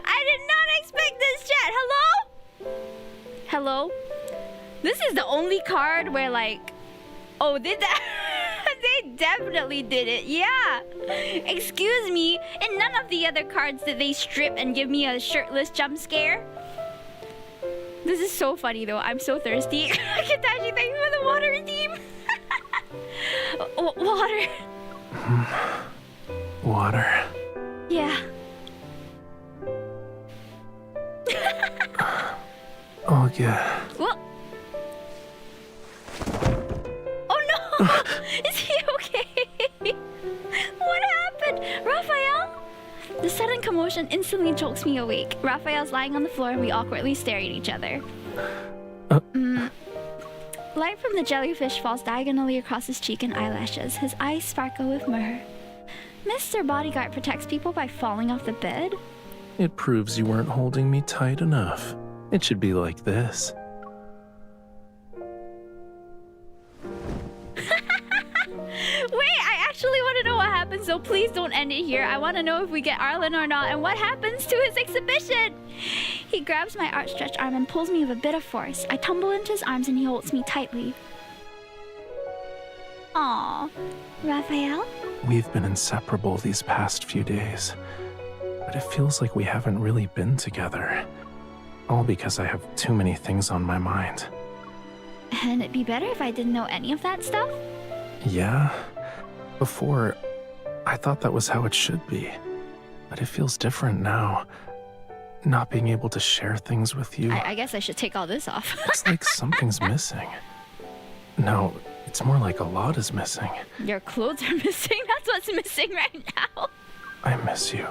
I did not expect this chat. Hello? Hello? This is the only card where like, oh, did that? They definitely did it, yeah. Excuse me, in none of the other cards did they strip and give me a shirtless jump scare. This is so funny though, I'm so thirsty. Kitachi, thanks for the water team. Water. Water. Yeah. Oh, yeah. Well. Oh no! Is he okay? What happened? Rafayel? The sudden commotion instantly jolts me awake. Raphael's lying on the floor and we awkwardly stare at each other. Light from the jellyfish falls diagonally across his cheek and eyelashes. His eyes sparkle with myrrh. Mr. Bodyguard protects people by falling off the bed? It proves you weren't holding me tight enough. It should be like this. Wait, I actually want to know what happens, so please don't end it here. I want to know if we get Arlen or not and what happens to his exhibition. He grabs my outstretched arm and pulls me with a bit of force. I tumble into his arms and he holds me tightly. Aww. Rafayel? We've been inseparable these past few days, but it feels like we haven't really been together. All because I have too many things on my mind. And it'd be better if I didn't know any of that stuff? Yeah? Before, I thought that was how it should be. But it feels different now. Not being able to share things with you. I guess I should take all this off. It's like something's missing. No, it's more like a lot is missing. Your clothes are missing? That's what's missing right now. I miss you.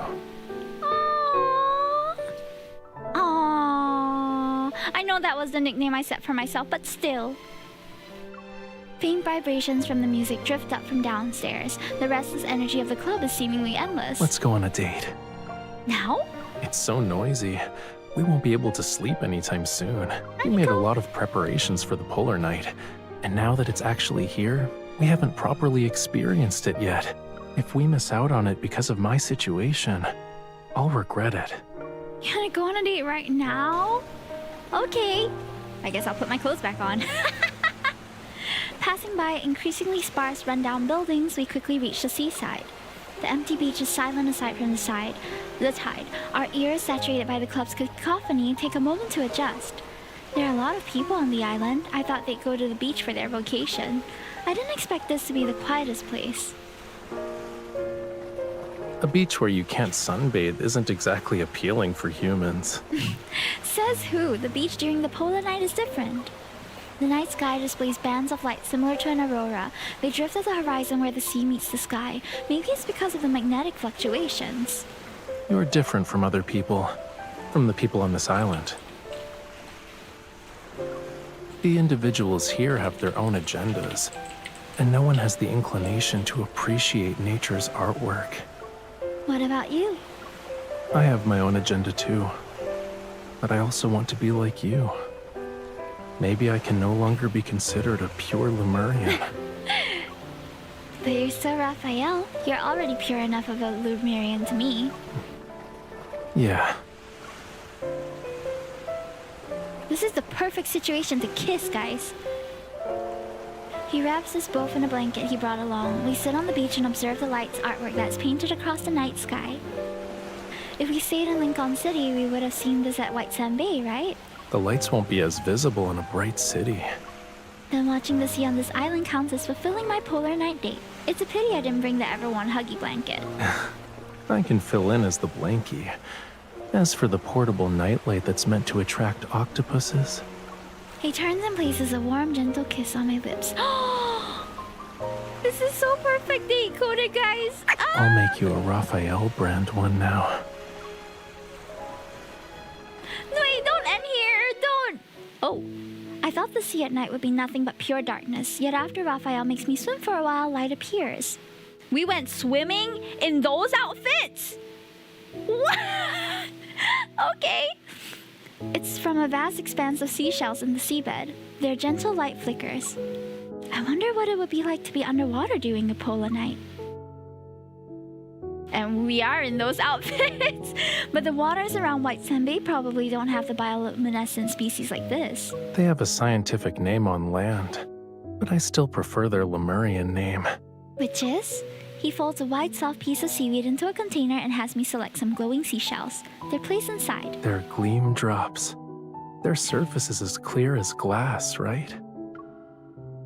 Aww. I know that was the nickname I set for myself, but still. Faint vibrations from the music drift up from downstairs. The restless energy of the club is seemingly endless. Let's go on a date. Now? It's so noisy. We won't be able to sleep anytime soon. We made a lot of preparations for the polar night, and now that it's actually here, we haven't properly experienced it yet. If we miss out on it because of my situation, I'll regret it. You wanna go on a date right now? Okay. I guess I'll put my clothes back on. Passing by increasingly sparse, rundown buildings, we quickly reach the seaside. The empty beach is silent aside from the tide. Our ears, saturated by the club's cacophony, take a moment to adjust. There are a lot of people on the island. I thought they'd go to the beach for their vacation. I didn't expect this to be the quietest place. A beach where you can't sunbathe isn't exactly appealing for humans. Says who? The beach during the polar night is different. The night sky displays bands of light similar to an aurora. They drift at the horizon where the sea meets the sky. Maybe it's because of the magnetic fluctuations. You're different from other people, from the people on this island. The individuals here have their own agendas, and no one has the inclination to appreciate nature's artwork. What about you? I have my own agenda too, but I also want to be like you. Maybe I can no longer be considered a pure Lemurian. But you're still Rafayel. You're already pure enough of a Lemurian to me. Yeah. This is the perfect situation to kiss, guys. He wraps us both in a blanket he brought along. We sit on the beach and observe the lights artwork that's painted across the night sky. If we stayed in Lincoln City, we would have seen this at White Sand Bay, right? The lights won't be as visible in a bright city. Then watching the sea on this island counts as fulfilling my polar night date. It's a pity I didn't bring the ever-worn Huggy blanket. I can fill in as the blankie. As for the portable nightlight that's meant to attract octopuses... He turns and places a warm, gentle kiss on my lips. This is so perfect date coded, guys! I'll make you a Rafayel brand one now. Wait, don't end here! Don't! Oh. I thought the sea at night would be nothing but pure darkness, yet after Rafayel makes me swim for a while, light appears. We went swimming in those outfits? What? Okay. It's from a vast expanse of seashells in the seabed. Their gentle light flickers. I wonder what it would be like to be underwater during a polar night. And when we are in those outfits. But the waters around White Sand Bay probably don't have the bioluminescent species like this. They have a scientific name on land, but I still prefer their Lemurian name. Which is? He folds a wide, soft piece of seaweed into a container and has me select some glowing seashells. They're placed inside. They're gleam drops. Their surface is as clear as glass, right?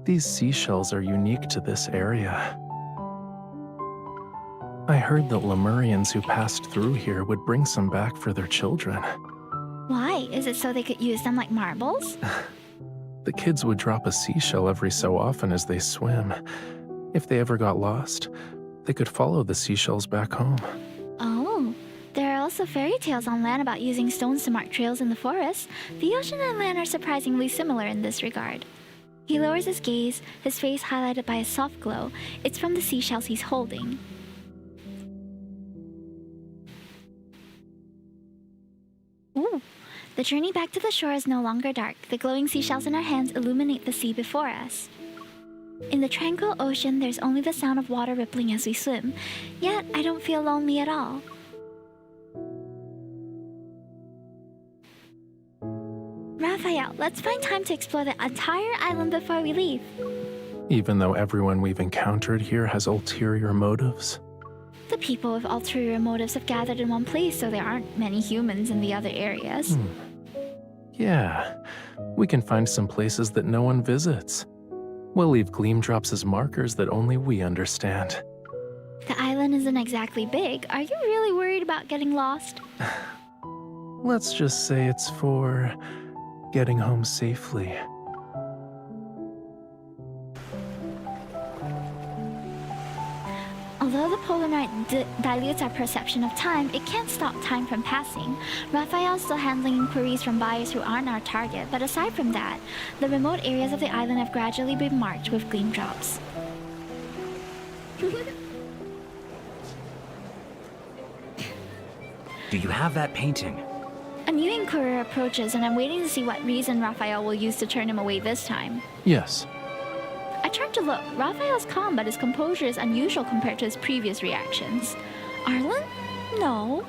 These seashells are unique to this area. I heard that Lemurians who passed through here would bring some back for their children. Why? Is it so they could use them like marbles? The kids would drop a seashell every so often as they swim. If they ever got lost, they could follow the seashells back home. Oh, there are also fairy tales on land about using stones to mark trails in the forest. The ocean and land are surprisingly similar in this regard. He lowers his gaze, his face highlighted by a soft glow. It's from the seashells he's holding. Ooh. The journey back to the shore is no longer dark. The glowing seashells in our hands illuminate the sea before us. In the tranquil ocean, there's only the sound of water rippling as we swim. Yet, I don't feel lonely at all. Rafayel, let's find time to explore the entire island before we leave. Even though everyone we've encountered here has ulterior motives? The people with ulterior motives have gathered in one place, so there aren't many humans in the other areas. Yeah, we can find some places that no one visits. We'll leave gleam drops as markers that only we understand. The island isn't exactly big. Are you really worried about getting lost? Let's just say it's for getting home safely. Although the polar night dilutes our perception of time, it can't stop time from passing. Rafayel's still handling inquiries from buyers who aren't our target, but aside from that, the remote areas of the island have gradually been marked with gleam drops. Do you have that painting? A new inquirer approaches, and I'm waiting to see what reason Rafayel will use to turn him away this time. Yes. I turned to look. Rafayel's calm, but his composure is unusual compared to his previous reactions. Arlen? No.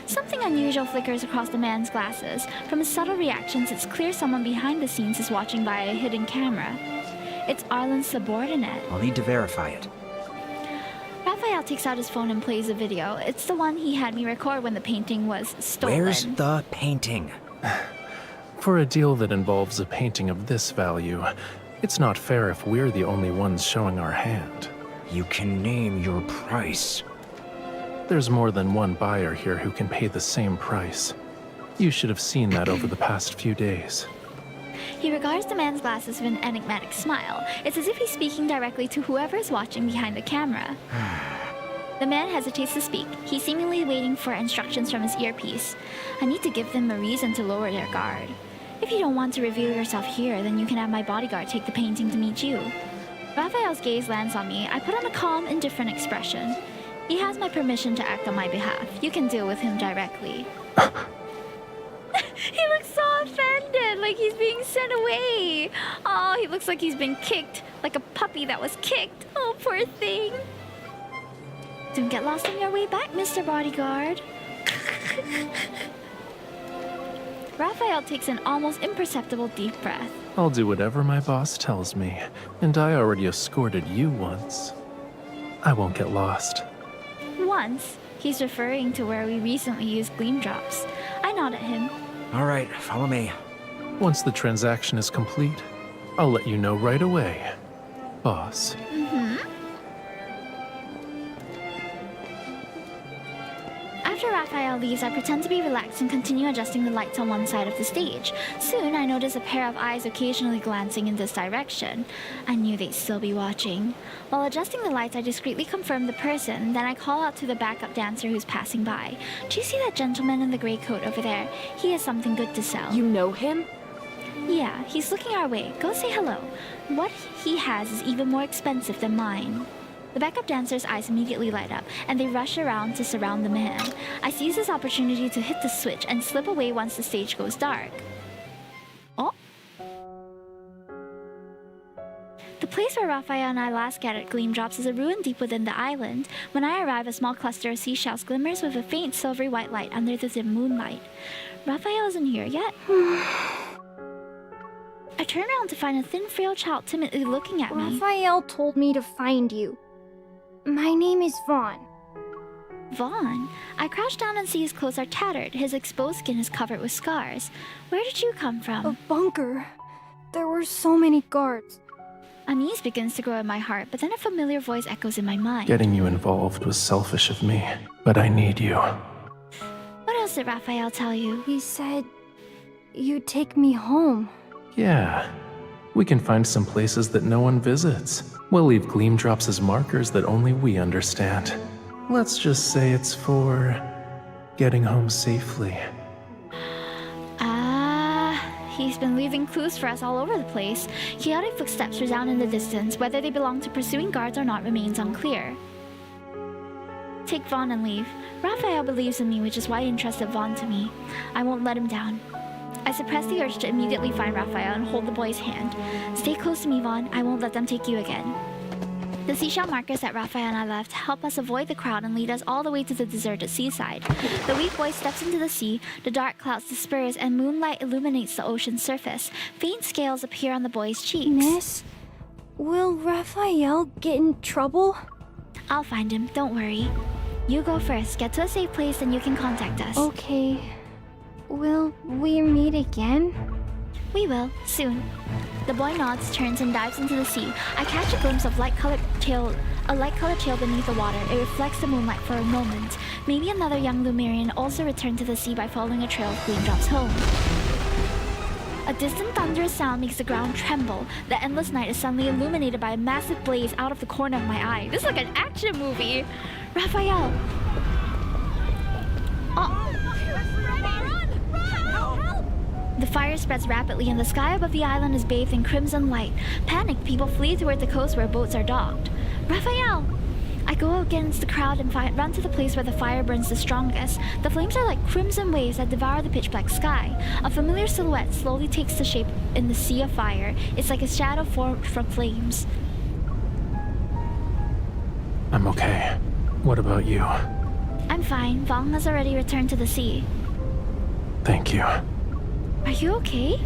Something unusual flickers across the man's glasses. From his subtle reactions, it's clear someone behind the scenes is watching by a hidden camera. It's Arlen's subordinate. I'll need to verify it. Rafayel takes out his phone and plays a video. It's the one he had me record when the painting was stolen. Where's the painting? For a deal that involves a painting of this value, it's not fair if we're the only ones showing our hand. You can name your price. There's more than one buyer here who can pay the same price. You should have seen that over the past few days. He regards the man's glasses with an enigmatic smile. It's as if he's speaking directly to whoever is watching behind the camera. The man hesitates to speak. He's seemingly waiting for instructions from his earpiece. I need to give them a reason to lower their guard. If you don't want to reveal yourself here, then you can have my bodyguard take the painting to meet you. Rafayel's gaze lands on me. I put on a calm, indifferent expression. He has my permission to act on my behalf. You can deal with him directly. He looks so offended, like he's being sent away. Oh, he looks like he's been kicked, like a puppy that was kicked. Oh, poor thing. Don't get lost on your way back, Mr. Bodyguard. Rafayel takes an almost imperceptible deep breath. I'll do whatever my boss tells me, and I already escorted you once. I won't get lost. Once? He's referring to where we recently used gleam drops. I nod at him. All right, follow me. Once the transaction is complete, I'll let you know right away, boss. After Rafayel leaves, I pretend to be relaxed and continue adjusting the lights on one side of the stage. Soon, I notice a pair of eyes occasionally glancing in this direction. I knew they'd still be watching. While adjusting the lights, I discreetly confirm the person, then I call out to the backup dancer who's passing by. Do you see that gentleman in the gray coat over there? He has something good to sell. You know him? Yeah, he's looking our way. Go say hello. What he has is even more expensive than mine. The backup dancer's eyes immediately light up, and they rush around to surround the man. I seize this opportunity to hit the switch and slip away once the stage goes dark. Oh? The place where Rafayel and I last gathered gleam drops is a ruin deep within the island. When I arrive, a small cluster of seashells glimmers with a faint silvery white light under the dim moonlight. Rafayel isn't here yet. I turn around to find a thin, frail child timidly looking at me. Rafayel told me to find you. My name is Vaughn. Vaughn? I crouch down and see his clothes are tattered. His exposed skin is covered with scars. Where did you come from? A bunker. There were so many guards. Unease begins to grow in my heart, but then a familiar voice echoes in my mind. Getting you involved was selfish of me, but I need you. What else did Rafayel tell you? He said you'd take me home. Yeah. We can find some places that no one visits. We'll leave gleam drops as markers that only we understand. Let's just say it's for getting home safely. He's been leaving clues for us all over the place. Chaotic footsteps resound in the distance. Whether they belong to pursuing guards or not remains unclear. Take Vaughn and leave. Rafayel believes in me, which is why he entrusted Vaughn to me. I won't let him down. I suppress the urge to immediately find Rafayel and hold the boy's hand. Stay close to me, Vaughn. I won't let them take you again. The seashell markers that Rafayel and I left help us avoid the crowd and lead us all the way to the deserted seaside. The weak boy steps into the sea, the dark clouds disperse, and moonlight illuminates the ocean's surface. Faint scales appear on the boy's cheeks. Miss, will Rafayel get in trouble? I'll find him, don't worry. You go first, get to a safe place, and you can contact us. Okay. Will we meet again? We will, soon. The boy nods, turns, and dives into the sea. I catch a glimpse of a light-colored tail beneath the water. It reflects the moonlight for a moment. Maybe another young Lumerian also returned to the sea by following a trail of gleam drops home. A distant thunderous sound makes the ground tremble. The endless night is suddenly illuminated by a massive blaze out of the corner of my eye. This is like an action movie! Rafayel! Oh! The fire spreads rapidly and the sky above the island is bathed in crimson light. Panicked, people flee toward the coast where boats are docked. Rafayel! I go against the crowd and run to the place where the fire burns the strongest. The flames are like crimson waves that devour the pitch-black sky. A familiar silhouette slowly takes the shape in the sea of fire. It's like a shadow formed from flames. I'm okay. What about you? I'm fine. Vaughn has already returned to the sea. Thank you. Are you okay?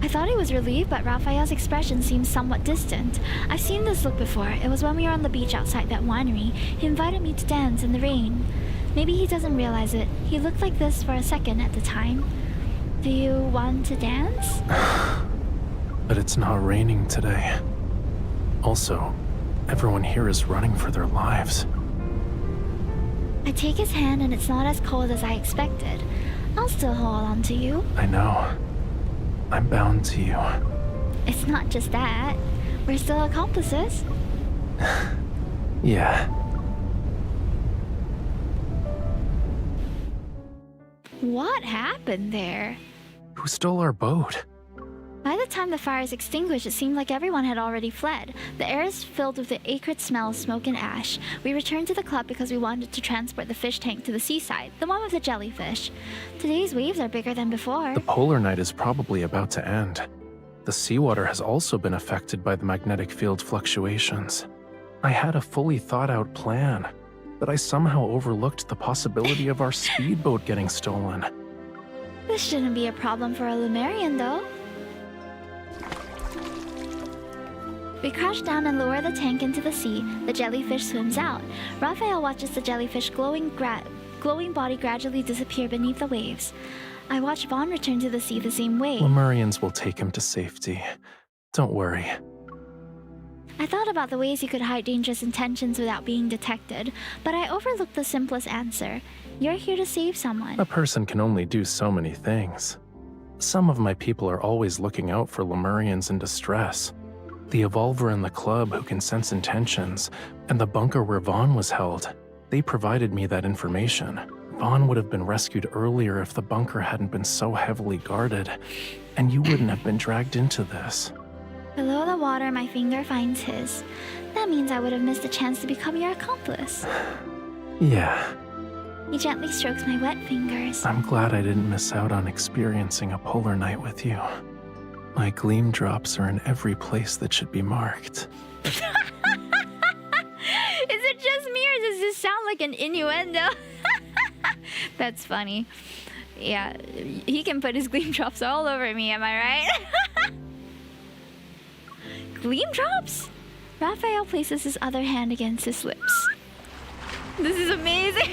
I thought he was relieved, but Rafayel's expression seems somewhat distant. I've seen this look before. It was when we were on the beach outside that winery. He invited me to dance in the rain. Maybe he doesn't realize it. He looked like this for a second at the time. Do you want to dance? But it's not raining today. Also, everyone here is running for their lives. I take his hand and it's not as cold as I expected. I'll still hold on to you. I know. I'm bound to you. It's not just that. We're still accomplices. Yeah. What happened there? Who stole our boat? By the time the fire is extinguished, it seemed like everyone had already fled. The air is filled with the acrid smell of smoke and ash. We returned to the club because we wanted to transport the fish tank to the seaside, the one with the jellyfish. Today's waves are bigger than before. The polar night is probably about to end. The seawater has also been affected by the magnetic field fluctuations. I had a fully thought-out plan, but I somehow overlooked the possibility of our speedboat getting stolen. This shouldn't be a problem for a Lumerian, though. We crash down and lower the tank into the sea. The jellyfish swims out. Rafayel watches the jellyfish glowing body gradually disappear beneath the waves. I watch Vaughn return to the sea the same way. Lemurians will take him to safety. Don't worry. I thought about the ways you could hide dangerous intentions without being detected, but I overlooked the simplest answer. You're here to save someone. A person can only do so many things. Some of my people are always looking out for Lemurians in distress. The evolver in the club who can sense intentions, and the bunker where Vaughn was held. They provided me that information. Vaughn would have been rescued earlier if the bunker hadn't been so heavily guarded, and you wouldn't have been dragged into this. Below the water, my finger finds his. That means I would have missed a chance to become your accomplice. Yeah. He gently strokes my wet fingers. I'm glad I didn't miss out on experiencing a polar night with you. My gleam drops are in every place that should be marked. Is it just me or does this sound like an innuendo? That's funny. Yeah, he can put his gleam drops all over me, am I right? Gleam drops? Rafayel places his other hand against his lips. This is amazing!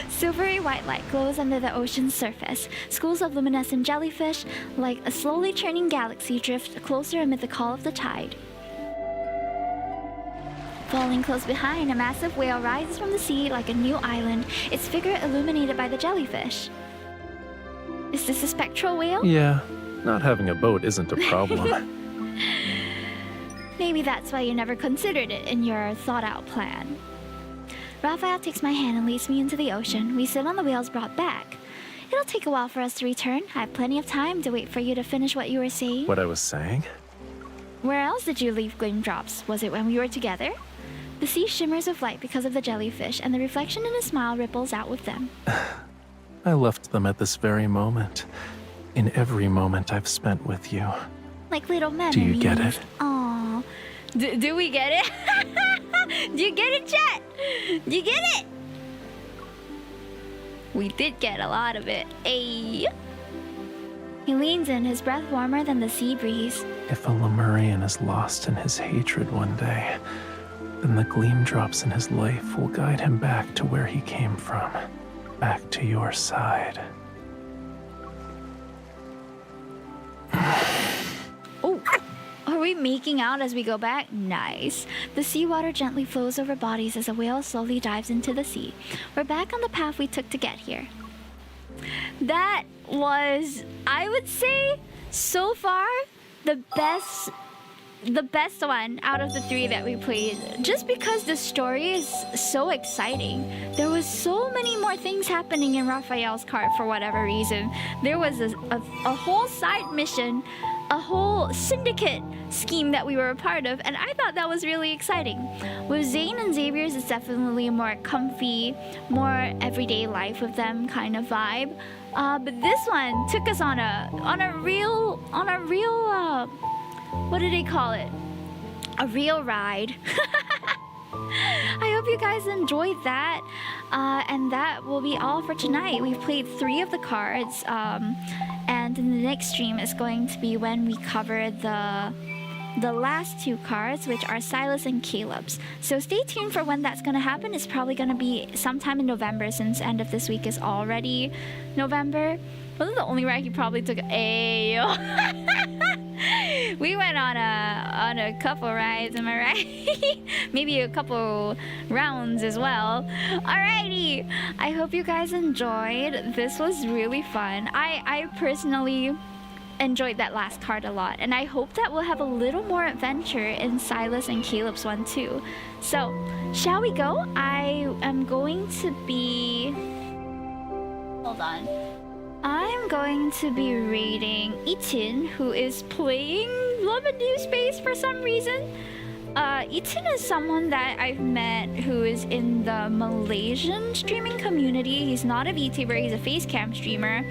Silvery white light glows under the ocean's surface. Schools of luminescent jellyfish, like a slowly churning galaxy, drift closer amid the call of the tide. Falling close behind, a massive whale rises from the sea like a new island, its figure illuminated by the jellyfish. Is this a spectral whale? Yeah, not having a boat isn't a problem. Maybe that's why you never considered it in your thought-out plan. Rafayel takes my hand and leads me into the ocean. We sit on the whale's broad back. It'll take a while for us to return. I have plenty of time to wait for you to finish what you were saying. What I was saying? Where else did you leave gleam drops? Was it when we were together? The sea shimmers with light because of the jellyfish, and the reflection in his smile ripples out with them. I left them at this very moment. In every moment I've spent with you. Like little memories. Do you get it? Aww. Do we get it? Do you get it, chat? Do you get it? We did get a lot of it. Ayy. He leans in, his breath warmer than the sea breeze. If a Lemurian is lost in his hatred one day, then the gleam drops in his life will guide him back to where he came from. Back to your side. Oh, are we making out as we go back? Nice. The seawater gently flows over bodies as a whale slowly dives into the sea. We're back on the path we took to get here. That was, I would say, so far, the best one out of the 3 that we played, just because the story is so exciting. There was so many more things happening in Rafayel's cart for whatever reason. There was a whole side mission, a whole syndicate scheme that we were a part of, and I thought that was really exciting. With Zayne and Xavier's, it's definitely a more comfy, more everyday life with them kind of vibe. But this one took us on a real what do they call it? A real ride. I hope you guys enjoyed that. And that will be all for tonight. We've played 3 of the cards. And in the next stream is going to be when we cover the last 2 cards, which are Silas and Caleb's. So stay tuned for when that's going to happen. It's probably going to be sometime in November, since end of this week is already November. Wasn't the only ride you probably took? Ayo. We went on a couple rides, am I right? Maybe a couple rounds as well. Alrighty, I hope you guys enjoyed. This was really fun. I personally enjoyed that last card a lot, and I hope that we'll have a little more adventure in Silas and Caleb's one too. So, shall we go? I am going to be... Hold on. I'm going to be raiding Itin, who is playing Love and Deepspace for some reason. Itin is someone that I've met who is in the Malaysian streaming community. He's not a Vtuber, he's a facecam streamer.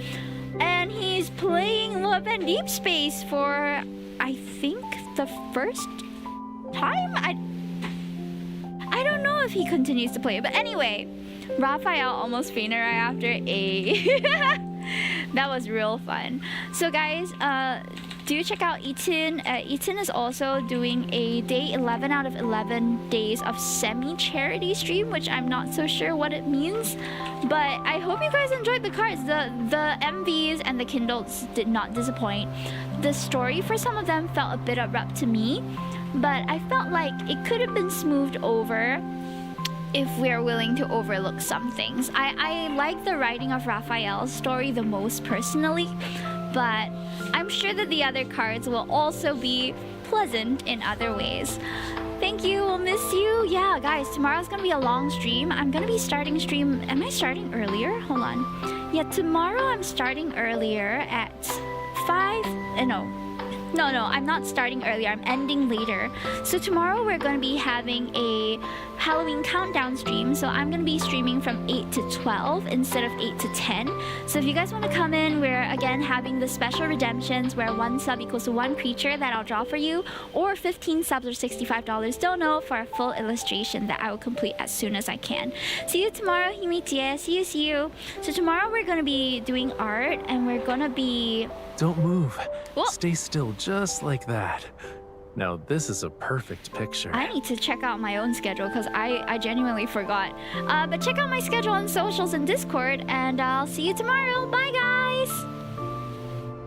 And he's playing Love and Deepspace for, I think, the first time? I don't know if he continues to play it, but anyway, Rafayel almost fainted right after a... That was real fun. So guys, do check out Itin. Itin is also doing a day 11 out of 11 days of semi-charity stream, which I'm not so sure what it means. But I hope you guys enjoyed the cards. The MVs and the Kindles did not disappoint. The story for some of them felt a bit abrupt to me, but I felt like it could have been smoothed over if we're willing to overlook some things. I like the writing of Rafayel's story the most personally, but I'm sure that the other cards will also be pleasant in other ways. Thank you, we'll miss you. Yeah, guys, tomorrow's gonna be a long stream. I'm gonna be starting stream... Am I starting earlier? Hold on. Yeah, tomorrow I'm starting earlier at 5... No. No, I'm not starting earlier. I'm ending later. So tomorrow we're going to be having a Halloween countdown stream. So I'm going to be streaming from 8 to 12 instead of 8 to 10. So if you guys want to come in, we're again having the special redemptions where 1 sub equals to 1 creature that I'll draw for you, or 15 subs or $65 dono for a full illustration that I will complete as soon as I can. See you tomorrow, Himijie. See you. So tomorrow we're going to be doing art and we're going to be... Don't move. Whoa. Stay still just like that. Now, this is a perfect picture. I need to check out my own schedule because I genuinely forgot. But check out my schedule on socials and Discord, and I'll see you tomorrow. Bye, guys!